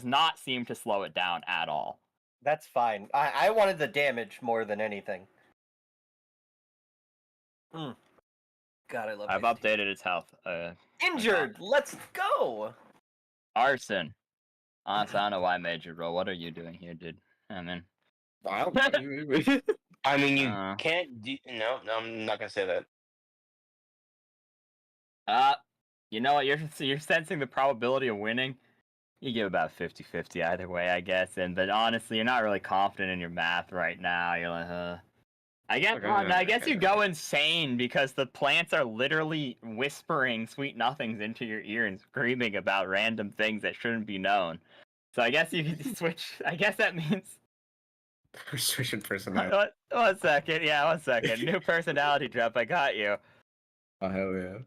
not seem to slow it down at all. That's fine. I wanted the damage more than anything. God, I love I've updated its health. Injured! Let's go! Arson. Honestly, I don't know why I made you roll. What are you doing here, dude? I mean... I mean, you can't do... No, I'm not going to say that. You know what? You're sensing the probability of winning. You give about 50-50 either way, I guess. But honestly, you're not really confident in your math right now. You're like, I guess you go insane because the plants are literally whispering sweet nothings into your ear and screaming about random things that shouldn't be known. So I guess you can switch. I guess that means... We're switching personality. One second. Yeah, 1 second. New personality drop. I got you. Oh, hell yeah.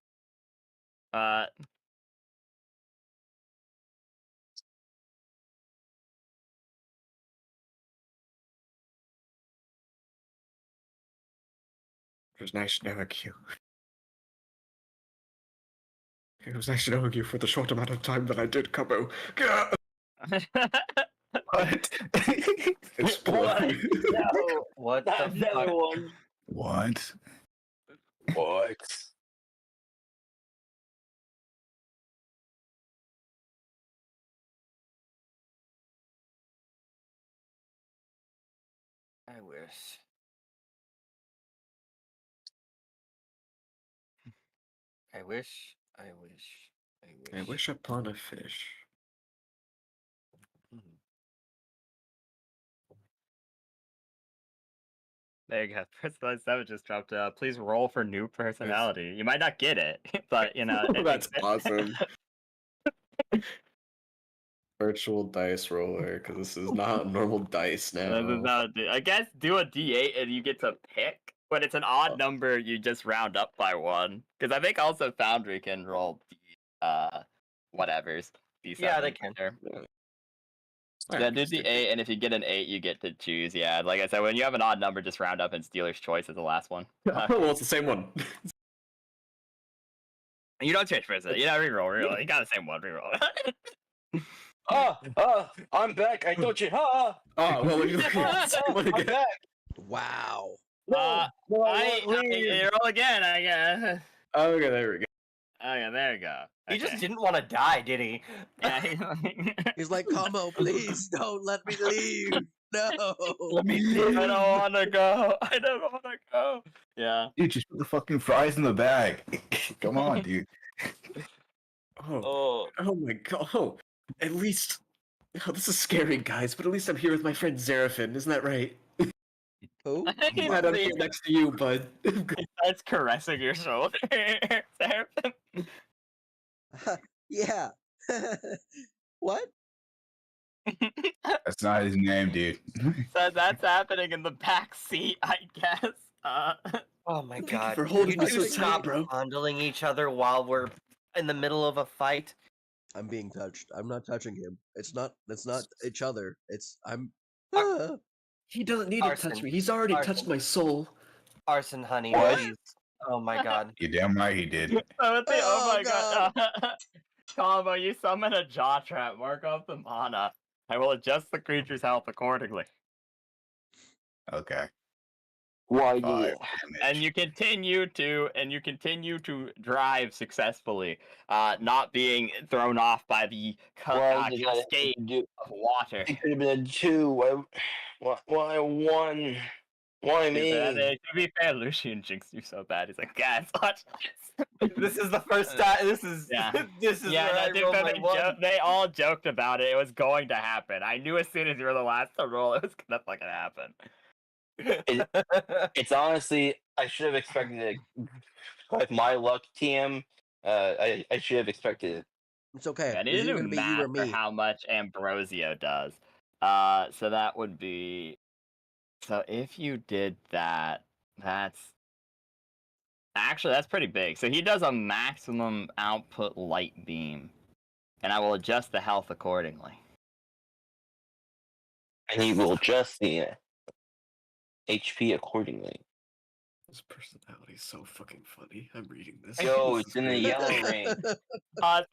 It was nice knowing you. It was nice knowing you for the short amount of time that I did, Cabo. What? What? No. What Not the that fuck? one. What? What? I wish. I wish. I wish. I wish. I wish upon a fish. There you go. Personality 7 just dropped. Please roll for new personality. You might not get it, but That's awesome. Virtual dice roller, because this is not normal dice now. I guess do a D8 and you get to pick, but it's an odd number. You just round up by 1. Because I think also Foundry can roll whatevers. Yeah, they can. Yeah, do the 8, and if you get an 8, you get to choose. Yeah, like I said, when you have an odd number, just round up and Stealer's Choice is the last one. Well, it's the same one. You don't change for it. You don't reroll. You got the same one. Reroll. I'm back. I told you. Oh, well, you I'm back. Wow. I roll again, I guess. Okay, there we go. Okay, there you go. He just didn't want to die, did he? Yeah, He's like, Como, please don't let me leave. No. Let me leave. I don't want to go. I don't want to go. Yeah. Dude, just put the fucking fries in the bag. Come on, dude. Oh my god. Oh, at least... Oh, this is scary, guys, but at least I'm here with my friend Zerafin, isn't that right? Who? He Glad I'm here next to you, bud. starts caressing your shoulder. Seraphim. Yeah. What? That's not his name, dude. So that's happening in the back seat, I guess. Oh my Thank you god. for holding You me two so tight, bro. fondling each other while we're in the middle of a fight. I'm being touched. I'm not touching him. It's not each other. It's I'm He doesn't need to touch Arson. me. He's already Arson. touched my soul. Arson, honey, What? please. Oh my god. You're damn right he did. So at the, oh Oh, my god. Combo, you summon a jaw trap, mark off the mana. I will adjust the creature's health accordingly. Okay. Why 5 you? And damage. you continue to drive successfully, not being thrown off by the Why did I cascade do? of water. It could have been a 2. Why 1? Why To me? be fair, Lucian jinxed you so bad. He's like, guys, watch this. This is the first time. This is Yeah. this is Yeah, where no, I to be roll fair, my one. they all joked about it. It was going to happen. I knew as soon as you were the last to roll, it was gonna fucking happen. It's honestly, I should have expected it. With my luck, TM, I should have expected it. It's okay. I need It's to either do gonna be you math or for me. how much Ambrosio does. So that would be. So if you did that, that's actually that's pretty big. So he does a maximum output light beam, and I will adjust the health accordingly. And he will adjust the HP accordingly. His personality is so fucking funny. I'm reading this. Yo, This it's is in the great. yellow ring.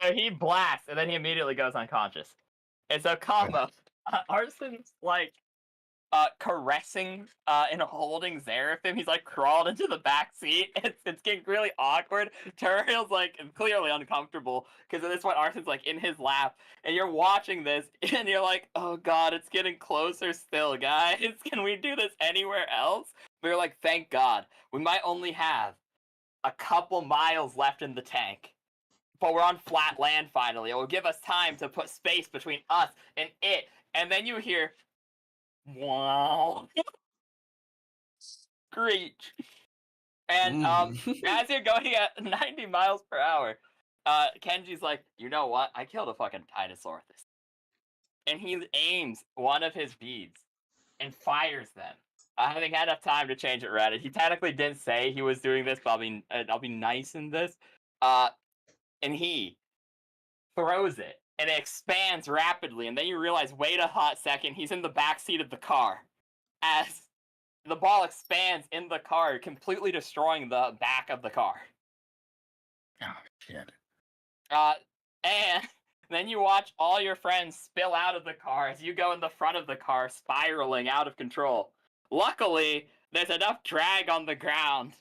So he blasts, and then he immediately goes unconscious. And so combo, Arson's like caressing and holding Seraphim. He's like crawled into the back seat. It's getting really awkward. Turiel's like clearly uncomfortable because at this point Arson's like in his lap, and you're watching this, and you're like, oh god, it's getting closer still, guys. Can we do this anywhere else? But you're like, thank God, we might only have a couple miles left in the tank. But we're on flat land finally. It will give us time to put space between us and it. And then you hear, wow, screech. And as you're going at 90 miles per hour, Kenji's like, you know what? I killed a fucking dinosaur with this. And he aims one of his beads and fires them. Having had enough time to change it Reddit, he technically didn't say he was doing this, but I'll be nice in this. And he throws it, and it expands rapidly, and then you realize, wait a hot second, he's in the back seat of the car. As the ball expands in the car, completely destroying the back of the car. Oh, shit. And then you watch all your friends spill out of the car as you go in the front of the car, spiraling out of control. Luckily, there's enough drag on the ground,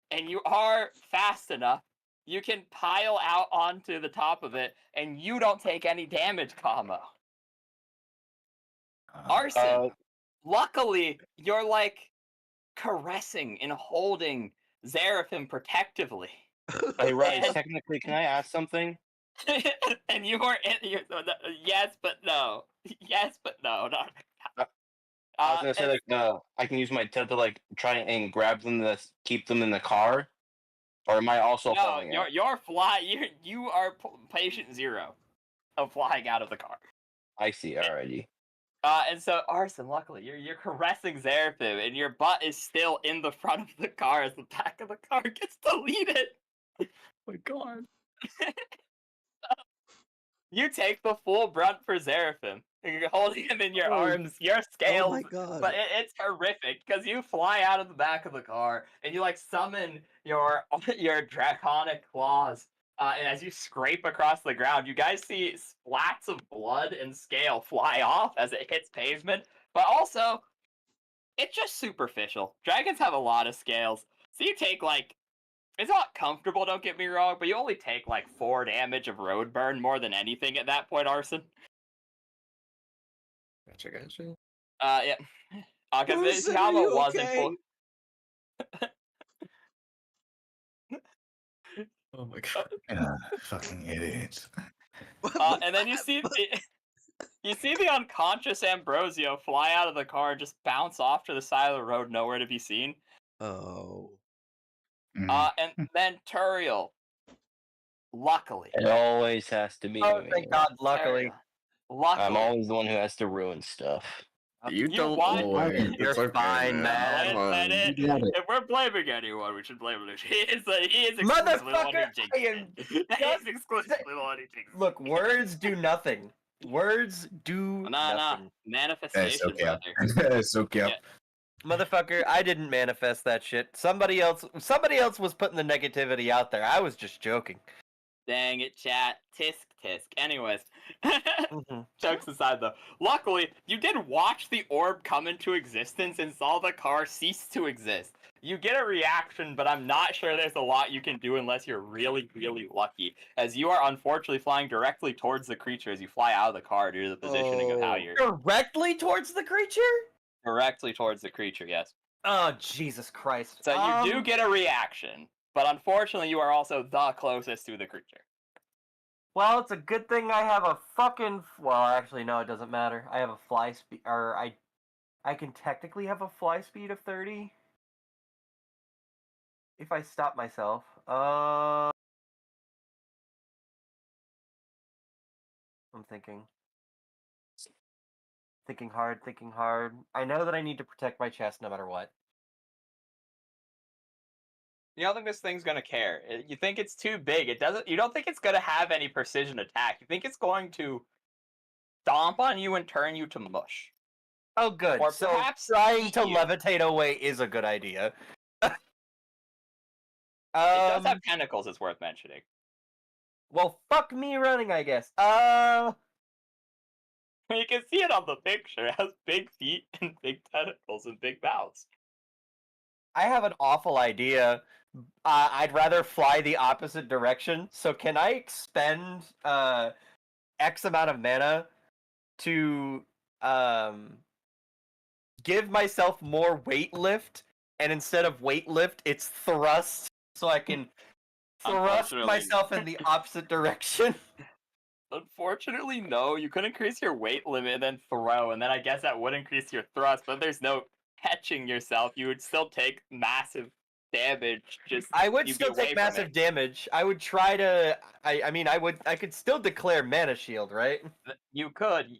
and you are fast enough. You can pile out onto the top of it, and you don't take any damage, Kamo. Arson, luckily, you're like caressing and holding Seraphim protectively. Hey, Rise, technically, can I ask something? And you are yes, but no. Yes, but no. I was gonna say, like, I can use my tail to, like, try and grab them to keep them in the car? Or am I also no, falling out? you're you are patient 0 of flying out of the car. I see, already. And so Arson, luckily, you're caressing Seraphim, and your butt is still in the front of the car as the back of the car gets deleted. Oh my god. You take the full brunt for Seraphim. You're holding him in your arms, your scales. Oh my god. But it's horrific because you fly out of the back of the car and you like summon your draconic claws. And as you scrape across the ground, you guys see splats of blood and scale fly off as it hits pavement. But also, it's just superficial. Dragons have a lot of scales. So you take like, it's not comfortable, don't get me wrong, but you only take like 4 damage of road burn more than anything at that point, Arson. Gotcha. Yeah. Because this Arson, are Kamo you wasn't okay? full. Oh my god. Fucking idiots. And then you see You see the unconscious Ambrosio fly out of the car and just bounce off to the side of the road, nowhere to be seen. Oh. And then Turiel, luckily. It always has to be Oh, me. thank God! Luckily, Turiel, luckily. I'm always the one who has to ruin stuff. You don't watch- always. You're It's okay, fine, man. Come on. If we're blaming anyone, we should blame Lucian. He is exclusively the one who Motherfucker, jinxed I am it. He's exclusively the one who jinxed it. look. Words do nothing. Words do Nah. nothing. Manifestation, okay. brother. It's okay. Yeah. Motherfucker, I didn't manifest that shit. Somebody else was putting the negativity out there. I was just joking. Dang it, chat. Tisk. Anyways. Mhm. Jokes aside, though. Luckily, you did watch the orb come into existence and saw the car cease to exist. You get a reaction, but I'm not sure there's a lot you can do unless you're really, really lucky, as you are unfortunately flying directly towards the creature as you fly out of the car due to the positioning of how Oh. you're Directly towards the creature? directly towards the creature, yes. Oh, Jesus Christ. So you do get a reaction, but unfortunately you are also the closest to the creature. Well, it's a good thing I have a fucking. Well, actually, no, it doesn't matter. I have a fly speed, or I can technically have a fly speed of 30 if I stop myself. I'm thinking hard. I know that I need to protect my chest no matter what. You don't think this thing's gonna care. You think it's too big. It doesn't. You don't think it's gonna have any precision attack. You think it's going to stomp on you and turn you to mush. Oh, good. Or So perhaps trying eat to you. levitate away is a good idea. It does have tentacles. It's worth mentioning. Well, fuck me running, I guess. You can see it on the picture. It has big feet and big tentacles and big mouths. I have an awful idea. I'd rather fly the opposite direction. So can I expend X amount of mana to give myself more weight lift, and instead of weight lift, it's thrust, so I can thrust Unfortunately- myself in the opposite direction. Unfortunately, no. You could increase your weight limit and then throw, and then I guess that would increase your thrust, but there's no catching yourself. You would still take massive damage. Just I would you'd still be away take from massive it. damage. I would try to. I could still declare mana shield, right? You could.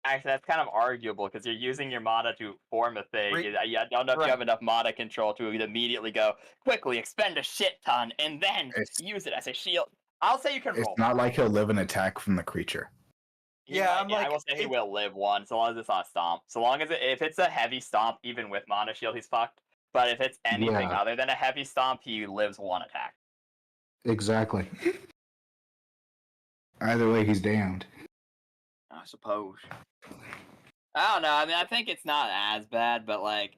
Actually, that's kind of arguable because you're using your mana to form a thing. I don't know if you have enough mana control to immediately go, quickly expend a shit ton and then use it as a shield. I'll say you can It's roll. not like he'll live an attack from the creature. I will say he will live one, so long as it's not stomp. So long as if it's a heavy stomp, even with mana shield, he's fucked. But if it's anything Yeah. other than a heavy stomp, he lives one attack. Exactly. Either way, he's damned. I suppose. I don't know. I mean, I think it's not as bad, but like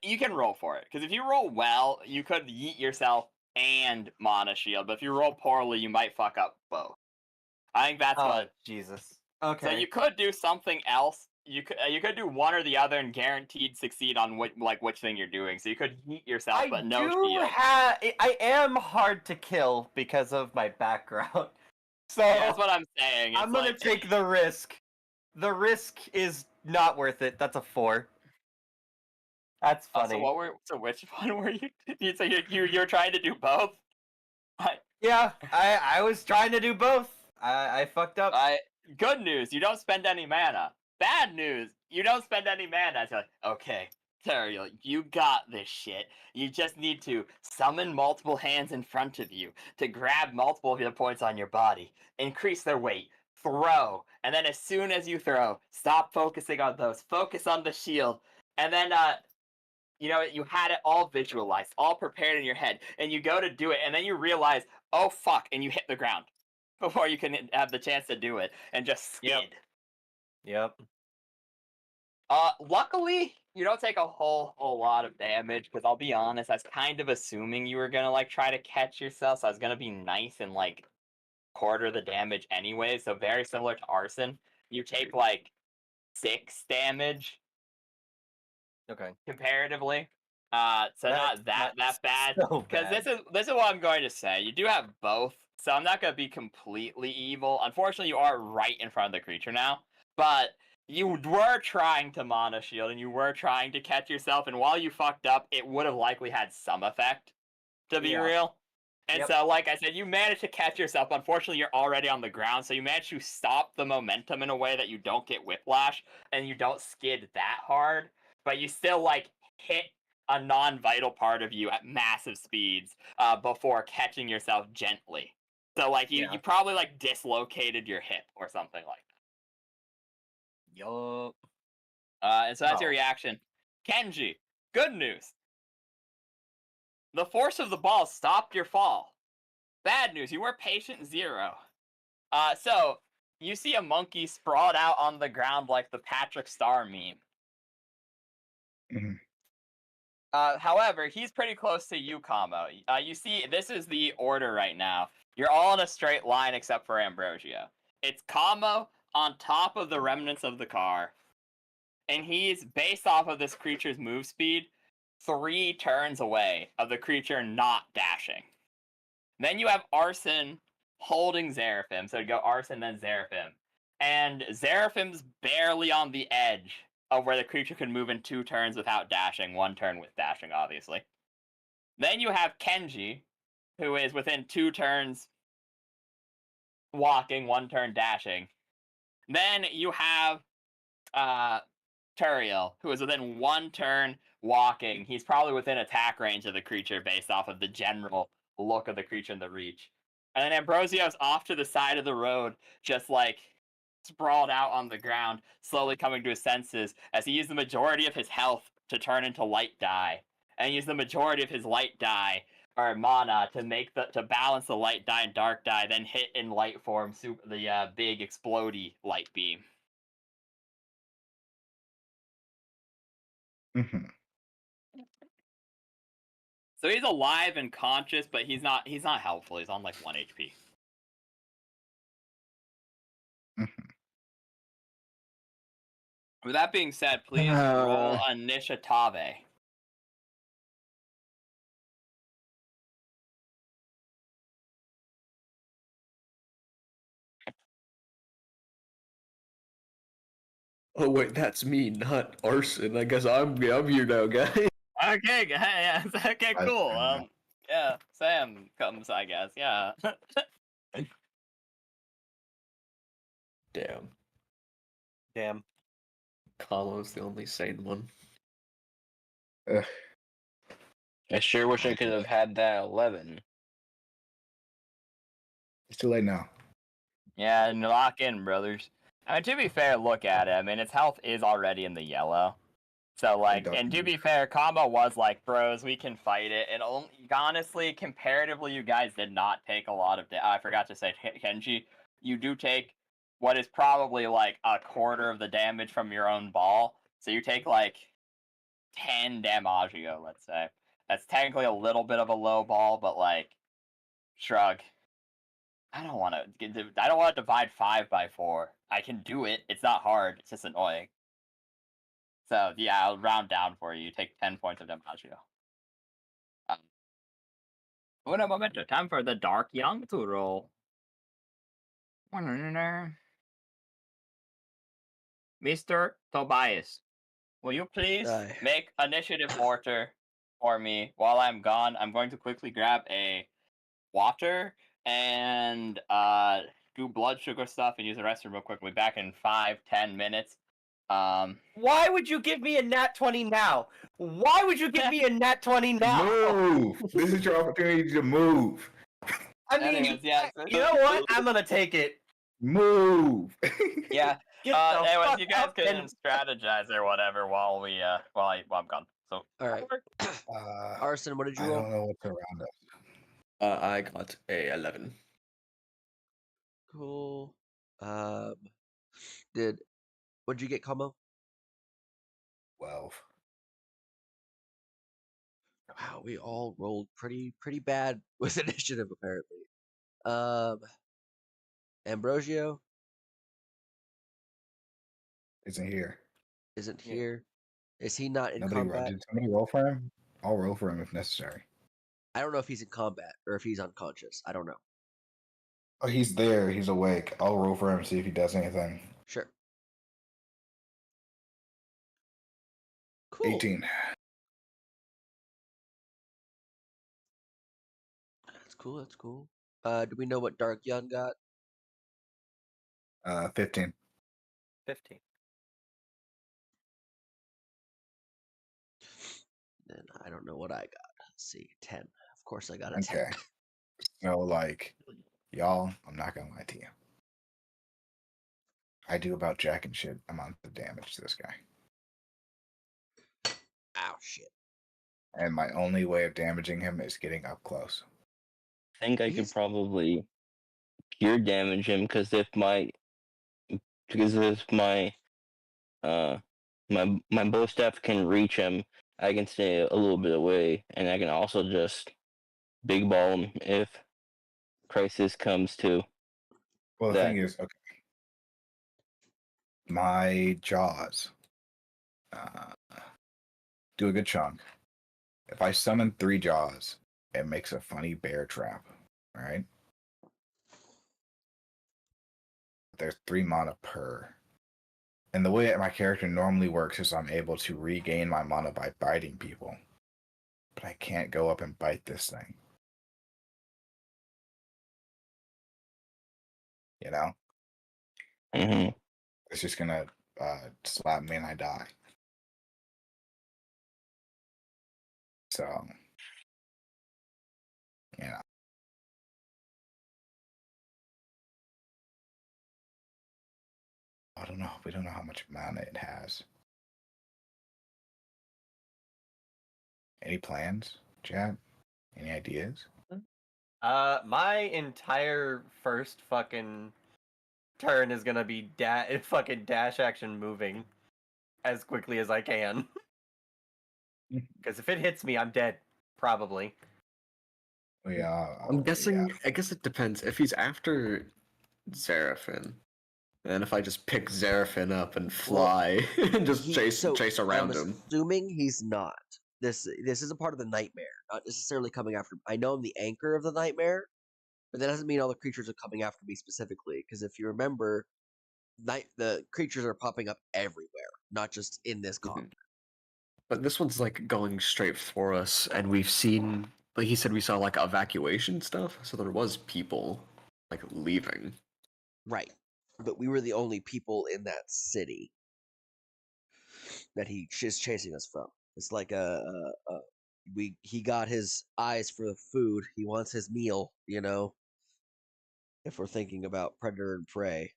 you can roll for it. Because if you roll well, you could yeet yourself and mana shield. But if you roll poorly, you might fuck up both. I think that's what. Jesus. Okay. So you could do something else. You could do one or the other and guaranteed succeed on which thing you're doing. So you could heat yourself, but no shield. I am hard to kill because of my background. So Yeah, that's what I'm saying. I'm gonna take the risk. The risk is not worth it. That's a 4. That's funny. So which one were you? So you're trying to do both? Yeah, I was trying to do both. I fucked up. Good news, you don't spend any mana. Bad news, you don't spend any mana. It's like, okay, Teriel, you got this shit. You just need to summon multiple hands in front of you to grab multiple hit points on your body, increase their weight, throw, and then as soon as you throw, stop focusing on those. Focus on the shield, and then you had it all visualized, all prepared in your head, and you go to do it, and then you realize, oh fuck, and you hit the ground before you can have the chance to do it, and just skid. Yep. Luckily, you don't take a whole lot of damage, because I'll be honest, I was kind of assuming you were gonna try to catch yourself, so I was gonna be nice and quarter the damage anyway, so very similar to Arson. You take 6 damage. Okay. Comparatively. So not that bad. So Because bad. this is what I'm going to say. You do have both so I'm not gonna be completely evil. Unfortunately, you are right in front of the creature now, but you were trying to mana shield and you were trying to catch yourself, and while you fucked up, it would have likely had some effect, to be Yeah. real. And Yep. so, like I said, you managed to catch yourself. Unfortunately, you're already on the ground, so you managed to stop the momentum in a way that you don't get whiplash and you don't skid that hard, but you still like hit a non-vital part of you at massive speeds before catching yourself gently. So like you probably like dislocated your hip or something like that. Yup. And so that's your Oh. reaction. Kenji, good news. The force of the ball stopped your fall. Bad news, you were patient 0. So you see a monkey sprawled out on the ground like the Patrick Star meme. Mhm. However, he's pretty close to you, Kamo. You see, this is the order right now. You're all in a straight line except for Ambrosio. It's Kamo on top of the remnants of the car, and he's, based off of this creature's move speed, 3 turns away of the creature not dashing. Then you have Arson holding Zeraphim, so it'd go Arson, then Zeraphim. And Zeraphim's barely on the edge of where the creature can move in 2 turns without dashing, 1 turn with dashing, obviously. Then you have Kenji, who is within 2 turns walking, 1 turn dashing. Then you have Turiel, who is within 1 turn walking. He's probably within attack range of the creature based off of the general look of the creature in the reach. And then Ambrosio's off to the side of the road, just like sprawled out on the ground, slowly coming to his senses as he used the majority of his health to turn into light die, and used the majority of his light die or mana to balance the light die and dark die, then hit in light form the big explodey light beam. Mhm. So he's alive and conscious, but he's not helpful. He's on like 1 HP. Mhm. With that being said, please roll initiative. Oh wait, that's me, not Arson. I guess I'm here now, guys. Okay, yeah, okay, I cool. understand Yeah, Sam comes, I guess. Yeah. Damn, Damn. Kamo's the only sane one. Ugh. I sure wish I could have had that 11. It's too late now. Yeah, and lock in, brothers. I mean, to be fair, look at it. I mean, its health is already in the yellow. So, like, and to be fair, Combo was like, bros, we can fight it. And honestly, comparatively, you guys did not take a lot of I forgot to say, Kenji, you do take what is probably like a quarter of the damage from your own ball. So you take like 10 damaggio, let's say. That's technically a little bit of a low ball, but like, shrug. I don't want to divide 5 by 4. I can do it. It's not hard. It's just annoying. So yeah, I'll round down for you. You take 10 points of damaggio. Una momento. Time for the Dark Young to roll. Mr. Tobias, will you please Aye. make initiative order for me while I'm gone? I'm going to quickly grab a water and do blood sugar stuff and use the restroom real quick. We'll be back in 5-10 minutes. Why would you give me a nat 20 now? Why would you give me a nat 20 now? Move! This is your opportunity to move. I mean, Anyways, yeah. you know what? I'm gonna take it. Move! Yeah. Get the Anyways, fuck you guys up can and strategize or whatever while I'm gone. So All right. Arson, what did you I roll? don't know what's around us. I got a 11. Cool. What'd you get, Combo? 12. Wow, we all rolled pretty bad with initiative apparently. Ambrosio Isn't here. isn't Yeah. here. Is he not in Nobody combat? did somebody roll for him? I'll roll for him if necessary. I don't know if he's in combat or if he's unconscious. I don't know. Oh, he's there. He's awake. I'll roll for him, see if he does anything. Sure. Cool. 18. That's cool. That's cool. Do we know what Dark Yun got? 15. 15. Then I don't know what I got. Let's see. 10. Of course I got a 10. Okay. So, like, y'all, I'm not gonna lie to you. I do about jack and shit amount of damage to this guy. Ow, shit. And my only way of damaging him is getting up close. I think I could probably cure damage him because if my my bow staff can reach him, I can stay a little bit away, and I can also just big ball him if crisis comes to. Well, the that. thing is, okay, my jaws do a good chunk. If I summon 3 jaws, it makes a funny bear trap, right? There's 3 mana per. And the way my character normally works is I'm able to regain my mana by biting people. But I can't go up and bite this thing. You know? Mm-hmm. It's just gonna slap me and I die. So, you know. I don't know. We don't know how much mana it has. Any plans, Chad? Any ideas? My entire first fucking turn is gonna be fucking dash action moving as quickly as I can. Because if it hits me, I'm dead. Probably. Yeah. I'm guessing. I guess it depends. If he's after Zarafin, and if I just pick Zarafin up and fly and just chase around I'm him. assuming he's not. This is a part of the nightmare, not necessarily coming after him. I know I'm the anchor of the nightmare, but that doesn't mean all the creatures are coming after me specifically. Because if you remember, the creatures are popping up everywhere, not just in this continent. But this one's like going straight for us, and we've seen, like he said, we saw like evacuation stuff. So there was people like leaving. Right, but we were the only people in that city that he is chasing us from. It's like he got his eyes for the food. He wants his meal, you know. If we're thinking about predator and prey.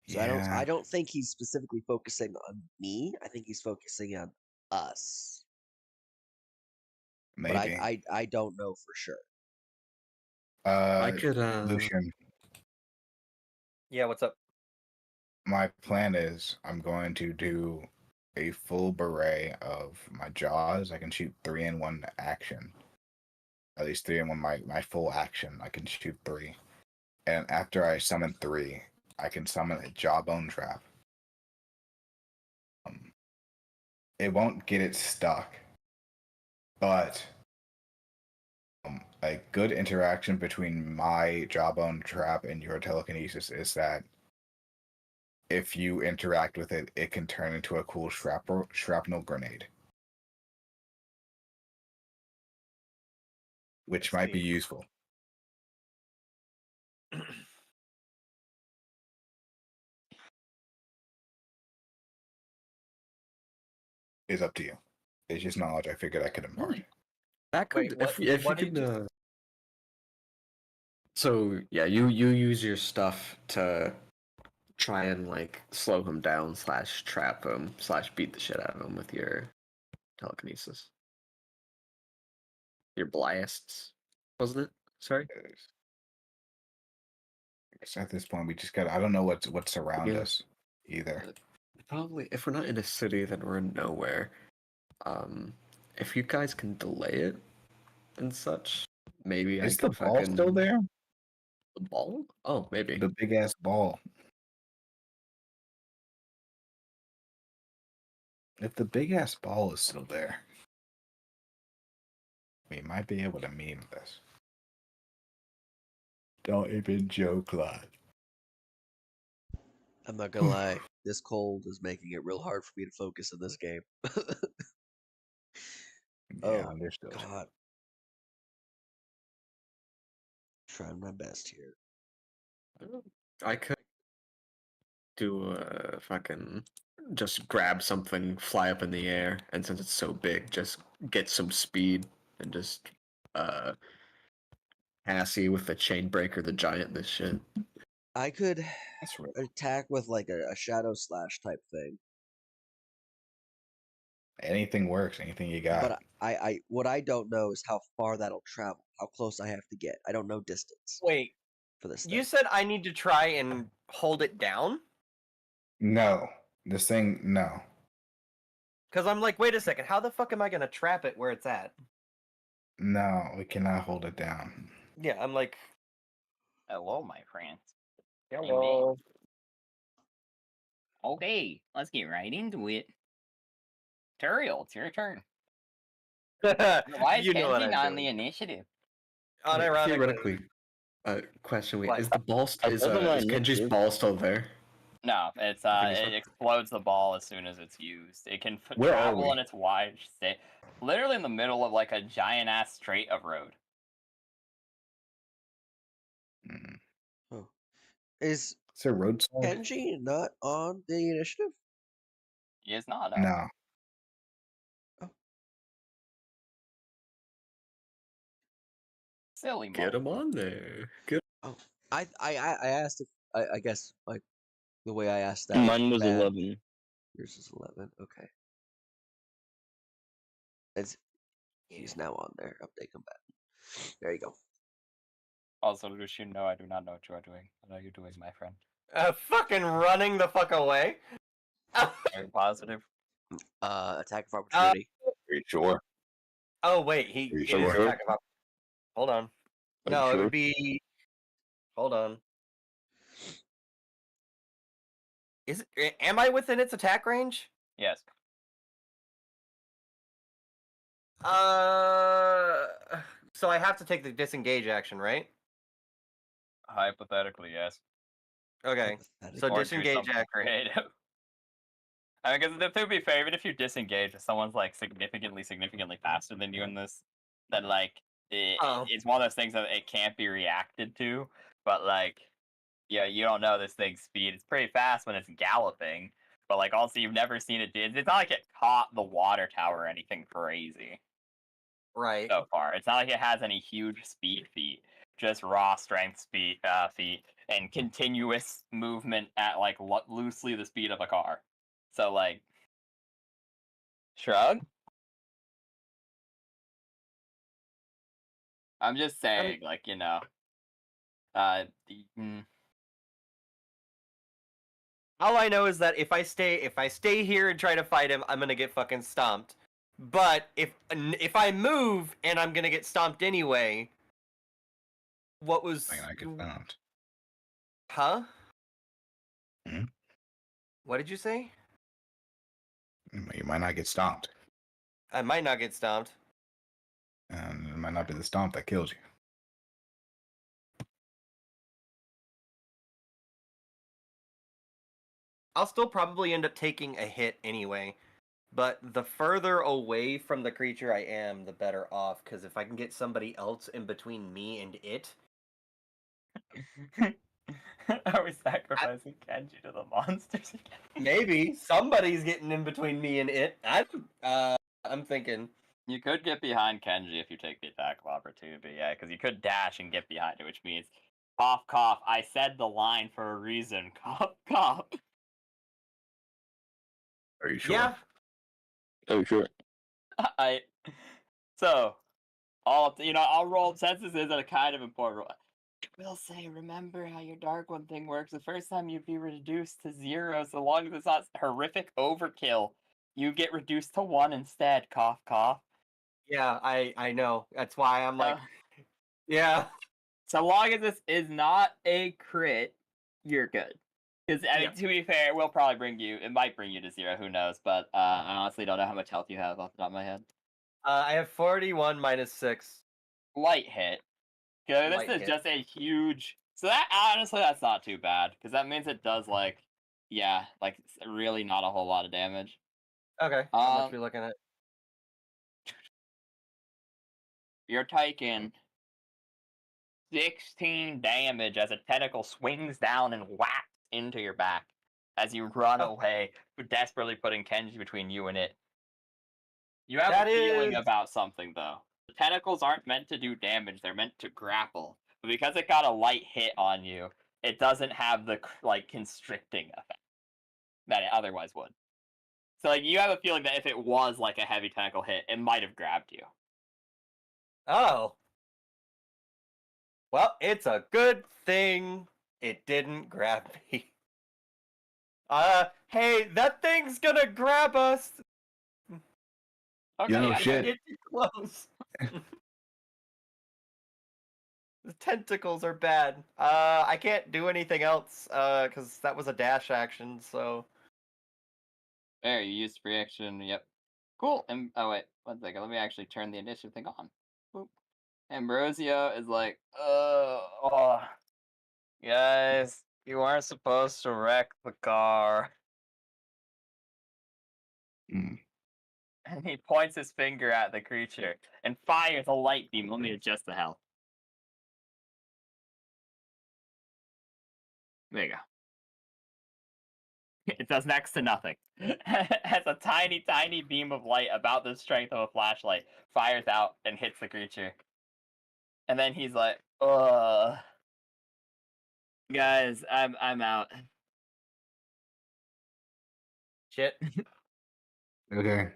So I don't think he's specifically focusing on me. I think he's focusing on us. Maybe. But I don't know for sure. I could Lucian. Yeah, what's up? My plan is I'm going to do a full beret of my jaws. I can shoot 3 in 1 action. At least 3 in 1 my full action. I can shoot 3. And after I summon 3, I can summon a jawbone trap. It won't get it stuck, but a good interaction between my jawbone trap and your telekinesis is that if you interact with it, it can turn into a cool shrapnel grenade, which might be useful. Is up to you. It's just knowledge I figured I could impart. That could, Wait, if you could. So yeah, you use your stuff to try and like slow him down / trap him / beat the shit out of him with your telekinesis. Your blasts, wasn't it? Sorry. I guess at this point we just got. I don't know what's around us either. Probably, if we're not in a city, then we're in nowhere. If you guys can delay it and such, maybe Is I can the ball still there? The ball? Oh, maybe. The big ass ball. If the big ass ball is still there, We might be able to meme this. Don't even joke, lad. I'm not gonna lie. This cold is making it real hard for me to focus in this game. Yeah, Oh, understood. God. Trying my best here. I could do fucking just grab something, fly up in the air, and since it's so big, just get some speed and just assy with the chain breaker, the giant, this shit. I could That's real. attack with like a shadow slash type thing, Anything works. Anything you got. but I what I don't know is how far that'll travel, how close I have to get. I don't know distance Wait, for this you thing. said I need to try and hold it down? No, this thing. No. Because I'm like, wait a second, how the fuck am I gonna trap it where it's at? No, we cannot hold it down. Yeah, I'm like, Hello, my friends. hello. Okay, let's get right into it. Turiel, it's your turn. Why is You know what Kenji I'm not in doing. the initiative? Unironically. Theoretically, question: Wait, What? is the ball? I Is wasn't on is Kenji's initiative. ball still there? No, it's think it's it not. explodes the ball as soon as it's used. It can Where are travel we? in its wide state, literally in the middle of like a giant ass straight of road. Mm. Oh. Is Is there roadside? Kenji not on the initiative? He is not. No. Silly Get him on there. Good. Oh, I asked if I guess like the way I asked that. Mine was bad. 11. Yours is 11. Okay. It's he's now on there. Update combatant. There you go. Also, Lucian, no, I do not know what you are doing. What are you doing, my friend? Fucking running the fuck away? Are you positive? Attack of opportunity. Are you sure? Oh wait, Are you it is sure? attack of Hold on. Are No, you it sure? would be. Hold on. Is it? Am I within its attack range? Yes. So I have to take the disengage action, right? Hypothetically, yes. Okay. So Or do disengage something action. creative. I mean, because to be fair, even if you disengage, if someone's like significantly faster than you in this, then like Oh. it's one of those things that it can't be reacted to. But like, yeah, you don't know this thing's speed. It's pretty fast when it's galloping, but like also you've never seen it. It's not like it caught the water tower or anything crazy Right. so far. It's not like it has any huge speed feat. Just raw strength feet and continuous movement at like loosely the speed of a car. So like, shrug. I'm just saying, like All I know is that if I stay here and try to fight him, I'm gonna get fucking stomped. But if I move and I'm gonna get stomped anyway, what was? I get found. Huh? Hmm? What did you say? You might not get stomped. I might not get stomped. And it might not be the stomp that kills you. I'll still probably end up taking a hit anyway. But the further away from the creature I am, the better off. Because if I can get somebody else in between me and it, are we sacrificing Kenji to the monsters again? maybe somebody's getting in between me and it. I'm thinking. You could get behind Kenji if you take the attack of opportunity, yeah, because you could dash and get behind it, which means cough, cough. I said the line for a reason. Cough, cough. Are you sure? Yeah. Oh, sure. So, I'll roll since this is a kind of important role. I will say, remember how your Dark One thing works. The first time you'd be reduced to 0, so long as it's not horrific overkill, you get reduced to 1 instead. Cough, cough. Yeah, I know. That's why I'm like, yeah. So long as this is not a crit, you're good. Because I mean, to be fair, it will probably bring you. It might bring you to 0. Who knows? But I honestly don't know how much health you have off the top of my head. I have 41 minus 6. Light hit. Okay, Light this is hit. just a huge. So that honestly, that's not too bad because that means it does like, yeah, like really not a whole lot of damage. Okay, how much we looking at? You're taking 16 damage as a tentacle swings down and whacks into your back as you run Oh. away, desperately putting Kenji between you and it. You have That a feeling is- about something though. The tentacles aren't meant to do damage; they're meant to grapple. But because it got a light hit on you, it doesn't have the like constricting effect that it otherwise would. So like you have a feeling that if it was like a heavy tentacle hit, it might have grabbed you. Oh. Well, it's a good thing it didn't grab me. Hey, that thing's gonna grab us. Okay, You know, yeah, shit. Get too close. The tentacles are bad. I can't do anything else, because that was a dash action, so... There, you used free action. Yep. Cool. And oh wait, 1 second. Let me actually turn the initiative thing on. Boop. Ambrosio is like, oh, guys, you aren't supposed to wreck the car. Mm. And he points his finger at the creature and fires a light beam. Let me adjust the health. There you go. It does next to nothing. Has a tiny, tiny beam of light about the strength of a flashlight, fires out and hits the creature. And then he's like, ugh. Guys, I'm out. Shit. Okay.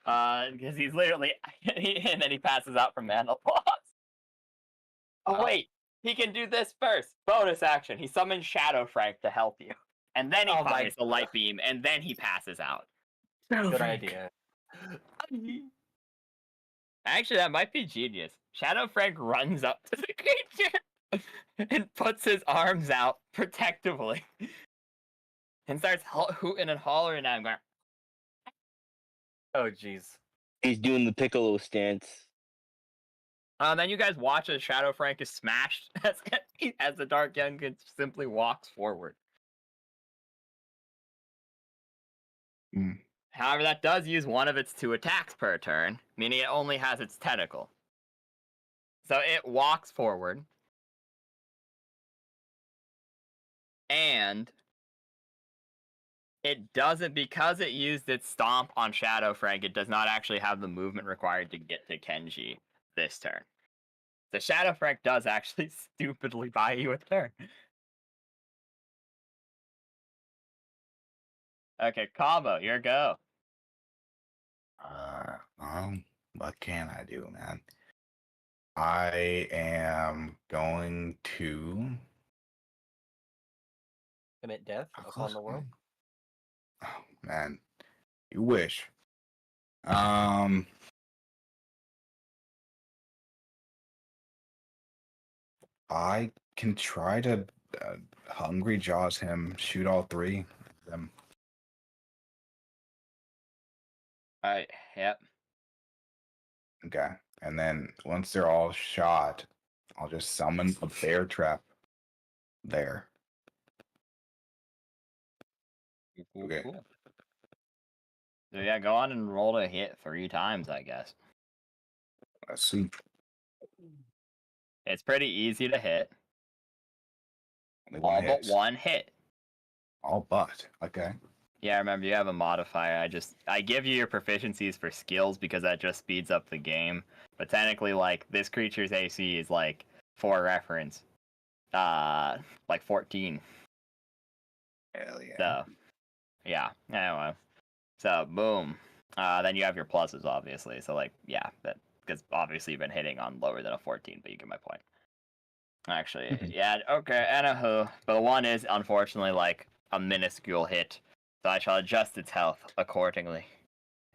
Because he's literally, and then he passes out from menopause. Oh wait, he can do this first. Bonus action. He summons Shadow Frank to help you, and then he Oh my fires the light beam, and then he passes out. Good idea. Actually, that might be genius. Shadow Frank runs up to the creature and puts his arms out protectively, and starts hooting and hollering at him, going, Oh, jeez. He's doing the Piccolo stance. then you guys watch as Shadow Frank is smashed as the Dark Young simply walks forward. Mm. However, that does use one of its 2 attacks per turn, meaning it only has its tentacle. So it walks forward. And it doesn't, because it used its stomp on Shadow Frank, it does not actually have the movement required to get to Kenji this turn. So Shadow Frank does actually stupidly buy you a turn. Okay, Combo, your go. What can I do, man? I am going to Commit death How upon close the am world. I? Oh man, you wish. I can try to hungry jaws him, shoot all 3 of them. Alright, yep. Okay, and then once they're all shot, I'll just summon a bear trap there. Okay. Cool. So yeah, go on and roll to hit 3 times, I guess. Let's see. It's pretty easy to hit. Only All one but hits. 1 hit. All but. Okay. Yeah, remember you have a modifier. I give you your proficiencies for skills because that just speeds up the game. But technically, like, this creature's AC is like, for reference, like 14. Hell yeah. So yeah. Anyway. So boom. Then you have your pluses obviously. So like, yeah, that because obviously you've been hitting on lower than a 14, but you get my point. Actually, yeah, okay, anywho. But the one is unfortunately like a minuscule hit. So I shall adjust its health accordingly.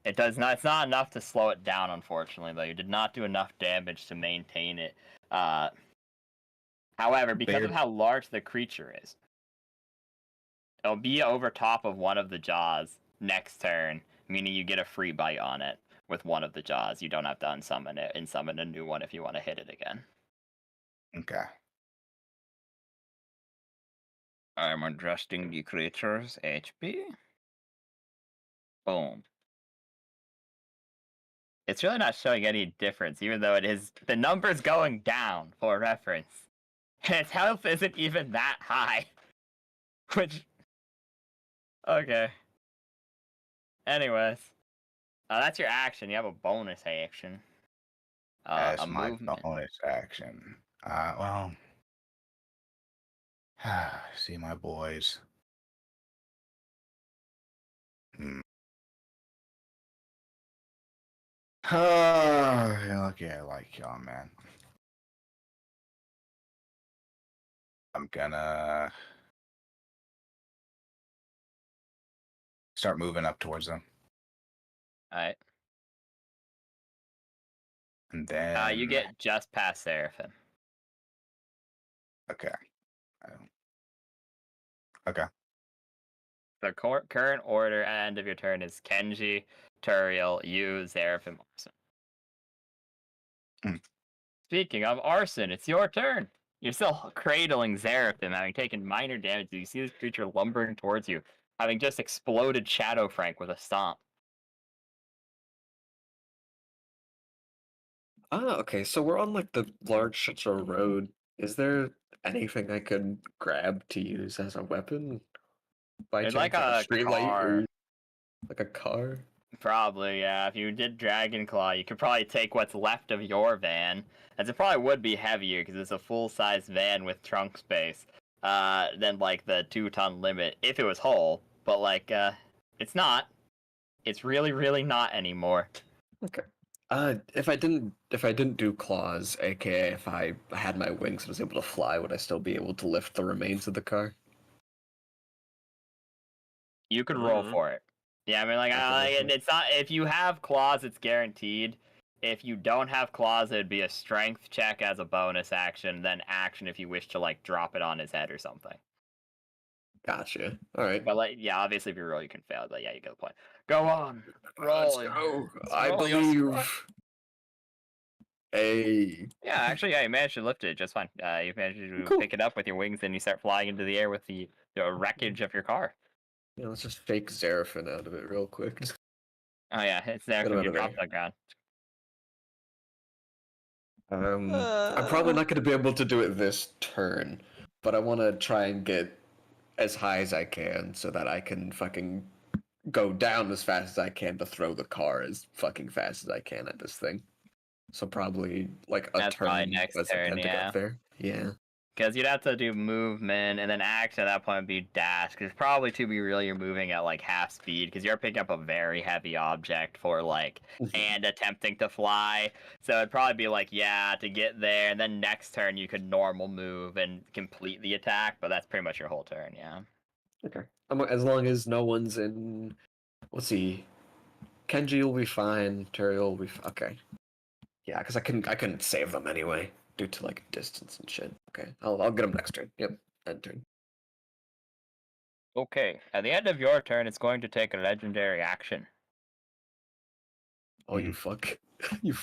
It's not enough to slow it down, unfortunately, though. You did not do enough damage to maintain it. However, because of how large the creature is, it'll be over top of one of the jaws next turn, meaning you get a free bite on it. with one of the jaws. You don't have to unsummon it and summon a new one if you want to hit it again. Okay. I'm adjusting the creature's HP. Boom. It's really not showing any difference, even though it is the number's going down for reference. And its health isn't even that high. Which okay. Anyways. That's your action. You have a bonus action. As A my movement. bonus action. Well. See my boys. Okay, I like y'all, man. I'm gonna start moving up towards them. Alright. And then You get just past Seraphim. Okay. Okay. The current order at the end of your turn is Kenji, Turiel, you, Seraphim, Arson. Speaking of Arson, it's your turn. You're still cradling Seraphim, having taken minor damage. You see this creature lumbering towards you, having just exploded Shadow Frank with a stomp. Okay, so we're on like the large stretch of road. Is there anything I could grab to use as a weapon? By It's chance, like a streetlight car. or like a car? Probably, yeah. If you did Dragon Claw, you could probably take what's left of your van, as it probably would be heavier because it's a full-size van with trunk space, than like the 2-ton limit if it was whole. But like, it's not. It's really, really not anymore. Okay. If I didn't do claws, aka if I had my wings and was able to fly, would I still be able to lift the remains of the car? You could roll Mhm. for it. Yeah, I mean, like, Okay. it's not. If you have claws, it's guaranteed. If you don't have claws, it'd be a strength check as a bonus action, then action if you wish to like drop it on his head or something. Gotcha. All right. But like, yeah, obviously if you roll, you can fail. But yeah, you get the point. Go on, Let's roll. go. Let's I roll your believe. strike. Hey. Yeah, actually, yeah, you managed to lift it just fine. You managed to Cool. pick it up with your wings, and you start flying into the air with the wreckage of your car. Yeah, let's just fake Xeraphon out of it real quick. Oh yeah, it's there Get when him you out of drop there. to the ground. I'm probably not going to be able to do it this turn, but I want to try and get as high as I can so that I can fucking go down as fast as I can to throw the car as fucking fast as I can at this thing. So probably like a That's probably turn next as I turn, can to yeah. get there. Yeah. Because you'd have to do movement, and then action at that point would be dash. Because probably to be real, you're moving at like half speed. Because you're picking up a very heavy object for like and attempting to fly. So it'd probably be like, yeah, to get there, and then next turn you could normal move and complete the attack. But that's pretty much your whole turn, yeah. Okay. As long as no one's in. Let's see. Kenji will be fine. Turiel will be okay. Yeah, because I couldn't save them anyway due to like distance and shit. Okay, I'll get them next turn. Yep, end turn. Okay, at the end of your turn, it's going to take a legendary action. Oh, you fuck. You.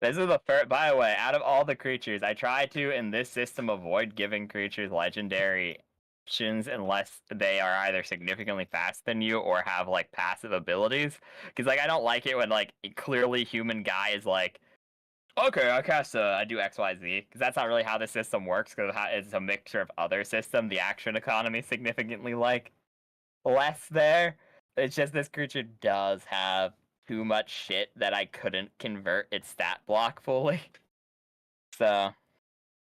This is the first. By the way, out of all the creatures, I try to in this system avoid giving creatures legendary actions unless they are either significantly faster than you or have like passive abilities. Because like I don't like it when like a clearly human guy is like, okay, I do X, Y, Z. Because that's not really how the system works. Because it's a mixture of other system. The action economy is significantly like less there. It's just this creature does have too much shit that I couldn't convert its stat block fully. So,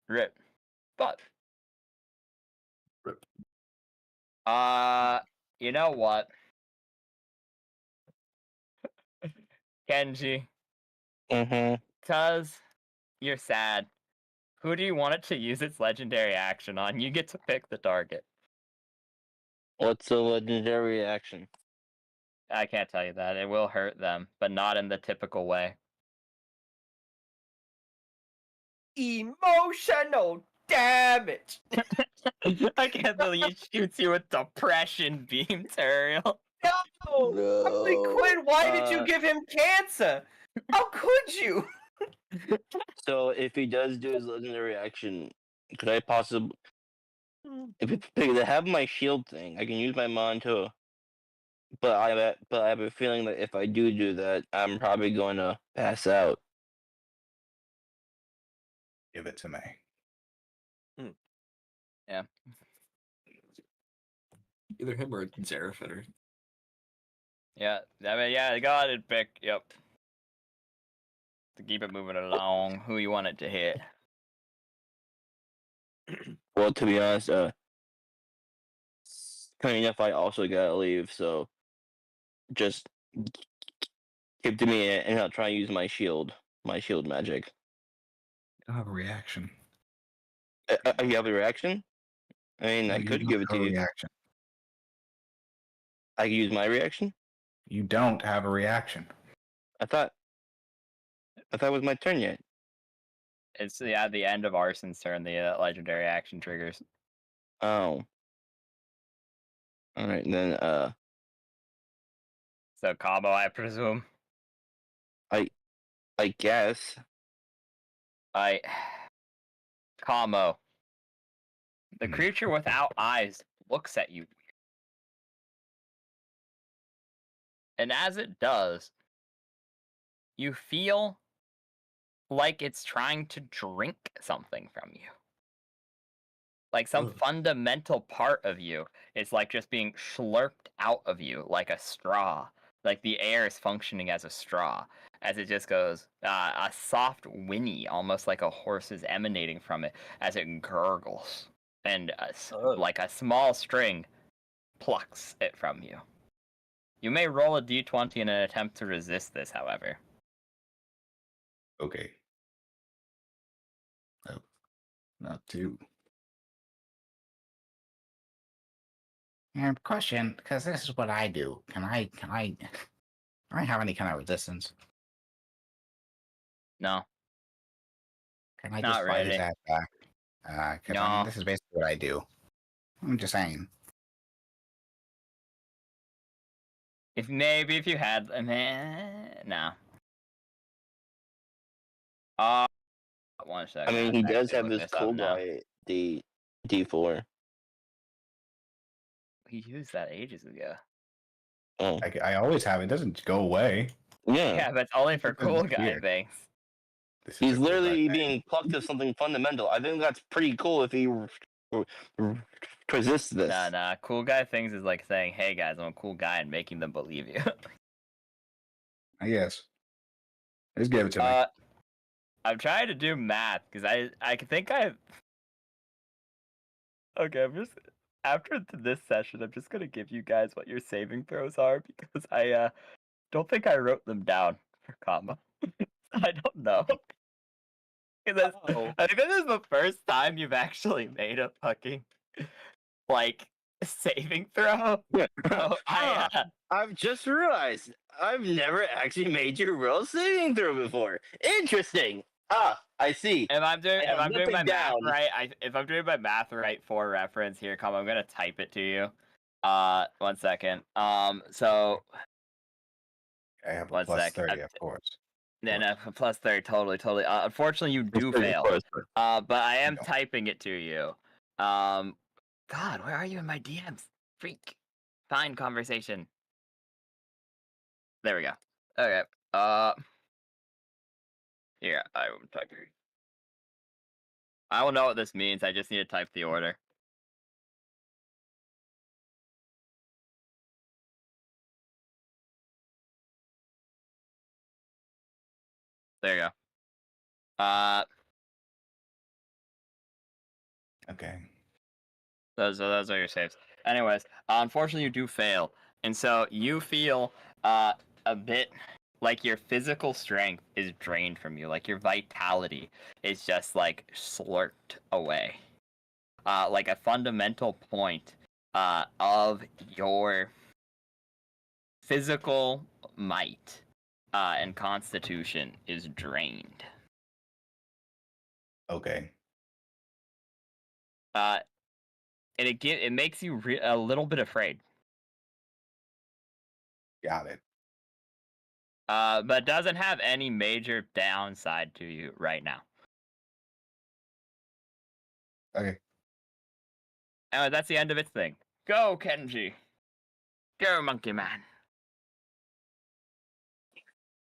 rip. But, Rip. you know what? Kenji, cause you're sad. Who do you want it to use its legendary action on? You get to pick the target. What's a legendary action? I can't tell you that. It will hurt them, but not in the typical way. Emotional damage! I can't believe he shoots you with depression beam, Turiel. No! Harley Quinn, why did you give him cancer? How could you? So if he does do his legendary action, could I possibly? If I have my shield thing, I can use my Monto. But I have a feeling that if I do that, I'm probably going to pass out. Give it to me. Yeah. Either him or Zerafitter. Yeah, I mean, yeah, go ahead and pick. Yep. To keep it moving along, who you want it to hit? Well, to be honest, coming enough, I also gotta leave, so just give to me and I'll try to use my shield magic. I don't have a reaction. You have a reaction? I mean, I You could don't give it have to a you. reaction. I could use my reaction. You don't have a reaction. I thought it was my turn yet. It's at the end of Arson's turn. The legendary action triggers. Oh. All right then. So combo, I presume. I guess. Combo. The Hmm. creature without eyes looks at you. And as it does, you feel like it's trying to drink something from you. Like some fundamental part of you is like just being slurped out of you like a straw. Like the air is functioning as a straw. As it just goes, a soft whinny, almost like a horse is emanating from it as it gurgles. And like a small string plucks it from you. You may roll a d20 in an attempt to resist this, however. Okay. No, not two. And question, because this is what I do. Can I have any kind of resistance? No. Can I Not just fight his really. ass back? Because No. this is basically what I do. I'm just saying. If you had, no. 1 second. I mean, he does have look his this up cool now. guy D4. He used that ages ago. Oh. I always have. It doesn't go away. Yeah. Yeah, but it's only for It doesn't cool guy disappear. things. This is He's a cool literally guy. being plucked of something fundamental. I think that's pretty cool if he resists this. Nah. Cool guy things is like saying, "Hey guys, I'm a cool guy," and making them believe you. I guess. Just give it to me. I'm trying to do math because I think I. Okay, I'm just after this session, I'm just gonna give you guys what your saving throws are because I don't think I wrote them down for combo. I don't know. I think this is the first time you've actually made a fucking like saving throw. So I've just realized I've never actually made your roll saving throw before. Interesting. I see. if I'm doing my math down. right, if I'm doing my math right for reference here, come, I'm gonna type it to you. 1 second. So I have a one plus sec. 30, of course. Then plus 30, totally. Unfortunately, you do fail. But I am typing it to you. God, where are you in my DMs? Freak. Fine conversation. There we go. Okay. Here, I will type here. I will know what this means. I just need to type the order. There you go. Okay. Those are your saves. Anyways, unfortunately, you do fail, and so you feel a bit like your physical strength is drained from you, like your vitality is just like slurped away. Like a fundamental point of your physical might and constitution is drained. Okay. And it makes you a little bit afraid. Got it. But doesn't have any major downside to you right now. Okay. Anyway, that's the end of its thing. Go, Kenji. Go, Monkey Man.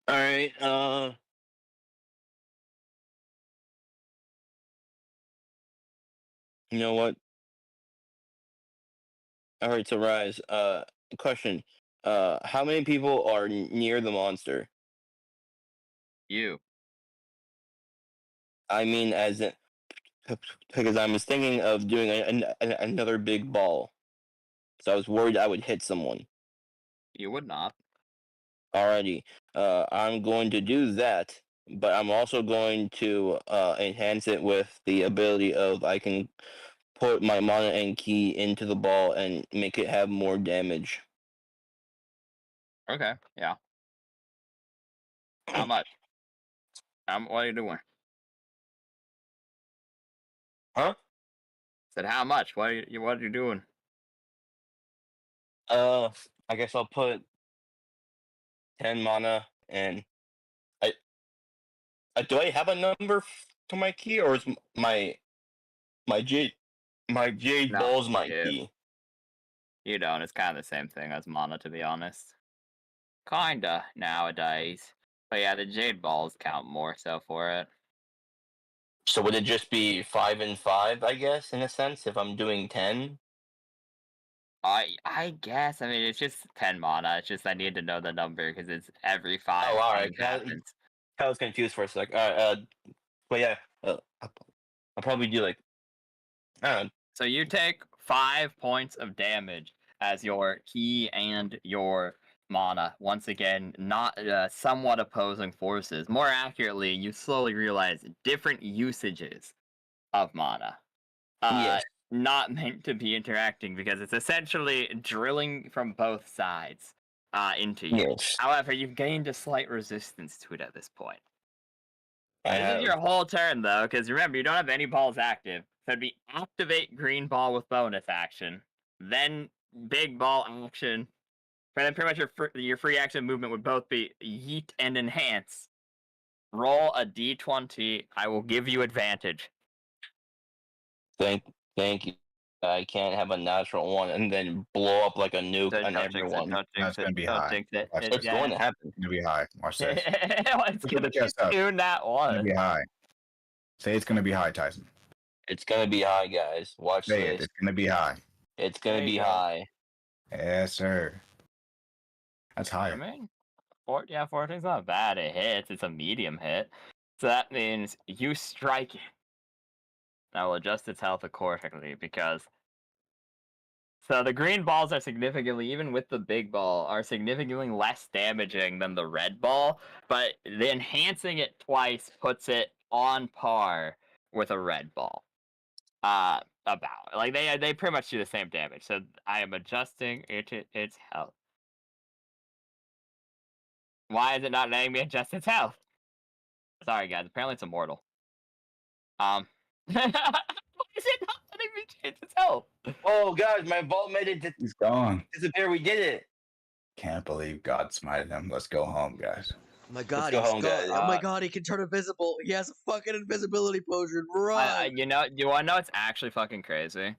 All right. You know what? All right. So Rise. Question. How many people are near the monster? You. I mean, as in, because I was thinking of doing another big ball, so I was worried I would hit someone. You would not. Alrighty. I'm going to do that, but I'm also going to enhance it with the ability of I can put my mana and key into the ball and make it have more damage. Okay. Yeah. How much? What are you doing? Huh? Said how much? What are you doing? I guess I'll put 10 mana and do I have a number to my key, or is my jade No, ball's my you- key? You don't. It's kind of the same thing as mana, to be honest. Kinda nowadays. But yeah, the jade balls count more so for it. So would it just be 5 and 5, I guess, in a sense, if I'm doing 10? I guess. I mean, it's just 10 mana. It's just I need to know the number because it's every 5 Oh, alright. things happens. I was confused for a sec. But yeah, I'll probably do like, I don't know. So you take 5 points of damage as your key and your mana. Once again, not somewhat opposing forces. More accurately, you slowly realize different usages of mana. Yes. Not meant to be interacting because it's essentially drilling from both sides into you. Yes. However, you've gained a slight resistance to it at this point. I This have. is your whole turn, though, because remember, you don't have any balls active. So it'd be activate green ball with bonus action, then big ball action. And then pretty much your free action movement would both be yeet and enhance. Roll a d20. I will give you advantage. Thank you. I can't have a natural one and then blow up like a nuke on everyone. Don't That's jinx it. gonna be Don't high. jinx it. Watch It's It's going to happen. It's gonna be high. Watch this. It's Look gonna at the chest up. be 2 nat It's gonna 1. be high. Say it's gonna be high, Tyson. It's gonna be high, guys. Watch Say it. this. It's gonna be high. It's gonna There you be go. high. Yes, sir. That's I higher. mean, 14's not bad. It hits. It's a medium hit. So that means you strike it. I will adjust its health accordingly because. So the green balls are significantly, even with the big ball, are significantly less damaging than the red ball. But the enhancing it twice puts it on par with a red ball. About like they pretty much do the same damage. So I am adjusting its health. Why is it not letting me adjust its health? Sorry, guys. Apparently, it's immortal. Why is it not letting me change its health? Oh, guys, my ball made it He's gone. disappear. We did it. Can't believe God smited him. Let's go home, guys. Oh my god, go he's home, gone. guys. Oh my god, he can turn invisible. He has a fucking invisibility potion. Run! You want to know what's actually fucking crazy?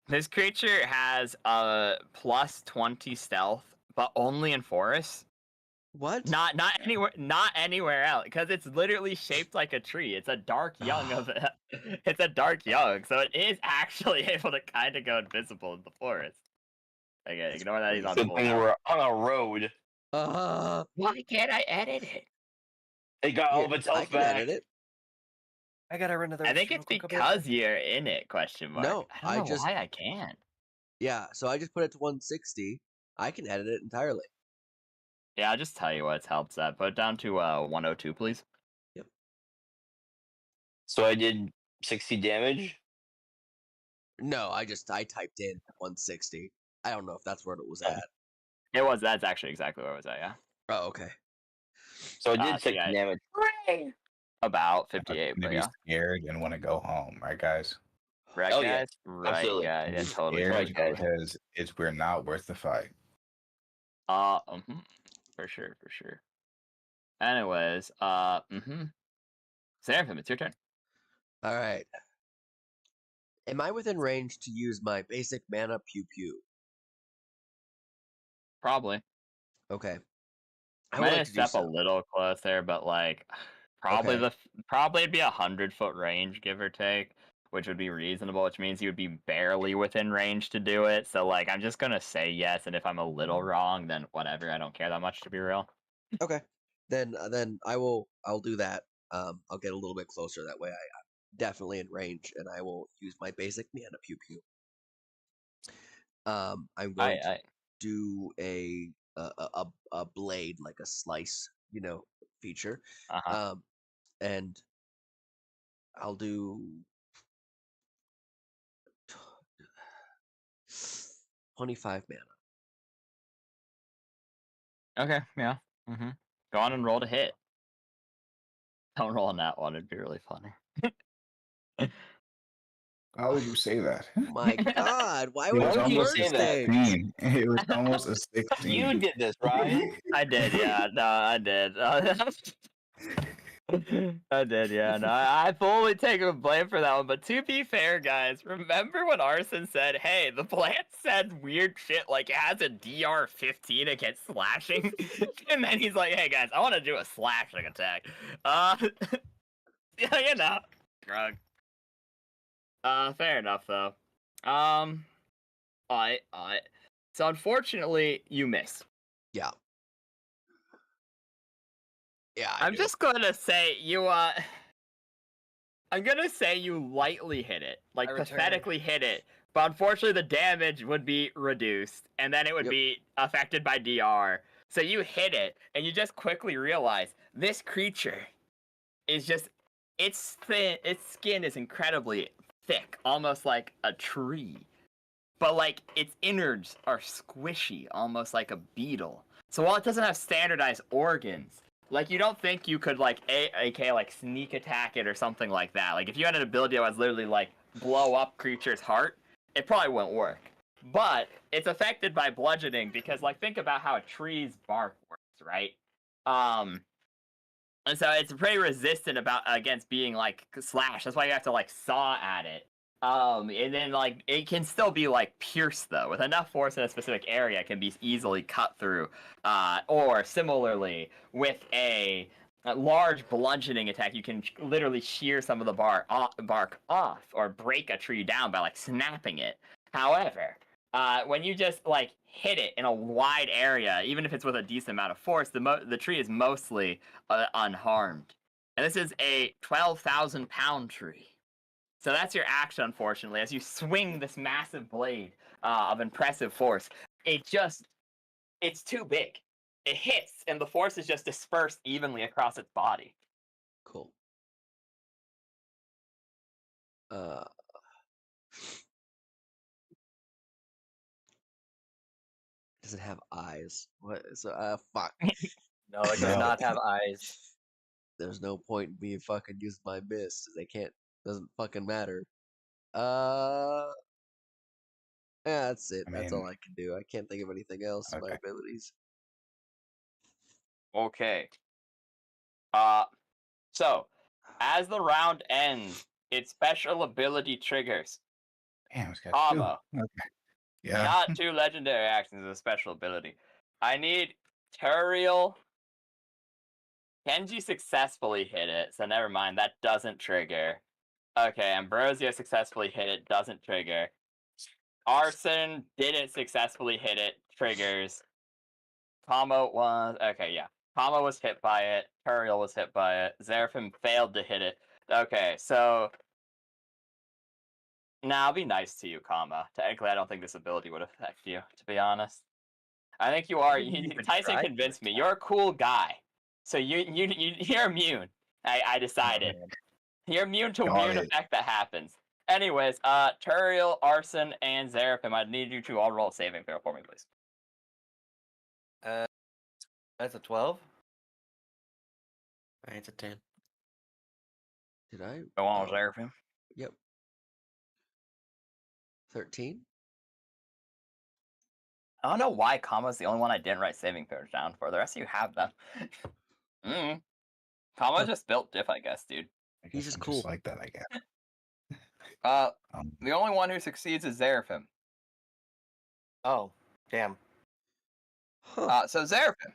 This creature has a plus 20 stealth, but only in forests. What? Not anywhere else, because it's literally shaped like a tree. It's a dark young of it. It's a dark young, so it is actually able to kind of go invisible in the forest. Okay, ignore that he's on Good full thing health. we're on a road. Why can't I edit it? It got all Here, of its I health can back. edit it. I gotta run to the I think restroom it's real quick, because you're in it, question mark. No, I don't know just why I can't. yeah. So I just put it to 160. I can edit it entirely. Yeah, I'll just tell you what it's helped at. Put it down to 102, please. So I did 60 damage. No, I typed in 160. I don't know if that's where it was Oh. at. That's actually exactly where it was at, yeah. Oh, okay. So I did so 60 yeah, damage. about I'm 58, gonna but be yeah. scared and want to go home, right, guys? Right, Oh, guys? yeah, Right, absolutely. guys. I'm Yeah, totally. scared Right, guys. because we're not worth the fight. For sure, for sure. Anyways, Seraphim, it's your turn. All right. Am I within range to use my basic mana pew pew? Probably. Okay. I Might would like have to do step a so. little closer, but like probably Okay. probably it'd be 100-foot range, give or take, which would be reasonable, which means you would be barely within range to do it. So like I'm just gonna say yes, and if I'm a little wrong, then whatever. I don't care that much to be real. Okay. Then I'll do that. I'll get a little bit closer. That way I'm definitely in range, and I will use my basic mana pew pew. I'm going to do a blade, like a slice, feature. And I'll do 25 mana. Okay, yeah. Go on and roll to hit. Don't roll on that one, it'd be really funny. How would you say that? My God, why It would was you almost a first thing? 16. It was almost a 16. You did this, Ryan. I did, yeah. No, I did. I did, yeah. No, I fully take the blame for that one. But to be fair, guys, remember when Arson said, "Hey, the plant said weird shit like it has a DR 15 against slashing," and then he's like, "Hey guys, I want to do a slashing attack." You know, drug. Fair enough though. Alright. So unfortunately, you miss. Yeah. Yeah, I'm just gonna say you I'm gonna say you lightly hit it, like I returned. pathetically hit it, but unfortunately the damage would be reduced, and then it would be affected by DR. So you hit it, and you just quickly realize this creature is just its skin is incredibly thick, almost like a tree, but like its innards are squishy, almost like a beetle. So while it doesn't have standardized organs, like you don't think you could like AK like sneak attack it or something like that. Like if you had an ability that was literally like blow up creature's heart, it probably wouldn't work. But it's affected by bludgeoning because like think about how a tree's bark works, right? And so it's pretty resistant against being like slashed. That's why you have to like saw at it. And then like it can still be like pierced though. With enough force in a specific area, it can be easily cut through. Or similarly, with a large bludgeoning attack, you can literally shear some of the bark off or break a tree down by like snapping it. However, when you just like hit it in a wide area, even if it's with a decent amount of force, the tree is mostly unharmed. And this is a 12,000-pound tree. So that's your action, unfortunately, as you swing this massive blade of impressive force. It's too big. It hits, and the force is just dispersed evenly across its body. Cool. Does it have eyes? What? So, fuck. No, it does not have eyes. There's no point in me fucking using my mist. They can't. Doesn't fucking matter. Yeah, that's it. That's all I can do. I can't think of anything else in my abilities. Okay. So as the round ends, its special ability triggers. Damn, it's got Comma. two. Okay. Yeah. Not two legendary actions as a special ability. I need Turiel. Kenji successfully hit it, so never mind. That doesn't trigger. Okay, Ambrosio successfully hit it, doesn't trigger. Arson didn't successfully hit it, triggers. Kamo was okay, yeah. Kamo was hit by it. Turiel was hit by it. Zeraphim failed to hit it. Okay, so now I'll be nice to you, Kama. Technically, I don't think this ability would affect you, to be honest. I think you are. Tyson convinced me. You're a cool guy, so you're immune. I decided you're immune to weird effect that happens. Anyways, Turiel, Arson, and Zeraphim, I need you to all roll a saving throw for me, please. That's a 12. It's a 10. Did I? Go on, Zeraphim. Yep. 13. I don't know why Kama's the only one I didn't write saving throws down for. The rest of you have them. Kama just built diff, I guess, dude. I He's guess just I'm cool. just like that, I guess. The only one who succeeds is Zeraphim. Oh, damn. Huh. So Zeraphim.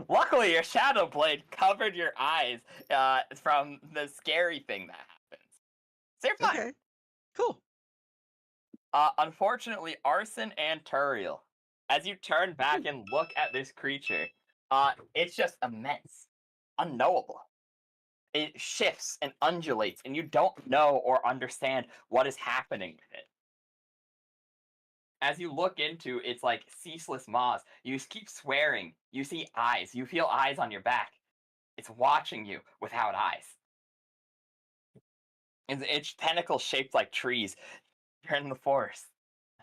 Luckily, your shadow blade covered your eyes from the scary thing that happens. So you're fine. Okay. Cool. Unfortunately, Arson and Turiel, as you turn back and look at this creature, it's just immense, unknowable. It shifts and undulates, and you don't know or understand what is happening with it. As you look into its like ceaseless maws, you keep swearing. You see eyes. You feel eyes on your back. It's watching you without eyes. Its tentacles shaped like trees. You're in the forest.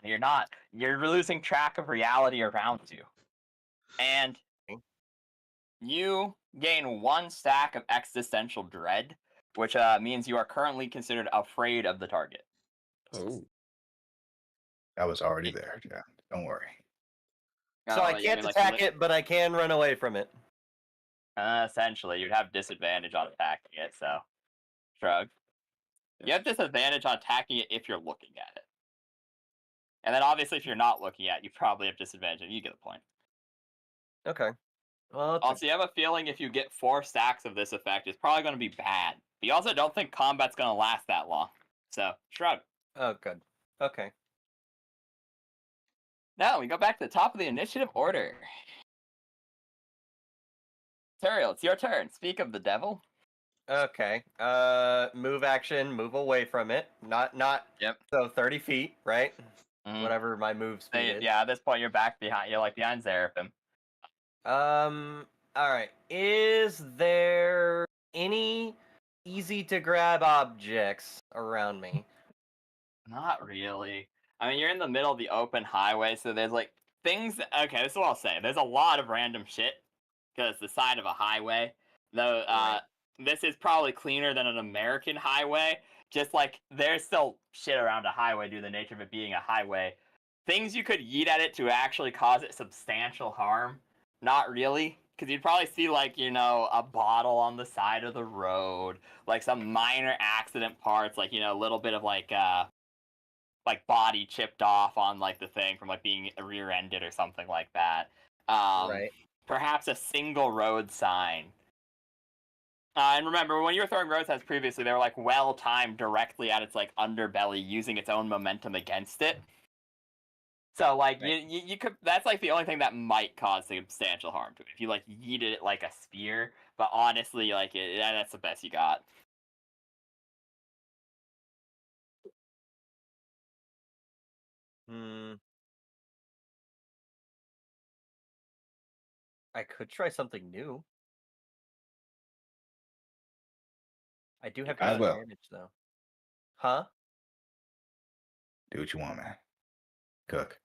And you're not. You're losing track of reality around you. And you gain 1 stack of existential dread, which means you are currently considered afraid of the target. Oh. That was already there. Yeah, don't worry. So I can't attack it, but I can run away from it. Essentially, you'd have disadvantage on attacking it, so shrug. You have disadvantage on attacking it if you're looking at it. And then obviously if you're not looking at it, you probably have disadvantage, and you get the point. Okay. Well, Also, you have a feeling if you get 4 stacks of this effect, it's probably going to be bad. But you also don't think combat's going to last that long. So, shrug. oh, good. Okay. Now, we go back to the top of the initiative order. Turiel, it's your turn. Speak of the devil. Okay. Move action, move away from it. Not. Yep. So 30 feet, right? Mhm. Whatever my move speed is. Yeah, at this point, you're back behind. You're like behind Zeraphim. All right. Is there any easy to grab objects around me? Not really. I mean, you're in the middle of the open highway, so there's like things. Okay, this is what I'll say. There's a lot of random shit because it's the side of a highway. Though Right. this is probably cleaner than an American highway. Just like there's still shit around a highway due to the nature of it being a highway. Things you could yeet at it to actually cause it substantial harm. Not really, because you'd probably see like a bottle on the side of the road, like some minor accident parts, like a little bit of like body chipped off on like the thing from like being rear-ended or something like that. Right. Perhaps a single road sign. And remember, when you were throwing road signs previously, they were like well timed directly at its like underbelly, using its own momentum against it. So like Right. you could. That's like the only thing that might cause substantial harm to it if you like yeeted it like a spear. But honestly, like that's the best you got. I could try something new. I do have I will. disadvantage though. Huh? Do what you want, man. Cook.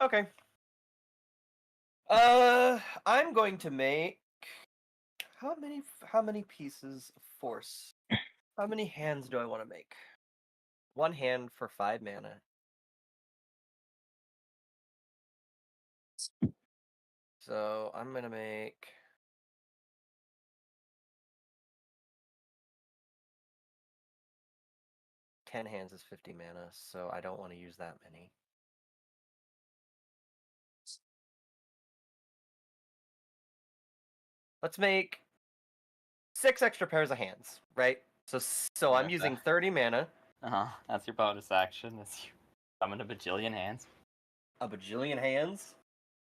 Okay. I'm going to make how many pieces of force? How many hands do I want to make? 1 hand for 5 mana. So I'm gonna make 10 hands is 50 mana, so I don't want to use that many. Let's make 6 extra pairs of hands, right? So I'm Okay. using 30 mana, That's your bonus action. That's you summon a bajillion hands. a bajillion hands.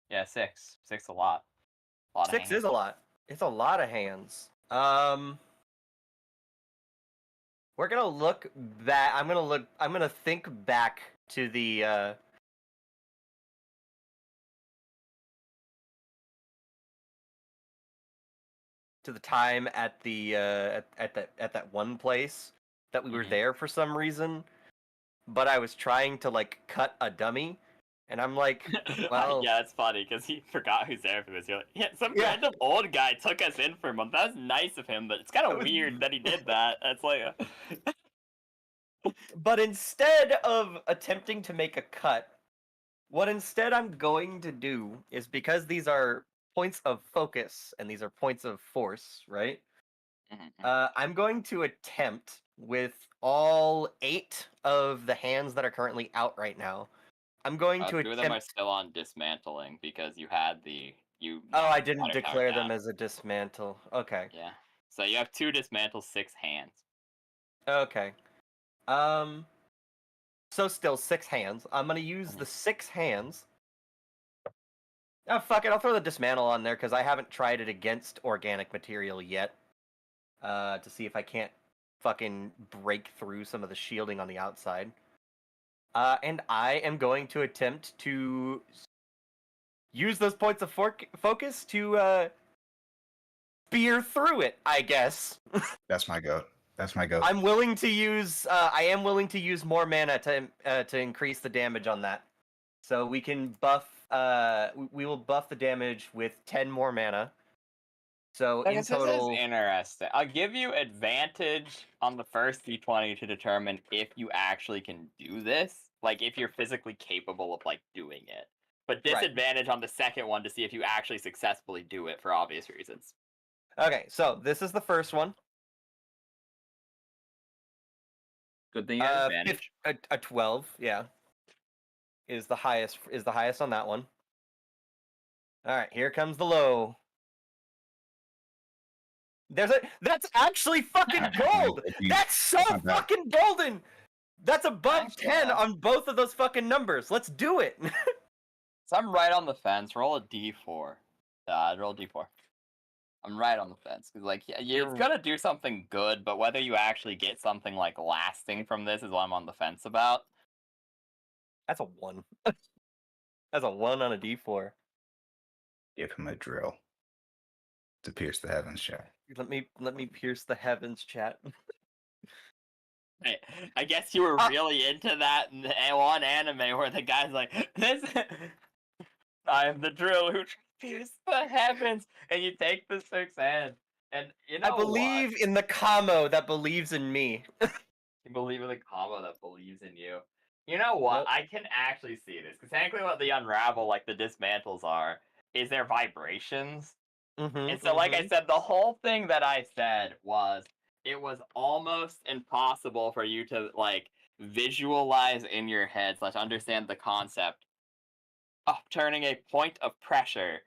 Yeah, 6. 6 a lot. A lot of 6 hands. is a lot. It's a lot of hands. We're gonna look back. I'm gonna think back to the time at the at that one place that we were Mhm. there for some reason, but I was trying to like cut a dummy, And I'm like, well, yeah, it's funny because he forgot who Seraphim is. You're like, yeah, some Yeah. random old guy took us in for a month. That was nice of him, but it's kind That of was weird that he did that. It's like, but instead of attempting to make a cut, what instead I'm going to do is, because these are points of focus and these are points of force, right? I'm going to attempt with all 8 of the hands that are currently out right now. I'm going to 2 of them are attempt. still on dismantling because you had the Oh, knocked I the didn't water tower declare them down. as a dismantle. Okay. Yeah. So you have 2 dismantles, 6 hands. Okay. So still 6 hands. I'm gonna use the 6 hands. Oh, fuck it, I'll throw the dismantle on there because I haven't tried it against organic material yet. To see if I can't fucking break through some of the shielding on the outside. And I am going to attempt to use those points of focus to spear through it, I guess. That's my goat. That's my goat. I'm willing to use. I am willing to use more mana to increase the damage on that. So we can buff. We will buff the damage with 10 more mana. So in total, This is interesting. I'll give you advantage on the first d20 to determine if you actually can do this. Like if you're physically capable of like doing it. But Right. disadvantage on the second one to see if you actually successfully do it for obvious reasons. Okay, so this is the first one. Good thing you have advantage. A 12, yeah, is the highest. Is the highest on that one. All right, here comes the low. That's actually fucking gold. That's so Not bad. fucking golden. That's above Nice, 10 yeah. on both of those fucking numbers. Let's do it. So I'm right on the fence. Roll a d4. Roll a d4. I'm right on the fence because like it's gonna do something good, but whether you actually get something like lasting from this is what I'm on the fence about. That's a 1. That's a 1 on a D4. Give him a drill to pierce the heavens, chat. Let me pierce the heavens, chat. I guess you were really into that one anime where the guy's like, "This, I am the drill who pierced the heavens," and you take the 6 hands, and you know I believe in the Kamo that believes in me. You believe in the combo that believes in you. You know what? Nope. I can actually see this because technically, what the unravel, like the dismantles, are is their vibrations. And so, like I said, the whole thing that I said was it was almost impossible for you to like visualize in your head / understand the concept of turning a point of pressure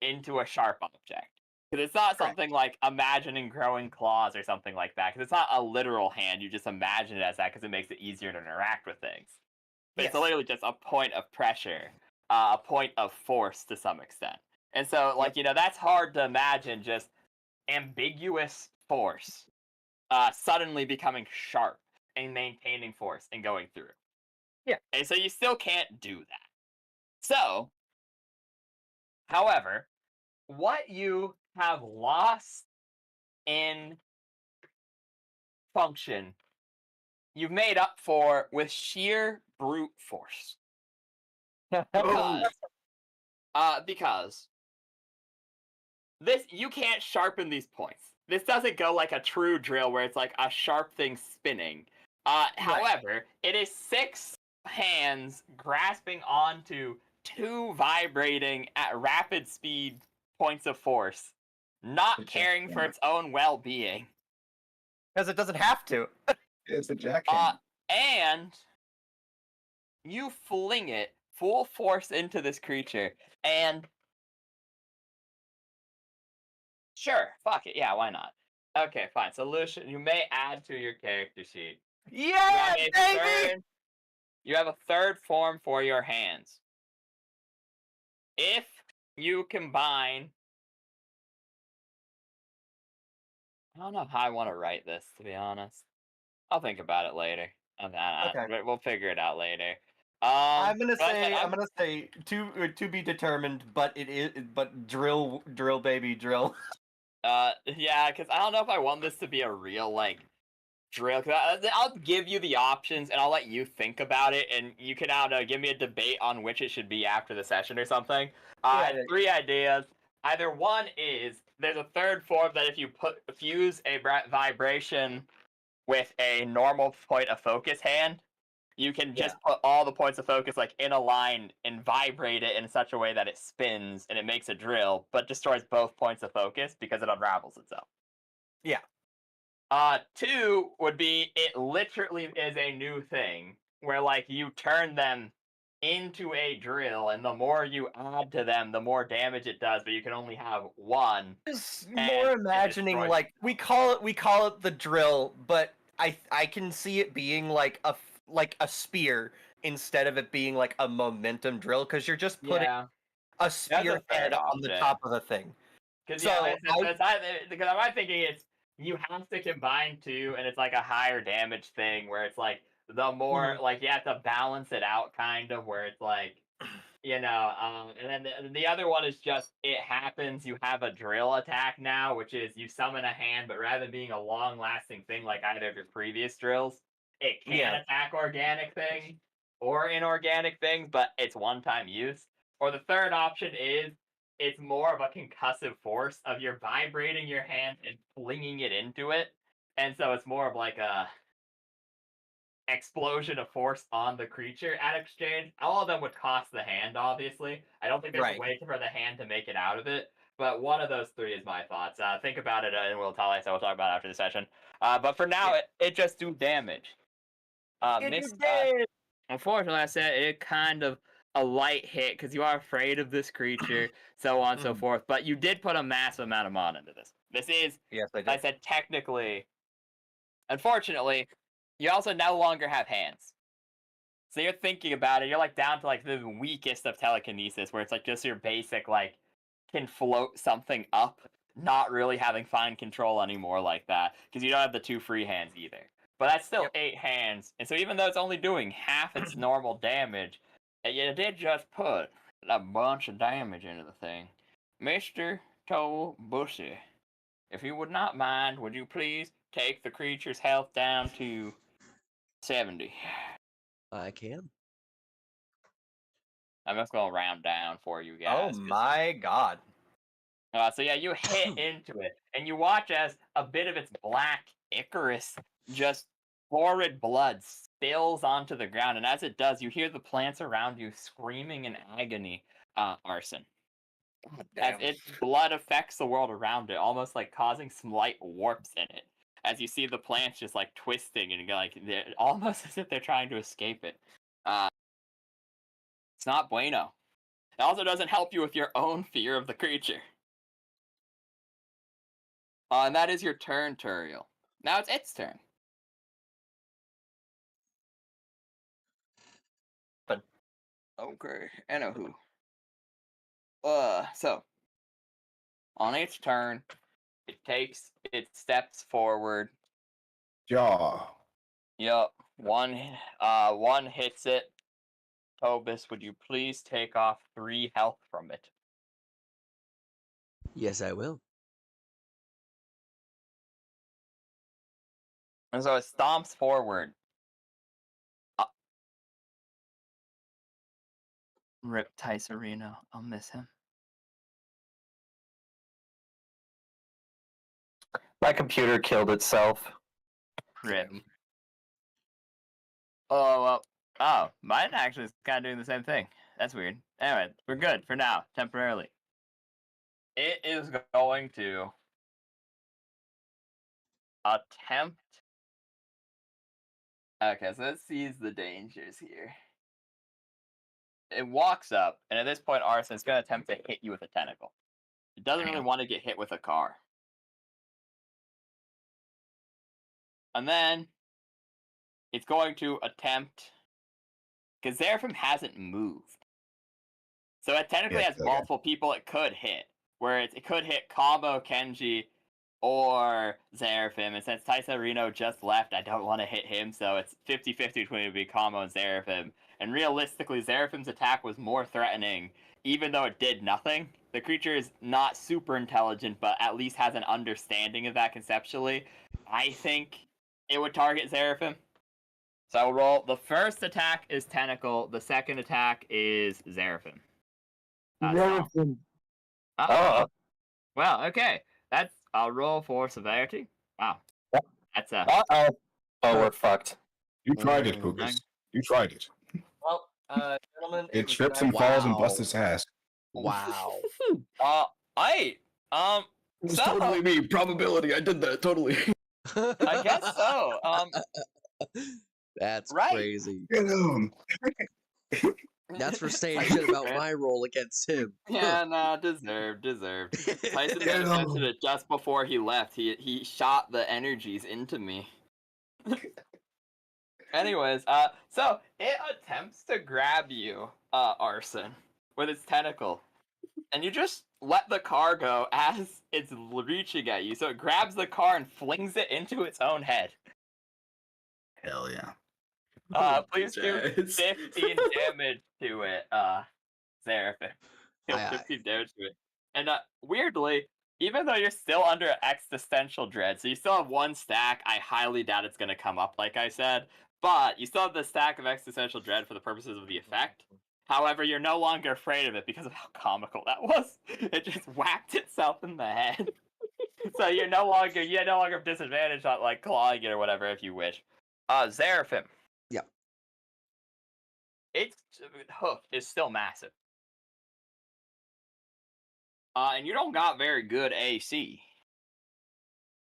into a sharp object. Because it's not something like imagining growing claws or something like that. Because it's not a literal hand. You just imagine it as that because it makes it easier to interact with things. But it's literally just a point of pressure, a point of force to some extent. And so, like, that's hard to imagine just ambiguous force suddenly becoming sharp and maintaining force and going through. Yeah. And so you still can't do that. So, however, what you have lost in function, you've made up for with sheer brute force. Because this, you can't sharpen these points. This doesn't go like a true drill where it's like a sharp thing spinning. However, it is 6 hands grasping onto 2 vibrating at rapid speed points of force, not caring for its own well-being. Because it doesn't have to. It's a jackhammer. And you fling it full force into this creature, and sure, fuck it, yeah, why not? Okay, fine. Solution: you may add to your character sheet. Yeah, baby! You have a third form for your hands. If you combine, I don't know how I want to write this, to be honest. I'll think about it later. Okay. We'll figure it out later. I'm gonna say to be determined, but drill baby drill. Yeah, because I don't know if I want this to be a real like drill. I'll give you the options, and I'll let you think about it, and you can give me a debate on which it should be after the session or something. I had 3 ideas. Either one is there's a third form that if you fuse a vibration with a normal point of focus hand, you can just put all the points of focus like in a line and vibrate it in such a way that it spins and it makes a drill, but destroys both points of focus because it unravels itself. Yeah. 2 would be it literally is a new thing where like you turn them into a drill, and the more you add to them, the more damage it does, but you can only have one. Just And more it imagining destroys like we call it the drill, but I can see it being like a spear instead of it being like a momentum drill, because you're just putting a spear head on the top of the thing. Because So because my thinking is you have to combine 2, and it's like a higher damage thing where it's like the more like you have to balance it out, kind of where it's like and then the other one is just it happens. You have a drill attack now, which is you summon a hand, but rather than being a long-lasting thing like either of your previous drills, it can attack organic things or inorganic things, but it's one-time use. Or the third option is it's more of a concussive force of you're vibrating your hand and flinging it into it, and so it's more of like a explosion of force on the creature at exchange. All of them would cost the hand, obviously. I don't think there's a way for the hand to make it out of it, but one of those 3 is my thoughts. Think about it, and we'll talk about it after the session. But for now, it just do damage. Unfortunately, I said it kind of a light hit because you are afraid of this creature, so on and so forth. But you did put a massive amount of mana into this. This is, I said, technically, unfortunately, you also no longer have hands. So you're thinking about it, you're like down to like the weakest of telekinesis, where it's like just your basic like can float something up, not really having fine control anymore like that, because you don't have the 2 free hands either. But that's still 8 hands, and so even though it's only doing half its normal damage, you did just put a bunch of damage into the thing. Mr. Toe Bushy, if you would not mind, would you please take the creature's health down to 70? I can. I'm just going to round down for you Oh guys. my god. So yeah, you hit into it, and you watch as a bit of its black Icarus, just horrid blood spills onto the ground, and as it does, you hear the plants around you screaming in agony, Arson. As its blood affects the world around it, almost like causing slight warps in it. As you see the plants just like twisting and like almost as if they're trying to escape it. It's not bueno. It also doesn't help you with your own fear of the creature. And that is your turn, Turiel. Now it's its turn. But okay, anywho. So on its turn, it takes its steps forward. Jaw. Yup. One hits it. Tobis, would you please take off 3 health from it? Yes, I will. And so it stomps forward. Rip Tycerino. I'll miss him. my computer killed itself. Rip. Oh, well. Oh, mine actually is kind of doing the same thing. That's weird. Anyway, we're good for now, temporarily. It is going to attempt. Okay, so let's seize the dangers here. It walks up, and at this point, Arson's going to attempt to hit you with a tentacle. It doesn't really want to get hit with a car. And then it's going to attempt, because Zeraphim hasn't moved. So it technically has multiple people it could hit, where it could hit Kamo, Kenji, or Zeraphim. And since Tycerino just left, I don't want to hit him, so it's 50-50 between it would be Kamo and Zeraphim. And realistically, Zeraphim's attack was more threatening, even though it did nothing. The creature is not super intelligent, but at least has an understanding of that conceptually. I think it would target Seraphim. So I'll roll. The first attack is Tentacle. The second attack is Seraphim. Oh. Well, okay. I'll roll for severity. Wow. That's a. Uh-oh. Oh, we're fucked. You tried it, Pukas. You tried it. Well, gentlemen, It was trips nice. and falls and Wow. busts its ass. Wow. It was So- totally me. Probability. I did that totally. I guess so. That's Right. crazy. Get him. That's for saying shit about my roll against him. Yeah, no, deserved. Tyson Get mentioned him. it just before he left. He shot the energies into me. Anyways, so it attempts to grab you, Arson, with its tentacle, and you just let the car go as it's reaching at you. So it grabs the car and flings it into its own head. Hell yeah. Please do Jazz. 15 damage to it, Seraphim. Deal Aye, aye. 15 damage to it. And weirdly, even though you're still under existential dread, so you still have one stack, I highly doubt it's going to come up, like I said, but you still have the stack of existential dread for the purposes of the effect. However, you're no longer afraid of it because of how comical that was. It just whacked itself in the head. So you no longer have disadvantage on like clawing it or whatever if you wish. Seraphim. Yeah. Its hoof is still massive. And you don't got very good AC.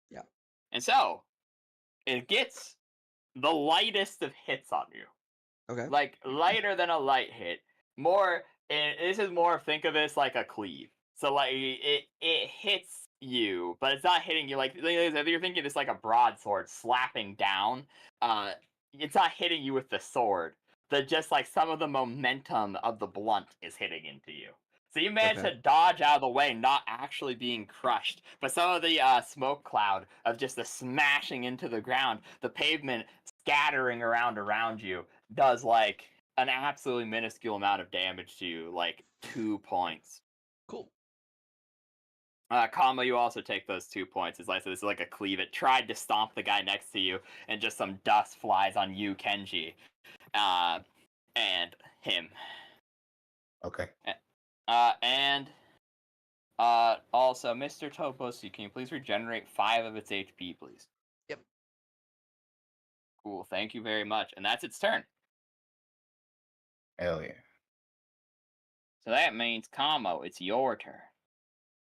Yeah. And so it gets the lightest of hits on you. Okay. Like lighter than a light hit. More, and this is more, think of this like a cleave. So like it hits you, but it's not hitting you like if you're thinking it's like a broadsword slapping down. It's not hitting you with the sword. Just like some of the momentum of the blunt is hitting into you. So you managed Okay. to dodge out of the way, not actually being crushed, but some of the smoke cloud of just the smashing into the ground, the pavement scattering around you, does like an absolutely minuscule amount of damage to you, like 2 points. Cool. Comma, you also take those 2 points. As I said, this is like a cleave. It tried to stomp the guy next to you, and just some dust flies on you, Kenji, and him. Okay. And also, Mr. Tobosu, can you please regenerate 5 of its HP, please? Yep. Cool, thank you very much. And that's its turn. Hell yeah. So that means, Kamo, it's your turn.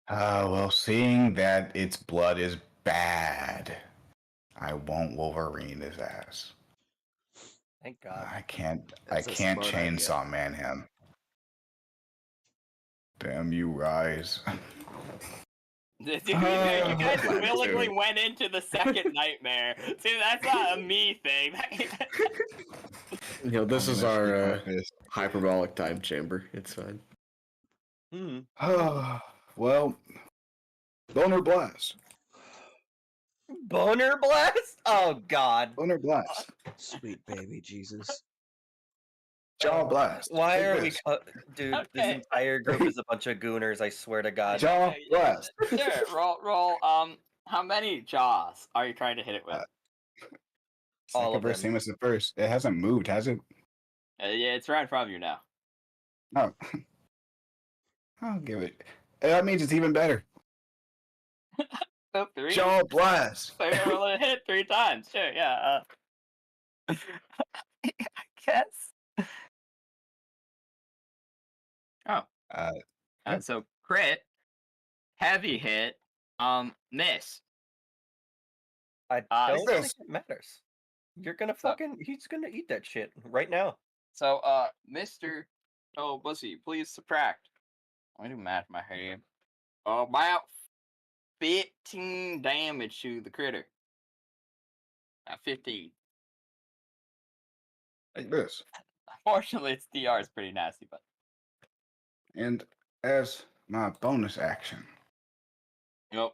Well, seeing that its blood is bad, I won't Wolverine his ass. Thank God. I can't That's a smart chainsaw man him. Damn you guys. Dude, you guys Glad to willingly do it. went into the second nightmare. See, that's not a me thing. You know, this I'm is gonna our sneak my fist. hyperbolic time chamber. It's fine. Well, boner blast. Boner blast? Oh God. Boner blast. Sweet baby Jesus. Jaw blast. Why Take are we, this. dude? This Okay. entire group is a bunch of gooners. I swear to God. Jaw Okay, blast. Sure, roll. How many jaws are you trying to hit it with? All Second of verse, them. same as the first. It hasn't moved, has it? Yeah, it's right in front of you now. Oh. I'll give it. That means it's even better. So 3. Jaw blast. So you're gonna hit it 3 times. Sure, yeah. I guess. Oh. Yep. So crit, heavy hit, miss. I don't this. think it matters. You're gonna he's gonna eat that shit right now. So, Mr. Oh, Bussy, please subtract. Let me do math in my head. About 15 damage to the critter. 15. Like this. Unfortunately, its DR is pretty nasty, but And as my bonus action, yep.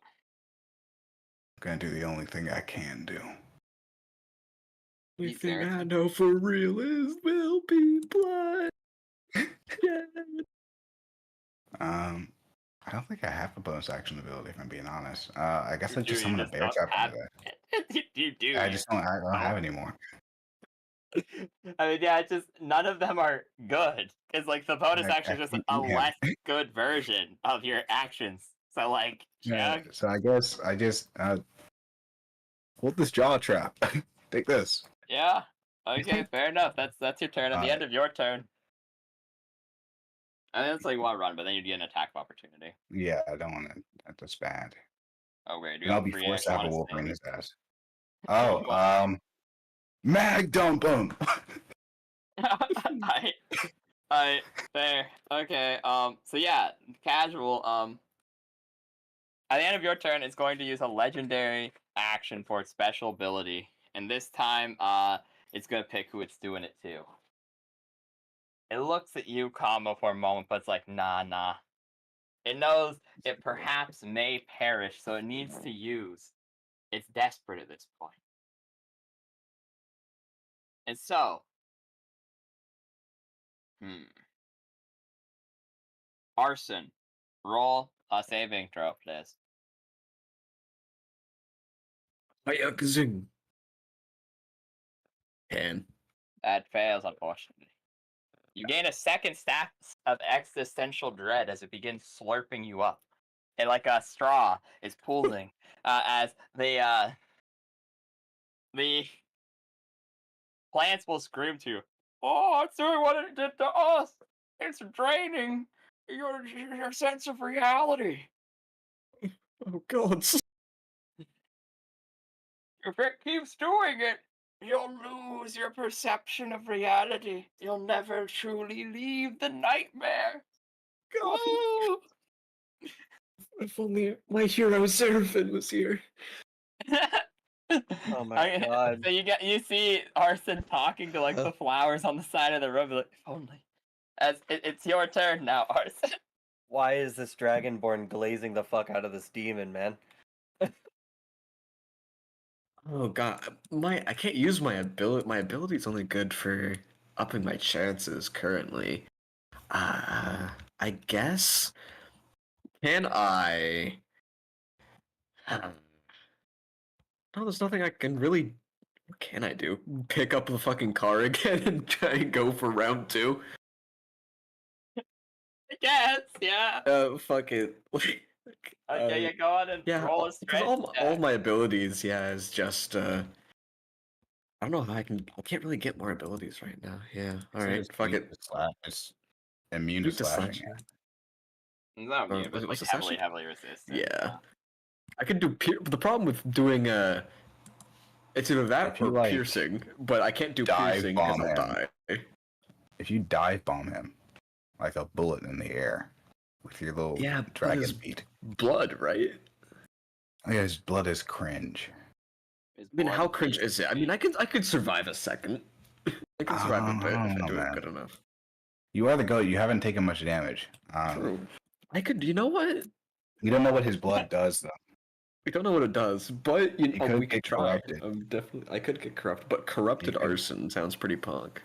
I'm gonna do the only thing I can do. Only Eat thing there. I know for real is will be blood. Yeah. I don't think I have a bonus action ability, if I'm being honest. I guess I You do, just you summon a just bear don't trap have into that. you do. I you just don't. I don't have anymore. I mean, yeah, it's just none of them are good. It's like the bonus I action is just can't a beat him. less good version of your actions. So like, Yeah. chug. So I guess I just hold this jaw trap. Take this. Yeah. Okay, fair enough. That's your turn. At the Alright. end of your turn, I think it's like one run, but then you get an attack of opportunity. Yeah, I don't want to. That's bad. Oh wait, do you And I'll have be free forced to action? have a Want to Wolverine stay? his ass. Oh, mag dump him. I fair. Okay. So yeah, casual. At the end of your turn, it's going to use a legendary action for its special ability, and this time, it's gonna pick who it's doing it to. It looks at you, combo, for a moment, but it's like, nah. It knows it perhaps may perish, so it needs to use. It's desperate at this point. And so, Arson, roll a saving throw, please. Ayakazing. 10. That fails, unfortunately. You gain a second stack of existential dread as it begins slurping you up. And like a straw is pulling as the plants will scream to you, "Oh, it's doing what it did to us! It's draining your sense of reality. Oh god. If it keeps doing it, you'll lose your perception of reality. You'll never truly leave the nightmare." God. Woo! If only my hero Seraphim was here. Oh my god. So you see Arson talking to like the flowers on the side of the road. Like, if only. As it's your turn now, Arson. Why is this Dragonborn glazing the fuck out of this demon, man? Oh god, I can't use my ability. My ability is only good for upping my chances currently. I guess. Can I? No, there's nothing I can really. What can I do? Pick up the fucking car again and try and go for round 2? I guess, yeah. Fuck it. Okay, yeah, go on and Yeah, roll a because strength all check. my abilities, yeah, is just I don't know how I can't really get more abilities right now. Yeah, all So right, just fuck beat it. the slap. It's immune to Beat the slashing. slashing. It's not immune, but What's like the heavily slashing? resistant. Yeah, I could do. The problem with doing it's either that If you, or like, piercing, but I can't do dive piercing because bomb I'll him. die. If you dive bomb him, like a bullet in the air, with your little Yeah, but dragon his beat. blood, right? Oh, yeah, his blood is cringe. His I mean, how blood cringe bleeds is it? I mean, I could survive a second. I can survive a I bit don't if I know, do it man. good enough. You are the goat. You haven't taken much damage. True. I could. You know what? You don't know what his blood does, though. We don't know what it does, but You could we could get try. corrupted. Definitely, I could get corrupted, but corrupted You could- arson sounds pretty punk.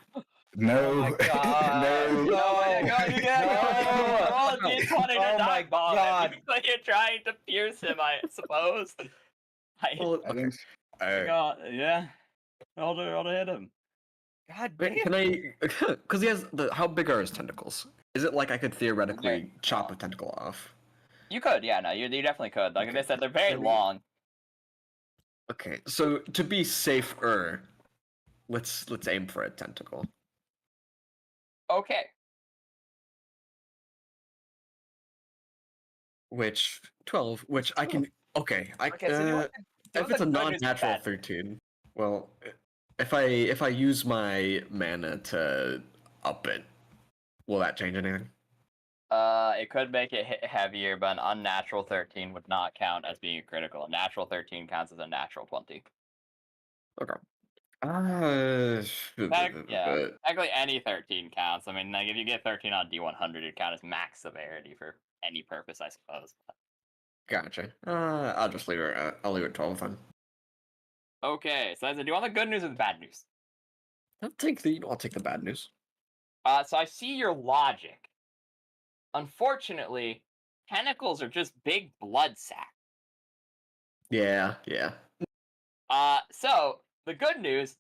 No. Oh my god. No. No, you get No. roll a d20 to Oh my dive bomb God. him. You're trying to pierce him, I suppose. Well, I think. Yeah. Roll to hit him. God wait, damn. can I? Because he has the. How big are his tentacles? Is it like I could theoretically chop a tentacle off? You could, yeah, no, you definitely could. Like I said, they're very long. Okay, so to be safer, let's aim for a tentacle. Okay. Which 12? Which I can. Okay, Okay, so do if it's a non-natural 13, well, if I use my mana to up it, will that change anything? It could make it hit heavier, but an unnatural 13 would not count as being critical. A natural 13 counts as a natural 20. Okay. Yeah, actually any 13 counts. I mean, like if you get 13 on D100, it'd count as max severity for any purpose, I suppose. Gotcha. I'll just leave it. I'll leave it 12 then. Okay, so do you want the good news or the bad news? I'll take the bad news. So I see your logic. Unfortunately, tentacles are just big blood sacs. Yeah. So the good news,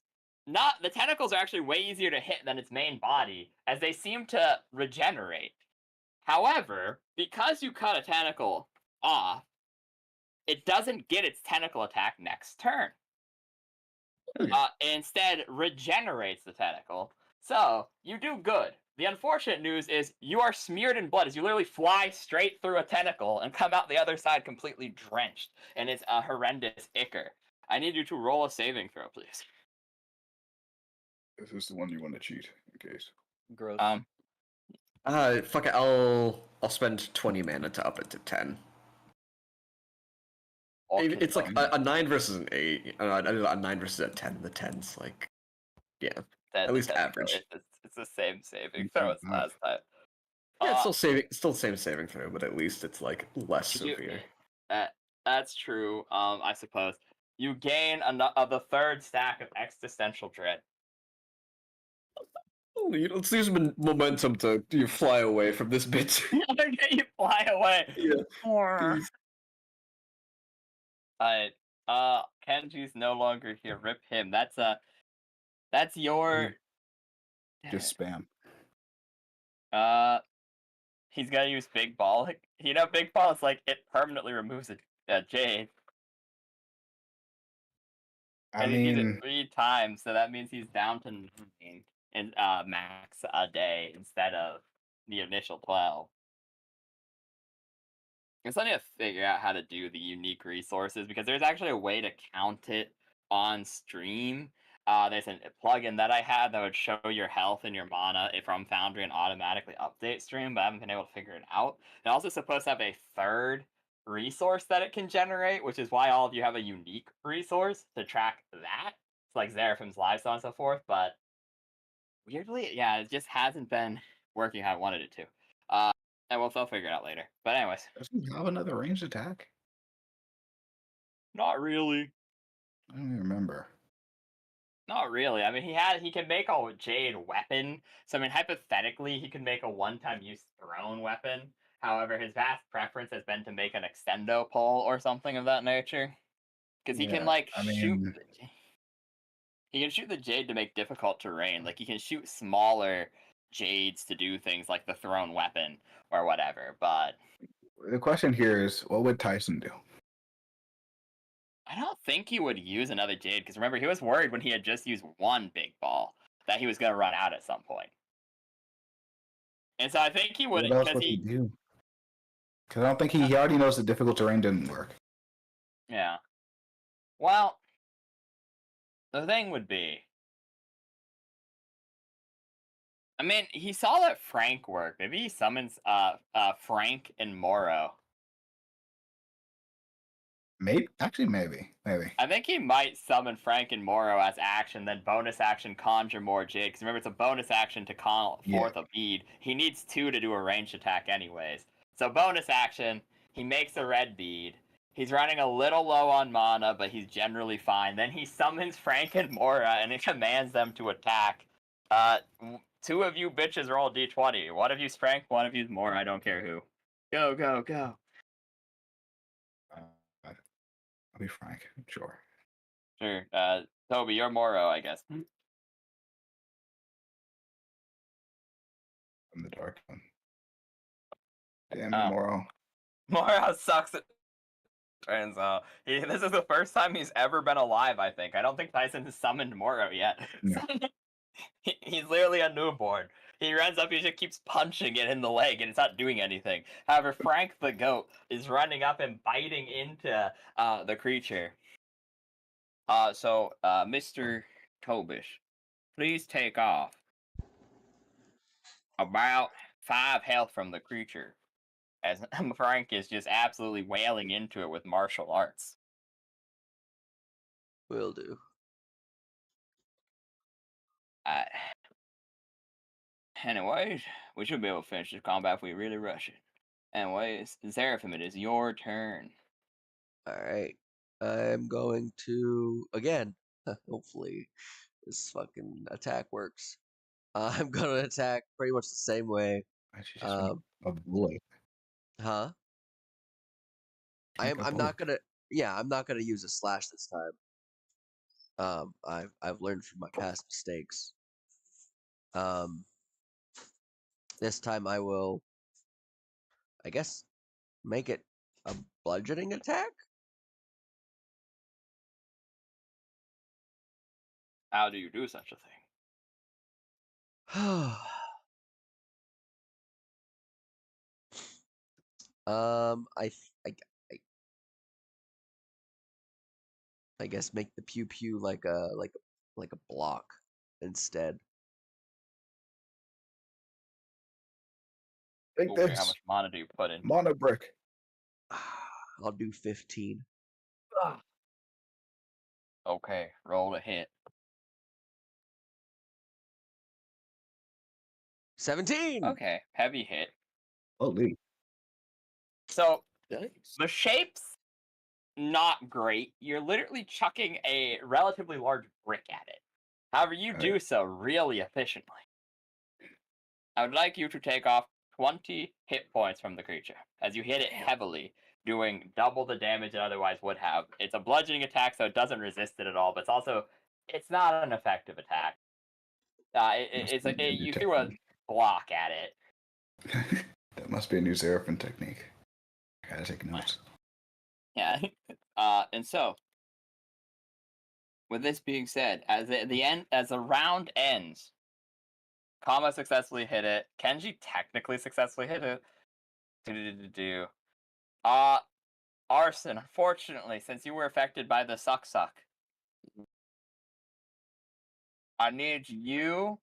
not the tentacles are actually way easier to hit than its main body, as they seem to regenerate. However, because you cut a tentacle off, it doesn't get its tentacle attack next turn. Instead, regenerates the tentacle. So you do good. The unfortunate news is you are smeared in blood as you literally fly straight through a tentacle and come out the other side completely drenched, and it's a horrendous ichor. I need you to roll a saving throw, please. This is the one you want to cheat, in case. Gross. Fuck it. I'll spend 20 mana to up it to 10. It's like a 9 versus an 8. A 9 versus a 10. The 10's like, yeah, at least average. It's the same saving throw as last time. Yeah, it's still the same saving throw, but at least it's like less severe. That's true. I suppose you gain the third stack of existential dread. Let's use momentum to fly away from this bitch. You fly away. Yeah. Kenji's no longer here. Rip him. That's your. Just spam. He's gonna use Big Ball. You know, Big Ball is like it permanently removes a Jade. I He's used it mean, 3 times, so that means he's down to 9 in max a day instead of the initial 12. I still need to figure out how to do the unique resources because there's actually a way to count it on stream. There's a plugin that I had that would show your health and your mana from Foundry and automatically update stream, but I haven't been able to figure it out. It's also supposed to have a third resource that it can generate, which is why all of you have a unique resource to track that. It's like Seraphim's Livestock and so forth, but weirdly, yeah, it just hasn't been working how I wanted it to. And we'll figure it out later. But anyways. Doesn't he have another ranged attack? Not really. I don't even remember. Not really. I mean, he can make a Jade weapon. So I mean, hypothetically, he can make a one-time use thrown weapon. However, his vast preference has been to make an extendo pole or something of that nature, because he can shoot. He can shoot the Jade to make difficult terrain. Like he can shoot smaller Jades to do things like the thrown weapon or whatever. But the question here is, what would Tyson do? I don't think he would use another Jade, because remember, he was worried when he had just used one Big Ball that he was going to run out at some point. And so I think he would. What else would he do? Because I don't think he already knows the difficult terrain didn't work. Yeah. Well, the thing would be, I mean, he saw that Frank worked. Maybe he summons Frank and Moro. Maybe. I think he might summon Frank and Moro as action, then bonus action conjure more Jade. Because remember, it's a bonus action to call forth a bead. He needs 2 to do a ranged attack anyways. So bonus action, he makes a red bead. He's running a little low on mana, but he's generally fine. Then he summons Frank and Mora, and he commands them to attack. 2 of you bitches roll d20. One of you's Frank, one of you's Mora. I don't care who. Go, go, go. I'll be Frank, sure. Sure. Toby, you're Moro, I guess. I'm the dark one. Damn, Moro. Moro sucks at turns out. This is the first time he's ever been alive, I think. I don't think Tyson has summoned Moro yet. No. He's literally a newborn. He runs up, he just keeps punching it in the leg, and it's not doing anything. However, Frank the goat is running up and biting into the creature. So, Mr. Tobish, please take off about 5 health from the creature, as Frank is just absolutely wailing into it with martial arts. Will do. Anyways, we should be able to finish this combat if we really rush it. Anyways, Seraphim, it is your turn. Alright. I'm going to, again, hopefully this fucking attack works. I'm going to attack pretty much the same way. Actually, just a bullet. Huh? I'm not gonna. Yeah, I'm not gonna use a slash this time. I've learned from my past mistakes. This time I will, I guess, make it a bludgeoning attack. How do you do such a thing? I, I guess make the pew pew like a block instead. Take Okay, how this much mana do you put in? mono brick. I'll do 15. Okay, roll to hit. 17. Okay, heavy hit. Holy. So Nice. the shape's not great. You're literally chucking a relatively large brick at it. However, you do so really efficiently. I would like you to take off 20 hit points from the creature as you hit it heavily, doing double the damage it otherwise would have. It's a bludgeoning attack, so it doesn't resist it at all, but it's not an effective attack. You threw a block at it. That must be a new Seraphim technique. I gotta take notes. Yeah. And so, with this being said, as the round ends, Kama successfully hit it. Kenji technically successfully hit it. Arson, unfortunately, since you were affected by the suck, I need you.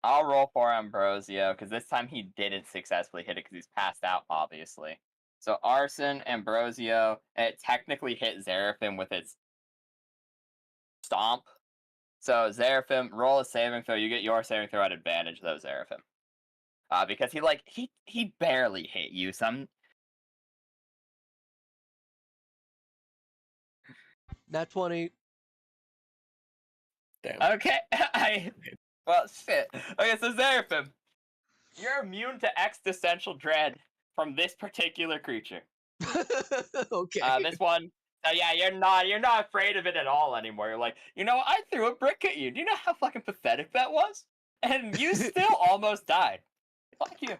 I'll roll for Ambrosio, because this time he didn't successfully hit it because he's passed out, obviously. So Arson, Ambrosio, and it technically hit Seraphim with its stomp. So Seraphim, roll a saving throw. You get your saving throw at advantage, though, Seraphim. Because he barely hit you. Nat 20. Damn. Okay, well, shit. Okay, so Seraphim, you're immune to existential dread from this particular creature. Okay. This one. So yeah, you're not afraid of it at all anymore. You're like, I threw a brick at you. Do you know how fucking pathetic that was? And you still almost died. Fuck you.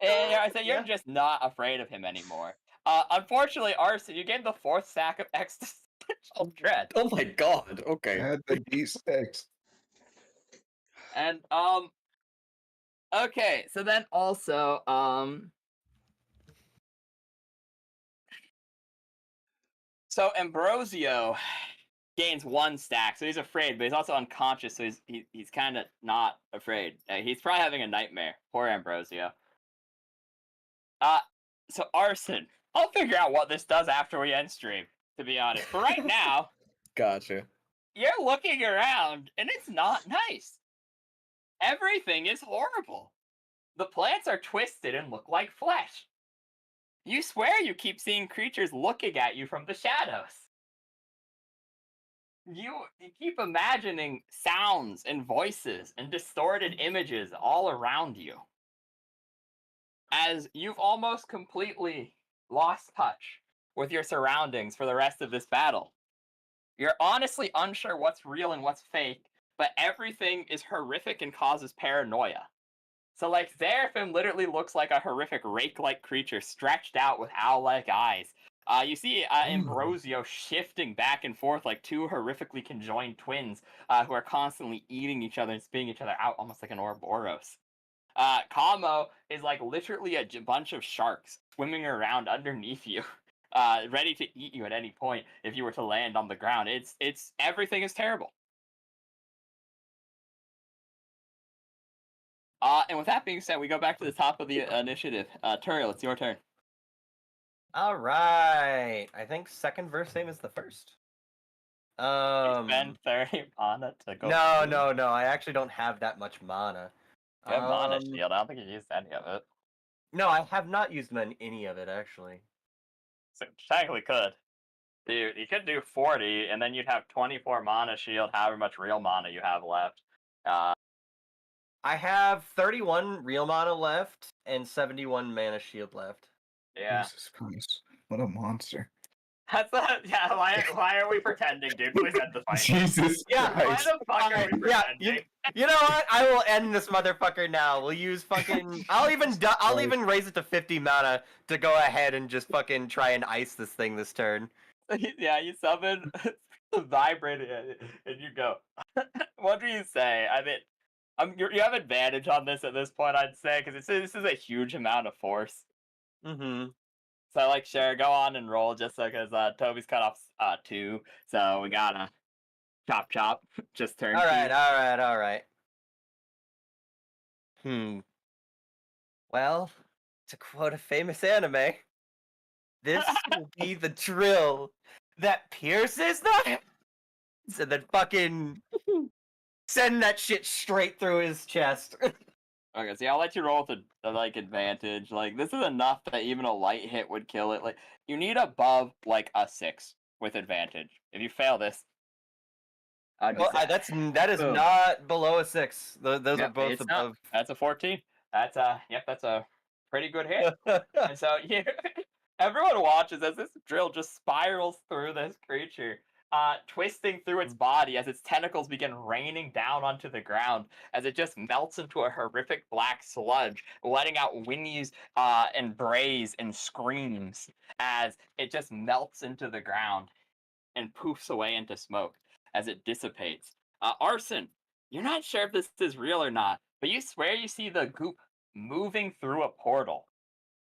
And I said you're just not afraid of him anymore. Unfortunately, Arson, you gained the 4th stack of existential dread. Oh my god. Okay. Add the D6. And okay, so then also so Ambrosio gains 1 stack, so he's afraid, but he's also unconscious, so he's kind of not afraid. He's probably having a nightmare. Poor Ambrosio. So Arson, I'll figure out what this does after we end stream, to be honest. For right now, Gotcha. you're looking around, and it's not nice. Everything is horrible. The plants are twisted and look like flesh. You swear you keep seeing creatures looking at you from the shadows. You keep imagining sounds and voices and distorted images all around you. As you've almost completely lost touch with your surroundings for the rest of this battle. You're honestly unsure what's real and what's fake, but everything is horrific and causes paranoia. So, like, Seraphim literally looks like a horrific rake-like creature stretched out with owl-like eyes. You see Ambrosio shifting back and forth like 2 horrifically conjoined twins who are constantly eating each other and spitting each other out almost like an Ouroboros. Kamo is like literally a bunch of sharks swimming around underneath you, ready to eat you at any point if you were to land on the ground. It's everything is terrible. And with that being said, we go back to the top of the initiative. Turiel, it's your turn. All right. I think second verse name is the first. You spend 30 mana to go. No. I actually don't have that much mana. You have mana shield. I don't think you used any of it. No, I have not used any of it actually. So technically could. Dude, you could do 40, and then you'd have 24 mana shield, however much real mana you have left. I have 31 real mana left and 71 mana shield left. Yeah. Jesus Christ. What a monster. That's yeah. Why are we pretending, dude? Please end the fight. Jesus Yeah, Why Christ. the fuck are we Yeah, pretending? you know what? I will end this motherfucker now. We'll use fucking. I'll even raise it to 50 mana to go ahead and just fucking try and ice this thing this turn. Yeah, you summon vibrate and you go. What do you say? I mean, you have advantage on this at this point, I'd say, because this is a huge amount of force. Mm-hmm. So like, sure, go on and roll just because Toby's cut off 2, so we gotta chop just turn. All right. Well, to quote a famous anime, this will be the drill that pierces the hands and then fucking send that shit straight through his chest. Okay, see, I'll let you roll with the like advantage. Like, this is enough that even a light hit would kill it. Like, you need above like a 6 with advantage. If you fail this, Well, that is Boom. not below a 6. Those are Yep, both it's not. above. That's a 14. That's a pretty good hit. And so everyone watches as this drill just spirals through this creature, twisting through its body as its tentacles begin raining down onto the ground, as it just melts into a horrific black sludge, letting out whinnies and brays and screams as it just melts into the ground and poofs away into smoke as it dissipates. Arson, you're not sure if this is real or not, but you swear you see the goop moving through a portal.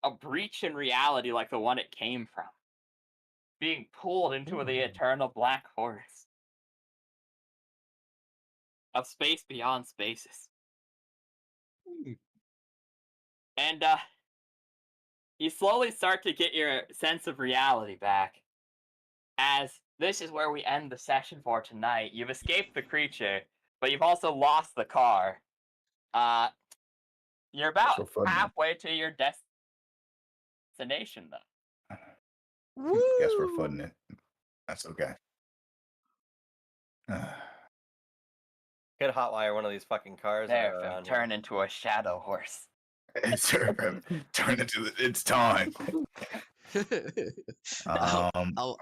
A breach in reality like the one it came from. Being pulled into the eternal black forest. Of space beyond spaces. And you slowly start to get your sense of reality back. As this is where we end the session for tonight. You've escaped the creature, but you've also lost the car. You're about So funny. halfway to your destination, though. Guess we're footing it. That's okay. Could hotwire one of these fucking cars that are around here. Turn into a shadow horse. It's turn into it's time.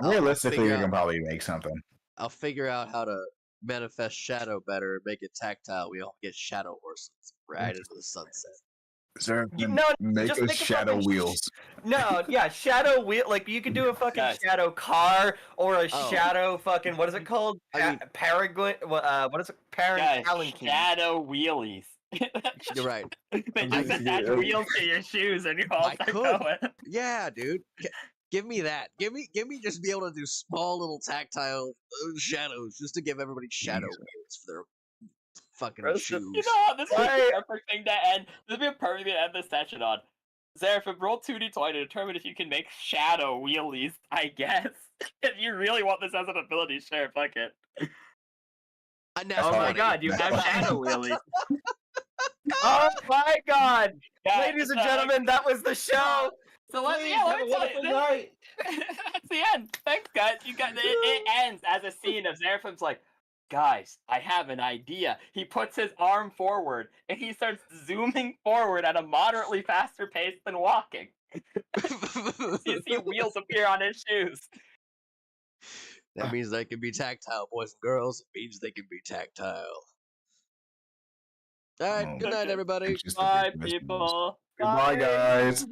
Realistically, you can probably make something. I'll figure out how to manifest shadow better and make it tactile. We all get shadow horses right into the sunset. Sir, make just us make a shadow fucking wheels. No, yeah, shadow wheel. Like you could do a fucking Guys. shadow car or a Oh. shadow fucking what is it called? I mean- Paragon. What is it? Guys, Palanquin. shadow wheelies. You're right. They just attach wheels to your shoes and you all I start could. going. Yeah, dude. Give me that. Give me just be able to do small little tactile shadows just to give everybody shadow wheels for their fucking shoes. You know, this would be a perfect thing to end. This would be a perfect thing to end this session on. Zerafim, roll 2d20 to determine if you can make shadow wheelies, I guess. If you really want this as an ability, sure, fuck it. Oh my god, you have shadow wheelies. Oh my god! Yeah, Ladies and gentlemen, that was the show! So let me tell you. That's the end. Thanks, guys. It ends as a scene of Zerafim's like, guys, I have an idea. He puts his arm forward and he starts zooming forward at a moderately faster pace than walking. You see wheels appear on his shoes. That means they can be tactile, boys and girls. It means they can be tactile. All right, good night, everybody. Bye, people. Goodbye, guys.